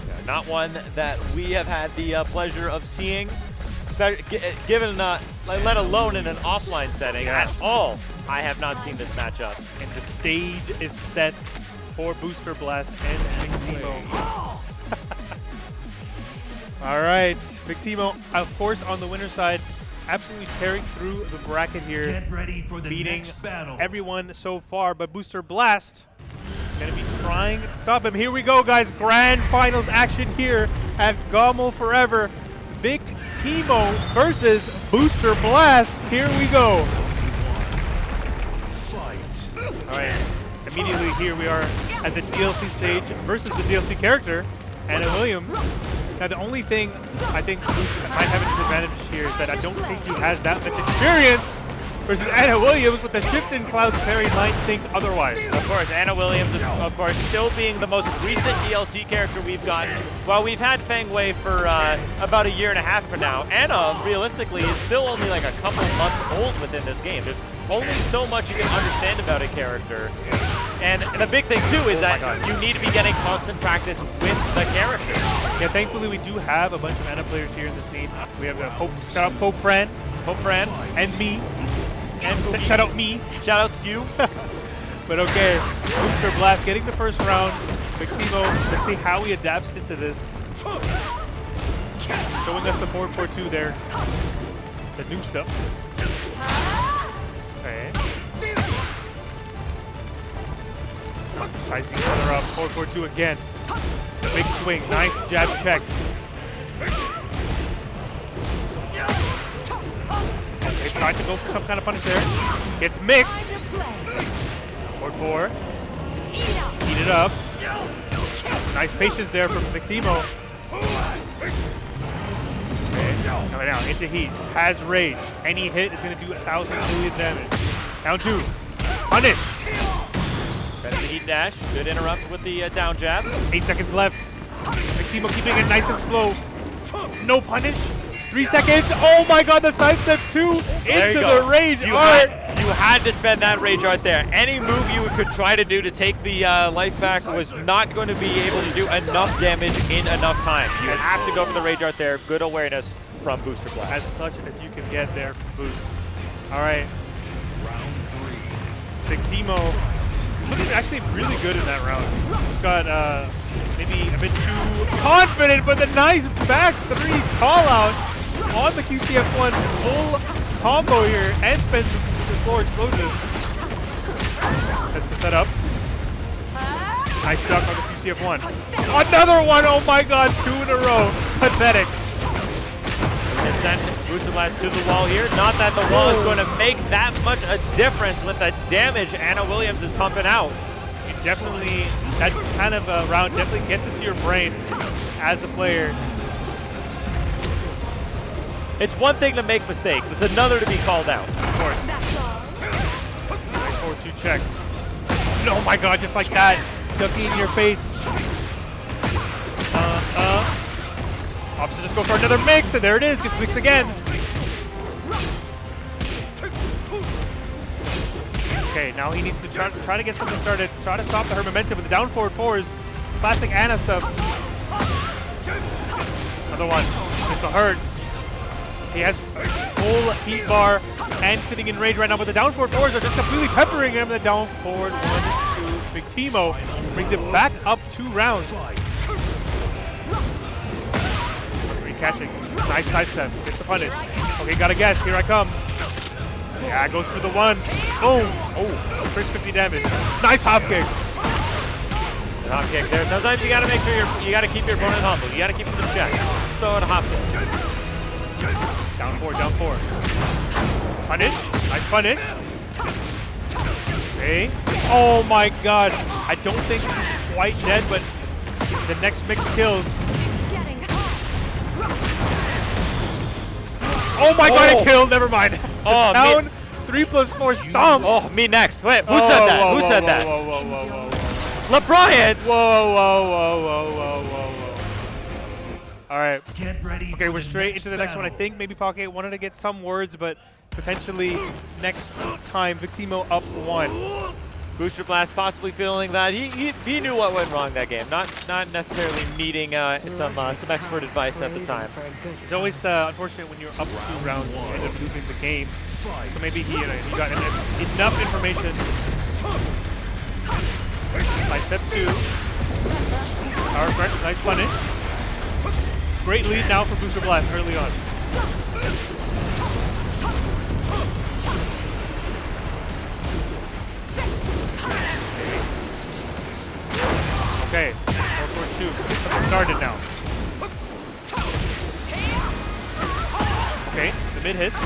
Yeah, Not one that we have had the pleasure of seeing, given let alone in an offline setting at all. I have not seen this matchup. And the stage is set for Booster Blast and Victimo. All right, Victimo, of course, on the winner's side, absolutely tearing through the bracket here. Get ready for the beating next battle. everyone so far, but Booster Blast going to be trying to stop him. Here we go, guys. Grand finals action here at GOML Forever. Victimo versus Booster Blast. Here we go. Fight. All right. Immediately here we are at the DLC stage versus the DLC character, Anna Williams. Now the only thing I think Booster might have a disadvantage here is that I don't think he has that much experience versus Anna Williams with the shift in Cloud's parry might think otherwise. Of course, Anna Williams is, of course, still being the most recent DLC character we've gotten. While we've had Feng Wei for about a year and a half for now, Anna, realistically, is still only like a couple months old within this game. There's only so much you can understand about a character. And the big thing, too, is that you need to be getting constant practice with the character. Yeah, thankfully we do have a bunch of Anna players here in the scene. We have shout out Pope Fran, and me. And shout out me. Shout out to you. But okay, Booster Blast getting the first round. Victimo, let's see how he adapts into this. Showing us the 4-4-2 there. The new stuff. Okay. Sizing each other up. 4-4-2 again. Big swing. Nice jab check. They tried to go for some kind of punish there. Gets mixed. 4-4. Eat it up. Nice patience there from Victimo. Okay. Coming down into heat. Has rage. Any hit is going to do 1,000 million damage. Down 2. Punish. That's the heat dash. Good interrupt with the down jab. 8 seconds left. Victimo keeping it nice and slow. No punish. 3 seconds. Oh my god, the sidestep 2 into the rage art. You had to spend that rage art there. Any move you could try to do to take the life back was not going to be able to do enough damage in enough time. You have to go for the rage art there. Good awareness from Booster Blast. As clutch as you can get there from Boost. All right. Round 3. Victimo looking actually really good in that round. Just got maybe a bit too confident, but the nice back 3 call out on the QCF1 full combo here and spends the floor explosion. That's the setup. Nice duck on the QCF1. Another one! Oh my god, 2 in a row. Pathetic. And send Booster Blast to the wall here. Not that the wall is going to make that much a difference with the damage Anna Williams is pumping out. It definitely, that kind of round definitely gets into your brain as a player. It's one thing to make mistakes. It's another to be called out. Of course. Nice 4-2 check. Oh my god, just like that. Ducky in your face. Opposite just go for another mix, and there it is. Gets mixed again. Okay, now he needs to try to get something started. Try to stop her momentum with the down forward 4s. Classic Anna stuff. Another one. This will hurt. He has full heat bar and sitting in rage right now, but the down forward 4s are just completely peppering him. The down forward 1-2. Victimo brings it back up 2 rounds. Catching. Nice sidestep. Gets the punish. Okay, gotta guess. Here I come. Yeah, goes for the 1. Boom. Oh, first 50 damage. Nice hop kick. Hop kick there. Sometimes you gotta make sure you gotta keep your opponent humble. You gotta keep them in check. Just throw in a hop kick. Down 4, down 4. Punish. Nice punish. Okay. Oh my god. I don't think he's quite dead, but the next mix kills. Oh my god, it killed. Never mind. Oh, down 3+4 stomp. Oh, me next. Wait, who said that? Who said that? Whoa. LeBryant! Whoa. All right. Get ready. Okay, we're straight into the next one. I think maybe Pocket wanted to get some words, but potentially next time, Victimo up 1. Booster Blast possibly feeling that he knew what went wrong that game. Not necessarily needing some expert advice at the time. It's always unfortunate when you're up 2 rounds and you end up losing the game. So maybe he got enough information. Like step 2. Power press, nice punish. Great lead now for Booster Blast early on. Okay, 4-4-2. Started now. Okay, the mid hits.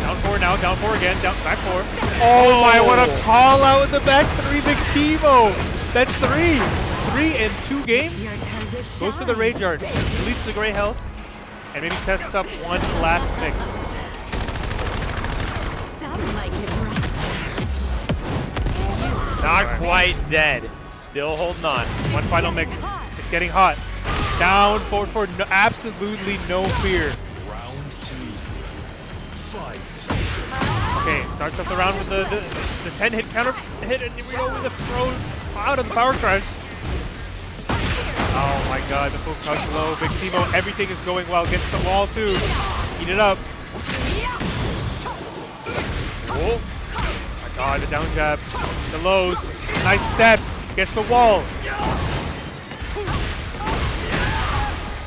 Down 4 now, down 4 again, back 4. Oh my, what a call out with the back 3, Big Timo. That's 3. 3 in 2 games. Goes for the Rage Art, deletes the gray health, and maybe sets up one last mix. Sound like it, right? Not quite dead. Still holding on. One final mix. It's getting hot. Down 4-4, no, absolutely no fear. Round 2. Fight. Okay, starts off the round with the 10 hit counter hit, and we go with the throw out of the power crush. Oh my god, the full crouch low. Big Timo, everything is going well. Gets the wall too. Eat it up. Oh my god, the down jab. The lows. Nice step. Gets the wall.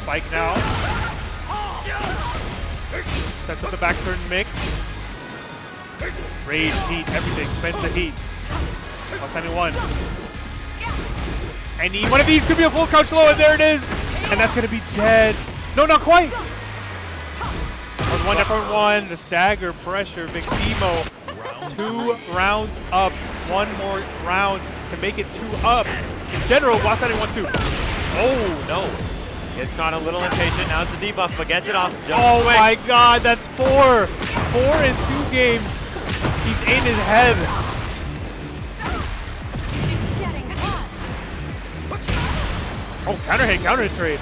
Spike now. Sets up the back turn mix. Rage, heat, everything. Spends the heat. 171. And one of these could be a full crouch low, and there it is. And that's going to be dead. No, not quite. One up on 1. The stagger pressure. Big Timo. 2 rounds up. 1 more round to make it 2 up. In general, last time he won 2. Oh no. It's got a little impatient. Now's the debuff, but gets it off just Oh quick. my god, that's 4. 4 in 2 games. He's in his head. It's getting hot. Oh, counter hit trade.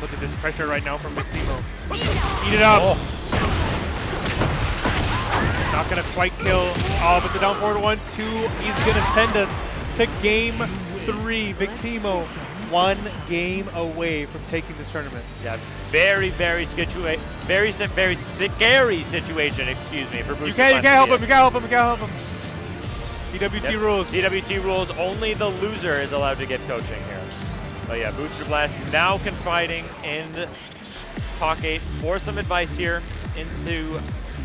Look at this pressure right now from Big Timo. Eat it up. Oh. Not gonna quite kill. Oh, but the down forward 1-2. He's gonna send us to game 3. Big Timo, 1 game away from taking this tournament. Yeah, very scary situation. Excuse me for Booster You can't Blast help to him. You can't help him. DWT rules. DWT rules. Only the loser is allowed to get coaching here. But yeah, Booster Blast now confiding in Talk8 for some advice here into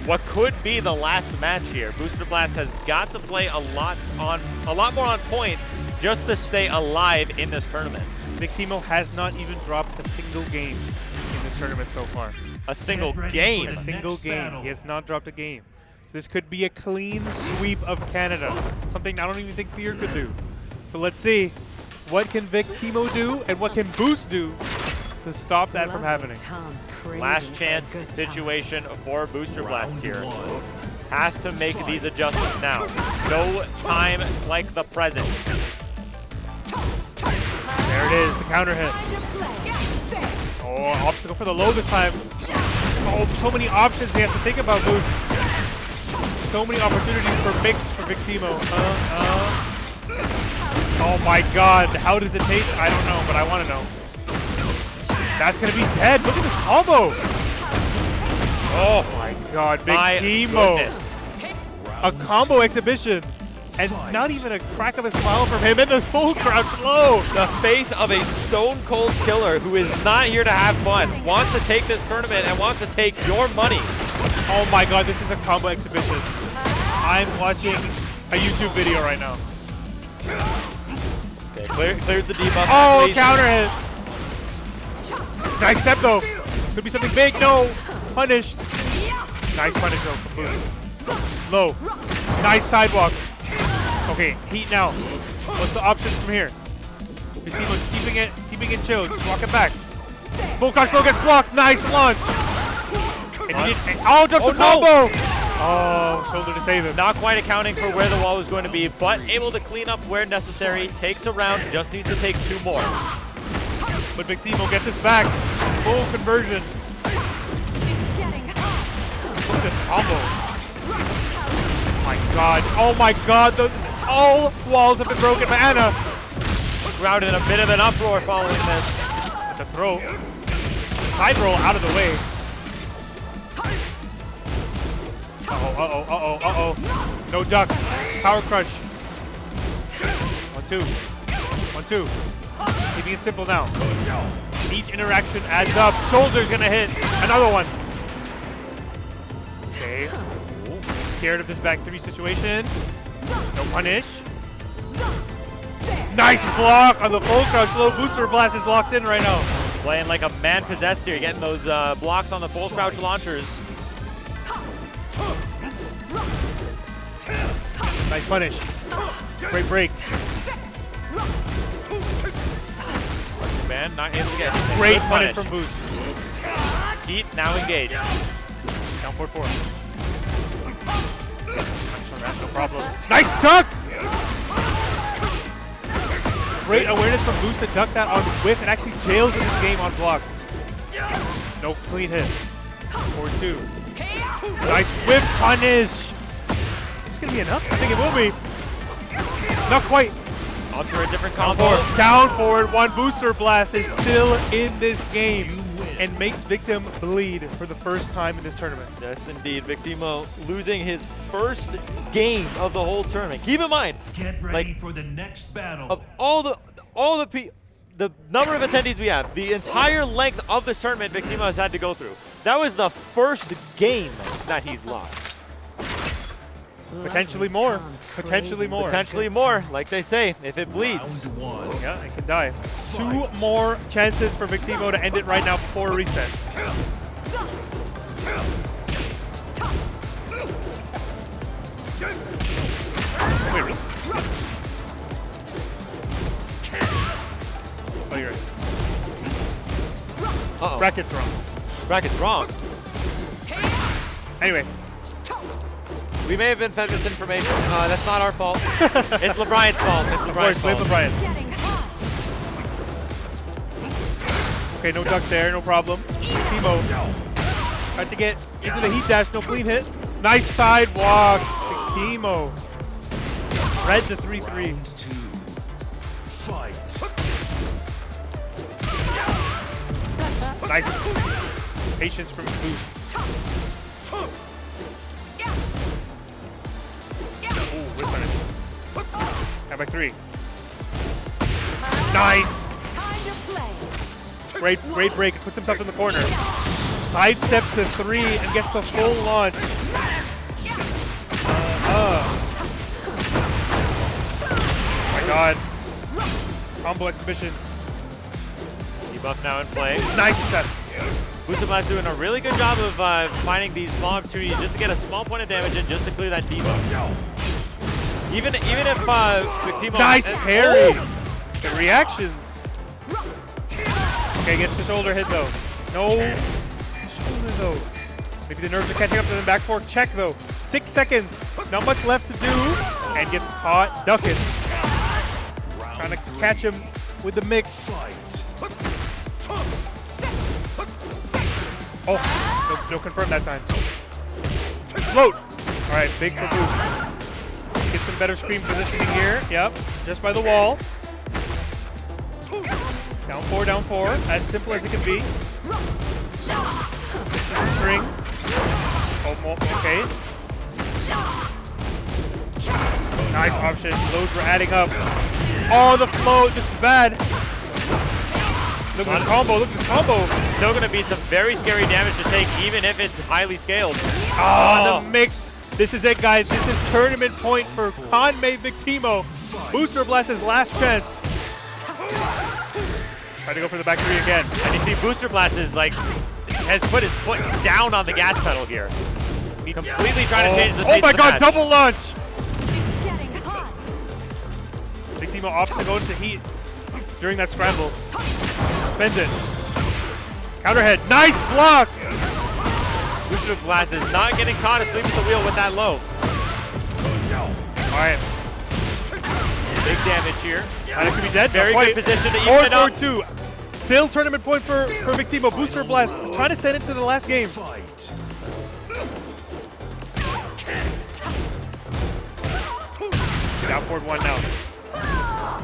what could be the last match here. Booster Blast has got to play a lot more on point just to stay alive in this tournament. Big Timo has not even dropped a single game in this tournament so far. A single Get ready game. for A the single next game. battle. He has not dropped a game. So this could be a clean sweep of Canada. Something I don't even think Fear could do. So let's see. What can Big Timo do and what can Boost do to stop that from happening? Last chance situation for Booster Blast here. Has to make these adjustments now. No time like the present. There it is, the counter hit. Oh, obstacle for the low this time. Oh, so many options he has to think about, Boost. So many opportunities for mix for Big Timo. Oh my god, how does it taste? I don't know, but I want to know. That's going to be dead. Look at this combo. Oh my god, Big Timo. Goodness. A combo exhibition. And not even a crack of a smile from him in the full crouch low. The face of a stone cold killer who is not here to have fun, wants to take this tournament and wants to take your money. Oh my god, this is a combo exhibition. I'm watching a YouTube video right now. Okay, clears the debuff. Oh, at least. counter hit. Nice step though. Could be something big. No. Punished. Nice punish though from Boost. Low. Nice sidewalk. Okay, heat now. What's the options from here? Keeping it chill. Just walk it back. Full crouch low gets blocked. Nice launch. And he did, oh, jump the combo. Oh, shoulder to save him. Not quite accounting for where the wall was going to be, but able to clean up where necessary. Takes a round, just needs to take 2 more. But Big Timo gets his back. Full conversion. It's getting hot. Look at this combo. my god. Oh my god. All walls have been broken by Anna. Crowd in a bit of an uproar following this. It's a throw. Side roll out of the way. Uh-oh. No duck. Power crush. 1-2. 1-2. Keeping it simple now. Each interaction adds up. Shoulder's gonna hit. Another one. Okay. Scared of this back 3 situation. No punish. Nice block on the full crouch. Low booster blast is locked in right now. Playing like a man possessed here, getting those blocks on the full crouch launchers. Nice punish. Great break. Man, not able to get Great good punish from Boost. Heat now engaged. Down 4-4. No problem. Nice duck! Great awareness from Boost to duck that on whiff and actually jails in this game on block. No clean hit. 4-2. Nice whip punish! Is this gonna be enough? I think it will be. Not quite. Onto a different combo. Down forward, 1 booster blast is still in this game and makes Victim bleed for the first time in this tournament. Yes, indeed. Victimo losing his first game of the whole tournament. Keep in mind, Get ready for the next battle. of the number of attendees we have, the entire length of this tournament Victimo has had to go through. That was the first game that he's lost. Potentially more. Potentially more. Potentially more, like they say, if it bleeds. Round 1. Yeah, it can die. 2 more chances for Victimo to end it right now before a reset. Wait, really? Oh, you're right. Uh-oh. Bracket's wrong. Bracket's wrong. Anyway. We may have been fed this information. That's not our fault. It's LeBrian's fault. It's LeBrian's Blame fault. LeBrian. It's getting hot. Okay, no duck there, no problem. Timo tried to get into the heat dash, no clean hit. Nice sidewalk. Timo. Red to 3-3. Round 2. Fight. Nice patience from Boost. Ooh, whip punish. Now back 3. Nice. Time to play. Great break. Puts himself in the corner. Sidesteps the 3 and gets the full launch. Oh my god. Combo exhibition. Debuff now in play. Nice set. Busablast doing a really good job of finding these small opportunities just to get a small point of damage in, just to clear that debuff. Even if Victimo... Nice parry. The reactions. Okay, gets the shoulder hit though. No shoulder though. Maybe the nerves are catching up to them. Back 4 check though. 6 seconds. Not much left to do. And gets caught ducking. Trying to catch him with the mix. Oh, no confirm that time. Float. All right, big for Boost. Get some better screen positioning here. Yep, just by the wall. Down 4. As simple as it can be. String. Oh, okay. Nice option. Loads were adding up. Oh, the float. This is bad. Look at this combo. Look at this combo. Still going to be some very scary damage to take, even if it's highly scaled. Oh, the mix. This is it, guys. This is tournament point for Conmay Victimo. Booster Blast his last chance. Try to go for the back 3 again. And you see Booster Blast is has put his foot down on the gas pedal here. Completely trying to change the pace Oh my of the god, match. double launch. It's getting hot. Victimo opts to go into heat during that scramble. Spends it. Counterhead. Nice block. Booster Blast is not getting caught asleep at the wheel with that low. All right. Big damage here. That could be dead. Very Not good quite. position to even it up. 4-4-2. Still tournament point for Victimo. Booster Blast trying to send it to the last game. Fight. Down forward 1 now.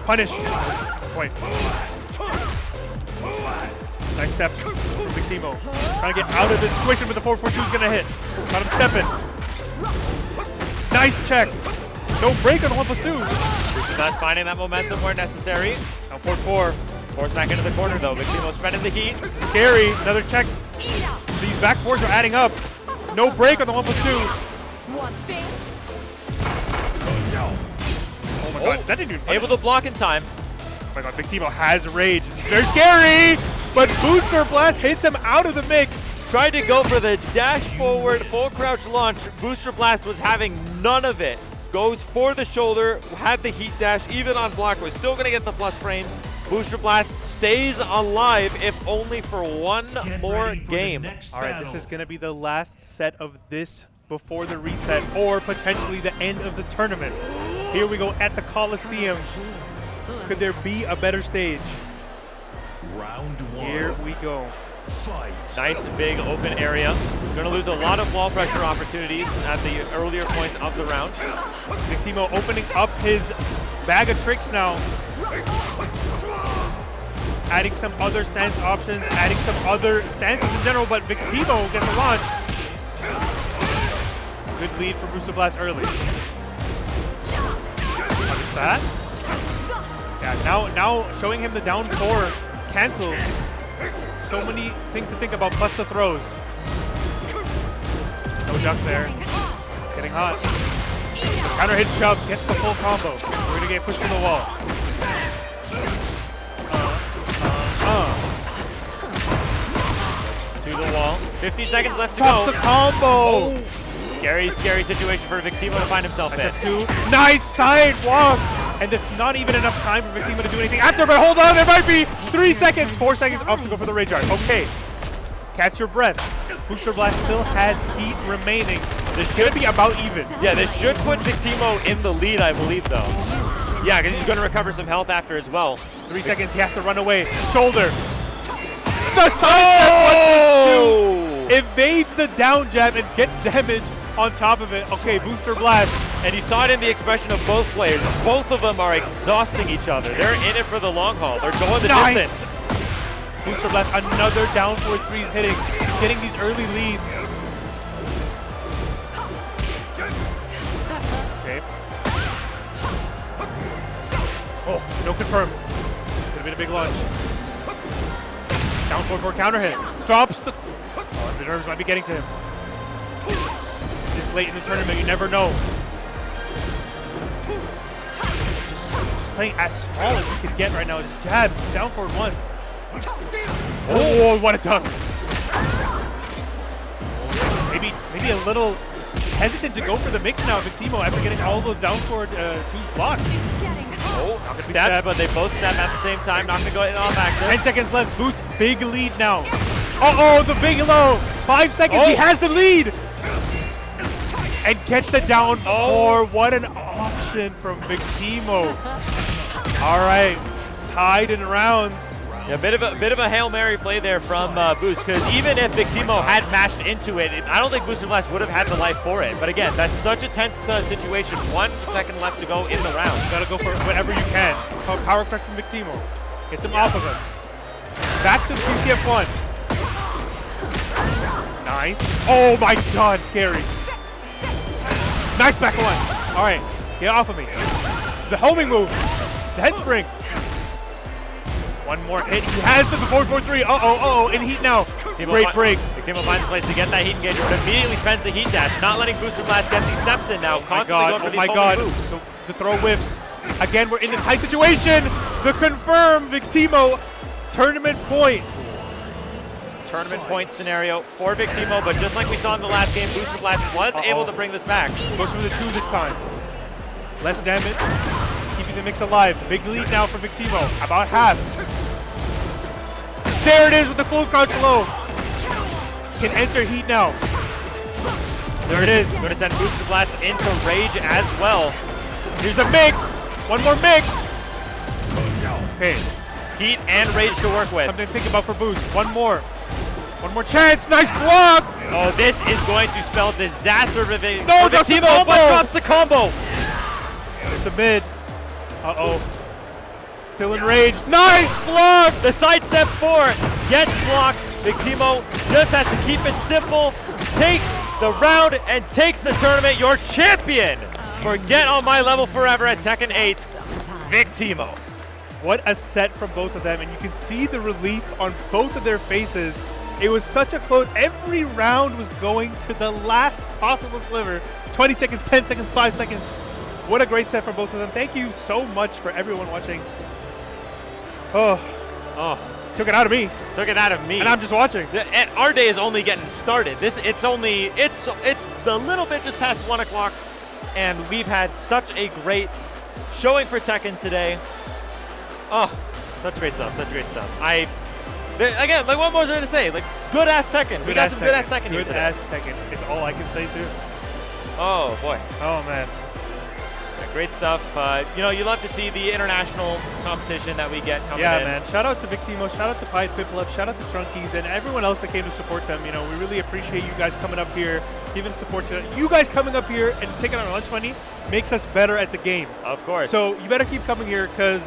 Punish. Point. Nice steps from Big Timo. Trying to get out of this situation, but the 4-4-2 is going to hit. Got him stepping. Nice check. No break on the 1+2. That's finding that momentum where necessary. Now 4-4. Force back into the corner though. Big Timo spreading the heat. Scary. Another check. These back fours are adding up. No break on the 1+2. One face. Oh my god, that didn't even Able to block in time. Oh my god, Big Timo has rage. It's very scary, but Booster Blast hits him out of the mix. Tried to go for the dash forward, full crouch launch. Booster Blast was having none of it. Goes for the shoulder, had the heat dash, even on block, was still gonna get the plus frames. Booster Blast stays alive, if only for one Get more ready for the game. next All right, this battle. is gonna be the last set of this before the reset, or potentially the end of the tournament. Here we go at the Coliseum. Could there be a better stage? Round 1. Here we go. Fight. Nice big open area. Gonna lose a lot of wall pressure opportunities at the earlier points of the round. Big Timo opening up his bag of tricks now. Adding some other stance options, adding some other stances in general, but Big Timo gets a launch. Good lead for Booster Blast early. Punish that. Yeah, now showing him the down 4 cancels. So many things to think about, plus the throws. No duck there. It's getting hot. The counter hit shove gets the full combo. We're gonna get pushed to the wall. To the wall. 15 seconds left to Drops go. the combo. Scary, scary situation for Big Timo to find himself in. That's a 2. Nice sidewalk. And there's not even enough time for Big Timo to do anything after, but hold on, there might be 3 seconds. 4 seconds up to go for the rage art. Okay. Catch your breath. Booster Blast still has heat remaining. This should be about even. Yeah, this should put Big Timo in the lead, I believe, though. Yeah, because he's going to recover some health after as well. 3 seconds, he has to run away. Shoulder. The side step 1+2 evades the down jab and gets damage on top of it. Okay, Booster Blast. And you saw it in the expression of both players. Both of them are exhausting each other. They're in it for the long haul. They're going the distance. Booster Blast, another down 4-3 hitting, getting these early leads. Okay. Oh, no confirm. Could have been a big launch. Down 4-4 counter hit. Drops the... Oh, the nerves might be getting to him. This late in the tournament, you never know. Just playing as small as he can get right now. Just jabs, down forward once. Oh, what a duck. Maybe a little hesitant to go for the mix now, Big Timo, after getting all those down forward twos blocked. It's getting hot. Not gonna stab, but they both stab at the same time. Not going to go in off 10 axis. seconds left. Boost, big lead now. Uh-oh, the big low. 5 seconds, he has the lead. And gets the down 4. What an option from Big Timo. All right, tied in rounds. Yeah, bit of a Hail Mary play there from Boost, because even if Big Timo had mashed into it, I don't think Booster Blast would have had the life for it. But again, that's such a tense situation. 1 second left to go in the round. Gotta go for whatever you can. Power crush from Big Timo. Gets him off of him. Back to the PCF1. Nice. Oh my god, scary. Nice back one. All right, get off of me. The homing move. The head spring. One more hit. He has the 4-4-3. Uh-oh, in heat now. Great break. Big Timo finds a place to get that heat engagement, but immediately spends the heat dash, not letting Booster Blast get these steps in now. Constantly going for these homing moves. So the throw whips. Again, we're in a tight situation. The confirm Big Timo tournament point. Tournament point scenario for Big Timo, but just like we saw in the last game, Booster Blast was able to bring this back. Goes for the 2 this time. Less damage. Keeping the mix alive. Big lead now for Big Timo. About half. There it is with the full crouch low. Can enter heat now. There it is. Going to send Booster Blast into rage as well. Here's a mix. One more mix. Okay. Heat and rage to work with. Something to think about for Boost. One more chance. Nice block. Oh, this is going to spell disaster for Big No, Timo, drops the combo. but drops the combo. There's the mid. Uh-oh. Still enraged. Nice block! The sidestep 4 gets blocked. Victimo just has to keep it simple, takes the round and takes the tournament. Your champion for Get On My Level Forever at Tekken 8, Victimo. What a set from both of them, and you can see the relief on both of their faces. It was such a close, every round was going to the last possible sliver. 20 seconds, 10 seconds, 5 seconds. What a great set from both of them. Thank you so much for everyone watching. Oh, took it out of me. Took it out of me. And I'm just watching. And our day is only getting started. It's the little bit just past 1 o'clock, and we've had such a great showing for Tekken today. Oh, such great stuff, such great stuff. Again, like, what more is there to say? Like, good ass Tekken. We got some good ass Tekken here today. Good ass Tekken is all I can say too. Oh boy. Oh man. Yeah, great stuff. You know, you love to see the international competition that we get coming in. Yeah, man. Shout out to Victimo, shout out to Pied Piplup, shout out to Trunkies, and everyone else that came to support them. You know, we really appreciate you guys coming up here, giving support to you guys coming up here and taking our lunch money makes us better at the game. Of course. So you better keep coming here because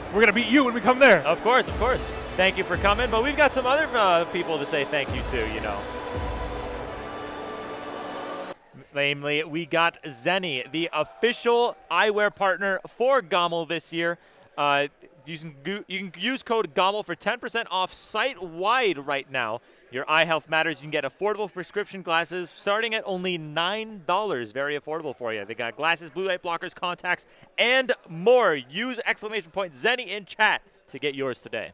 we're going to beat you when we come there. Of course, of course. Thank you for coming, but we've got some other people to say thank you to, you know. Namely, we got Zenny, the official eyewear partner for GOML this year. You can use code GOML for 10% off site-wide right now. Your eye health matters. You can get affordable prescription glasses starting at only $9. Very affordable for you. They got glasses, blue light blockers, contacts, and more. Use exclamation point Zenny in chat to get yours today.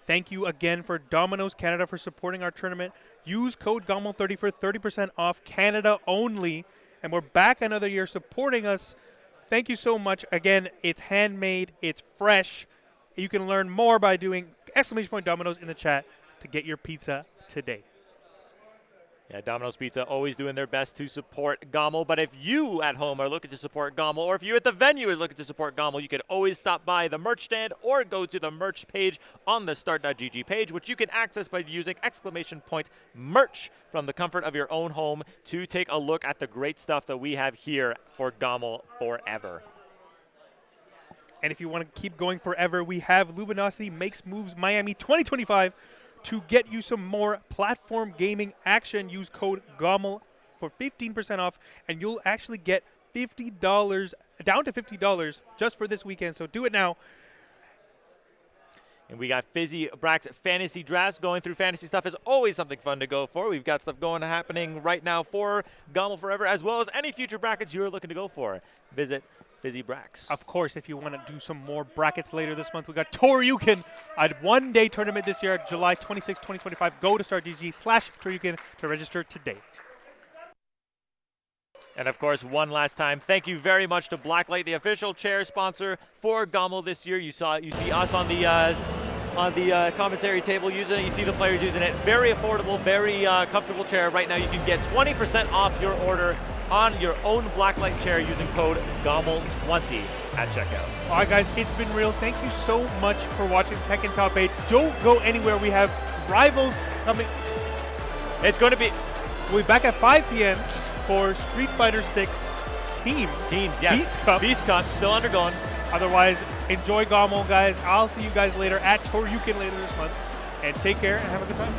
Thank you again for Domino's Canada for supporting our tournament. Use code GOML30 for 30% off Canada only. And we're back another year supporting us. Thank you so much. Again, it's handmade. It's fresh. You can learn more by doing exclamation point Domino's in the chat to get your pizza today. Yeah, Domino's Pizza always doing their best to support GOML. But if you at home are looking to support GOML, or if you at the venue is looking to support GOML, you can always stop by the merch stand or go to the merch page on the start.gg page, which you can access by using exclamation point merch from the comfort of your own home to take a look at the great stuff that we have here for GOML forever. And if you want to keep going forever, we have Luminosity Makes Moves Miami 2025 to get you some more platform gaming action. Use code GOML for 15% off, and you'll actually get $50, down to $50 just for this weekend. So do it now. And we got Fizzy Brack's fantasy drafts. Going through fantasy stuff is always something fun to go for. We've got stuff happening right now for GOML Forever, as well as any future brackets you're looking to go for. Visit Fizzy Bracks. Of course, if you want to do some more brackets later this month, we got Toryuken, a one-day tournament this year, July 26, 2025. Go to StarGG/Toryuken to register today. And of course, one last time, thank you very much to Blacklight, the official chair sponsor for GOML this year. You see us on the commentary table using it. You see the players using it. Very affordable, very comfortable chair. Right now, you can get 20% off your order on your own Blacklight chair using code GOML20 at checkout. All right, guys, it's been real. Thank you so much for watching Tekken Top 8. Don't go anywhere. We have rivals coming. It's going to be... We'll be back at 5 p.m. for Street Fighter 6 teams. Teams, yes. Beast Cup. Beast Cup, still undergoing. Otherwise, enjoy GOML, guys. I'll see you guys later at Toryuken later this month. And take care and have a good time.